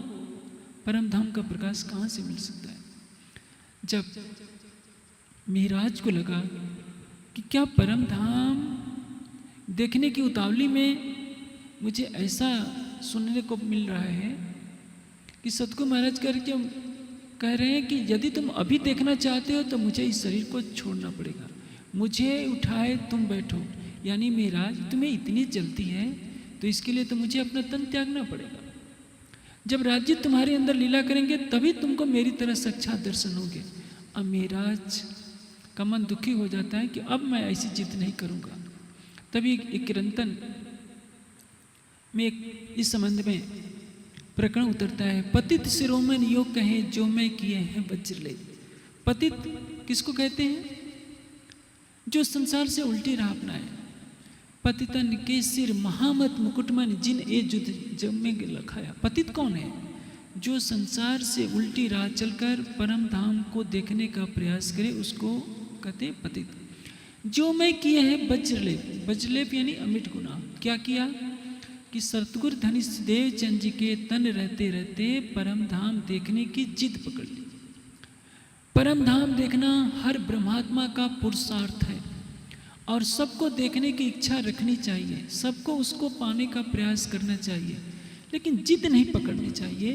परम धाम का प्रकाश कहाँ से मिल सकता है? जब मेहराज को लगा कि क्या परम धाम देखने की उतावली में मुझे ऐसा सुनने को मिल रहा है कि सतगुरु महाराज करके कह रहे हैं कि यदि तुम अभी देखना चाहते हो तो मुझे इस शरीर को छोड़ना पड़ेगा, मुझे उठाए तुम बैठो। यानी मेहराज तुम्हें इतनी जल्दी है तो इसके लिए तो मुझे अपना तन त्यागना पड़ेगा। जब राज्य तुम्हारे अंदर लीला करेंगे तभी तुमको मेरी तरह साक्षात दर्शन होंगे। अब मेहराज का मन दुखी हो जाता है कि अब मैं ऐसी जिद नहीं करूँगा। तभी एक किरंतन में इस संबंध में प्रकरण उतरता है। पतित शिरोमणि योग कहे जो मैं किए हैं वज्रले। पतित किसको कहते हैं? जो संसार से उल्टी राह अपनाए। पतितन के सिर महामत मुकुटमन जिन ए जुद जब में लखाया। पतित कौन है? जो संसार से उल्टी राह चलकर परम धाम को देखने का प्रयास करे, उसको कहते हैं पतित। जो मैं किए हैं वज्रलेप। वज्रलेप यानी अमिट गुनाह। क्या किया कि सतगुरु धनिष देव चंद जी के तन रहते रहते परम धाम देखने की जिद पकड़ ली। परम धाम देखना हर ब्रह्मात्मा का पुरुषार्थ है और सबको देखने की इच्छा रखनी चाहिए, सबको उसको पाने का प्रयास करना चाहिए, लेकिन जिद नहीं पकड़नी चाहिए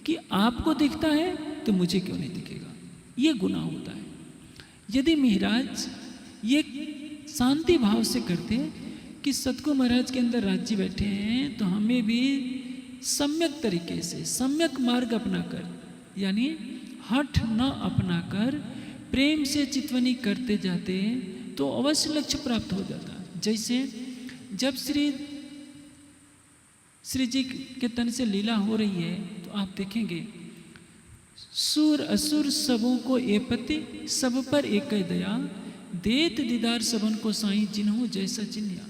कि आपको दिखता है तो मुझे क्यों नहीं दिखेगा। ये गुनाह होता है। यदि महाराज ये शांति भाव से करते कि सतगुरु महाराज के अंदर राज्य बैठे हैं तो हमें भी सम्यक तरीके से सम्यक मार्ग अपनाकर, यानी हठ न अपनाकर प्रेम से चितवनी करते जाते तो अवश्य लक्ष्य प्राप्त हो जाता। जैसे जब श्री जी के तन से लीला हो रही है तो आप देखेंगे सुर असुर सबों को ए पति सब पर एक दया देत दीदार सबन को साईं जिन्हों जैसा चिन्हिया।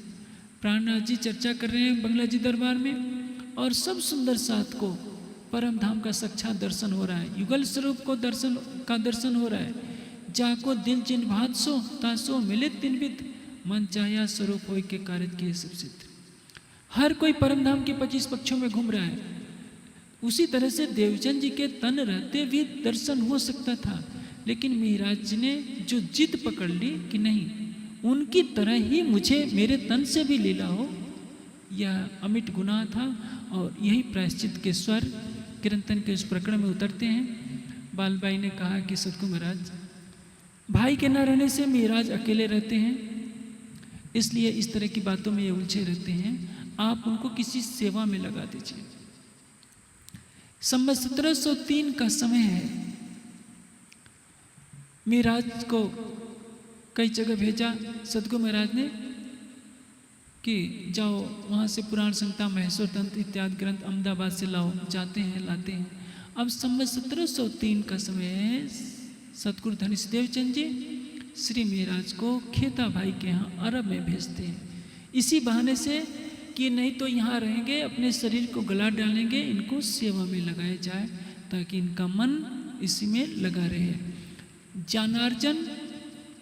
प्राणनाथ जी चर्चा कर रहे हैं बंगला जी दरबार में और सब सुंदर साथ को परम धाम का साक्षात दर्शन हो रहा है, युगल स्वरूप को दर्शन हो रहा है। जाको दिल जिन भात सो तासो मिले तिन विद मन चाया स्वरूप हो के कार्य किए सब सिद्ध। हर कोई परम धाम के 25 पक्षों में घूम रहा है। उसी तरह से देवचंद जी के तन रहते भी दर्शन हो सकता था, लेकिन महाराज जी ने जो जिद पकड़ ली कि नहीं उनकी तरह ही मुझे मेरे तन से भी लीला हो, यह अमिट गुनाह था। और यही प्रायश्चित के स्वर किरंतन के उस प्रकरण में उतरते हैं। बालबाई ने कहा कि सतगुरु महाराज भाई के न रहने से महाराज अकेले रहते हैं, इसलिए इस तरह की बातों में ये उलझे रहते हैं, आप उनको किसी सेवा में लगा दीजिए। संवत 1703 का समय है। महाराज को कई जगह भेजा सतगुरु महाराज ने कि जाओ वहाँ से पुराण संहिता महेश्वर तंत्र इत्यादि ग्रंथ अहमदाबाद से लाओ। जाते हैं लाते हैं। अब संवत 1703 का समय है। सतगुरु धनिष देवचंद जी श्री महाराज को खेता भाई के यहाँ अरब में भेजते हैं, इसी बहाने से कि नहीं तो यहाँ रहेंगे अपने शरीर को गला डालेंगे, इनको सेवा में लगाया जाए ताकि इनका मन इसी में लगा रहे। ज्ञानार्जन,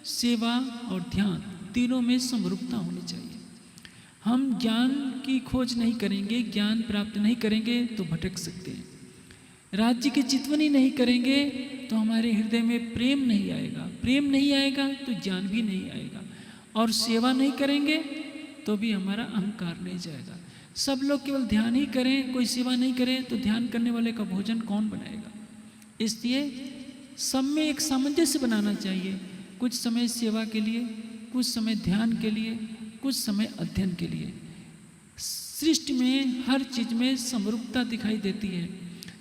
सेवा और ध्यान तीनों में समरूपता होनी चाहिए। हम ज्ञान की खोज नहीं करेंगे, ज्ञान प्राप्त नहीं करेंगे तो भटक सकते हैं। राज्य की चितवनी नहीं करेंगे तो हमारे हृदय में प्रेम नहीं आएगा, प्रेम नहीं आएगा तो ज्ञान भी नहीं आएगा, और सेवा नहीं करेंगे तो भी हमारा अहंकार नहीं जाएगा। सब लोग केवल ध्यान ही करें, कोई सेवा नहीं करें तो ध्यान करने वाले का भोजन कौन बनाएगा। इसलिए सब में एक सामंजस्य बनाना चाहिए। कुछ समय सेवा के लिए, कुछ समय ध्यान के लिए, कुछ समय अध्ययन के लिए। सृष्टि में हर चीज में समरूपता दिखाई देती है।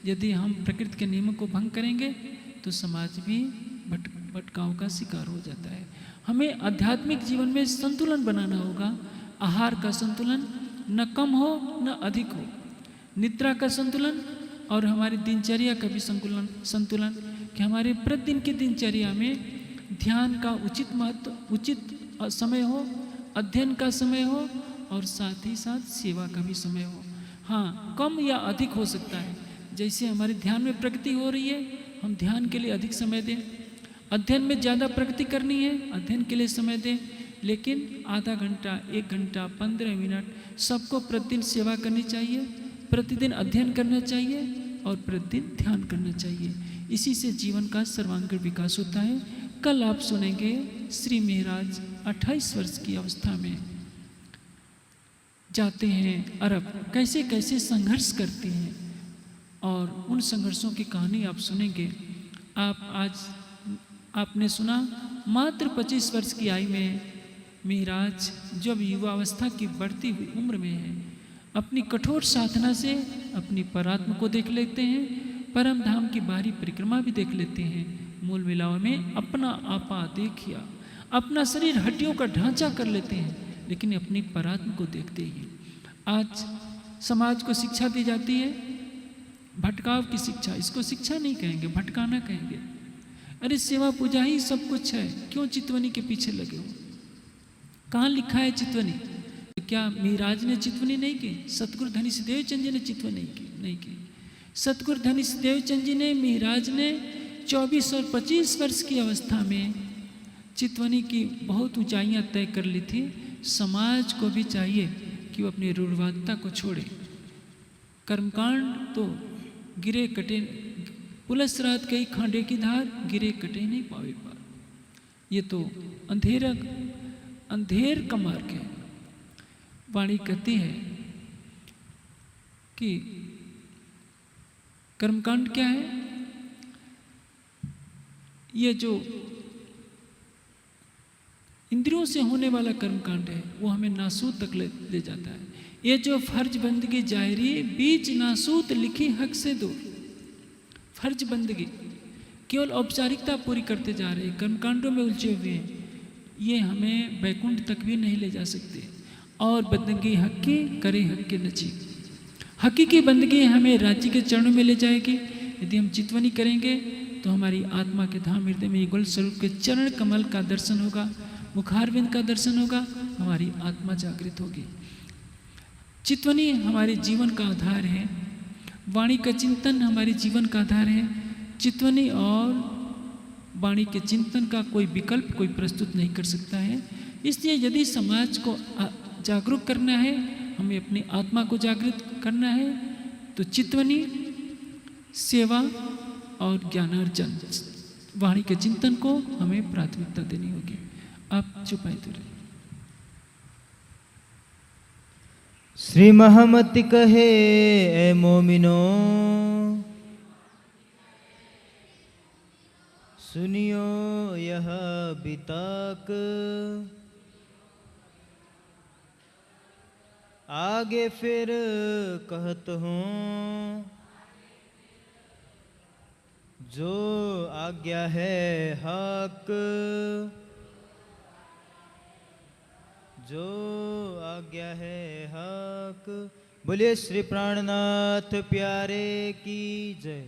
यदि हम प्रकृति के नियमों को भंग करेंगे तो समाज भी भटकाव का शिकार हो जाता है। हमें आध्यात्मिक जीवन में संतुलन बनाना होगा। आहार का संतुलन, न कम हो न अधिक हो, निद्रा का संतुलन और हमारी दिनचर्या का भी संतुलन कि हमारे प्रतिदिन की दिनचर्या में ध्यान का उचित महत्व, उचित समय हो, अध्ययन का समय हो और साथ ही साथ सेवा का भी समय हो। हाँ, कम या अधिक हो सकता है। जैसे हमारे ध्यान में प्रगति हो रही है, हम ध्यान के लिए अधिक समय दें। अध्ययन में ज़्यादा प्रगति करनी है, अध्ययन के लिए समय दें। लेकिन आधा घंटा, 1 घंटा, 15 मिनट सबको प्रतिदिन सेवा करनी चाहिए, प्रतिदिन अध्ययन करना चाहिए और प्रतिदिन ध्यान करना चाहिए। इसी से जीवन का सर्वांगीण विकास होता है। कल आप सुनेंगे श्री महाराज 28 वर्ष की अवस्था में जाते हैं अरब, कैसे कैसे संघर्ष करते हैं और उन संघर्षों की कहानी आप सुनेंगे। आपने सुना मात्र 25 वर्ष की आयु में महाराज जब युवावस्था की बढ़ती हुई उम्र में है, अपनी कठोर साधना से अपनी परात्म को देख लेते हैं, परम धाम की बाहरी परिक्रमा भी देख लेते हैं। मूल मिलाव में अपना आपा देखिया, अपना शरीर हड्डियों का ढांचा कर लेते हैं, लेकिन अपनी परात्म को देखते ही। आज समाज को शिक्षा दी जाती है, भटकाव की शिक्षा। इसको शिक्षा नहीं कहेंगे, भटकाना कहेंगे। अरे सेवा पूजा ही सब कुछ है, क्यों चितवनी के पीछे लगे हो? कहाँ लिखा है चितवनी? तो क्या महाराज ने चितवनी नहीं की? सतगुरु धनी सिद्धेव चंद जी ने चितवनी नहीं की। सतगुरु धनी सिद्धेव चंद जी ने, महाराज ने 24 और 25 वर्ष की अवस्था में चितवनी की बहुत ऊंचाइयां तय कर ली थी। समाज को भी चाहिए कि वो अपनी रूढ़वादिता को छोड़े। कर्मकांड तो गिरे कटे, पुलस रात कई खांडे की धार, गिरे कटे नहीं पावे पार। ये तो अंधेर का मार्ग है। वाणी कहती है कि कर्मकांड क्या है? ये जो इंद्रियों से होने वाला कर्मकांड है वो हमें नासूत तक ले जाता है। ये जो फर्ज बंदगी जाहिरी, बीच नासूत लिखी हक से दूर। फर्ज बंदगी केवल औपचारिकता पूरी करते जा रहे हैं, कर्मकांडों में उलझे हुए हैं। ये हमें बैकुंठ तक भी नहीं ले जा सकते। और बंदगी हकी करे हक के नची, हकीकी बंदगी हमें राज्य के चरणों में ले जाएगी। यदि हम चितवनी करेंगे तो हमारी आत्मा के धाम हृदय में गुल स्वरूप के चरण कमल का दर्शन होगा, मुखारविंद का दर्शन होगा, हमारी आत्मा जागृत होगी। चितवनी हमारे जीवन का आधार है, वाणी का चिंतन हमारे जीवन का आधार है। चितवनी और वाणी के चिंतन का कोई विकल्प कोई प्रस्तुत नहीं कर सकता है। इसलिए यदि समाज को जागरूक करना है, हमें अपनी आत्मा को जागृत करना है, तो चितवनी, सेवा और ज्ञानार्जन, वाणी के चिंतन को हमें प्राथमिकता देनी होगी। आप चुपाई तो रहे। श्री महमति कहे ए मोमिनो, सुनियो यह बिताक, आगे फिर कहत हूँ, जो आज्ञा है हक, जो आज्ञा है हक। बोलिए श्री प्राणनाथ प्यारे की जय।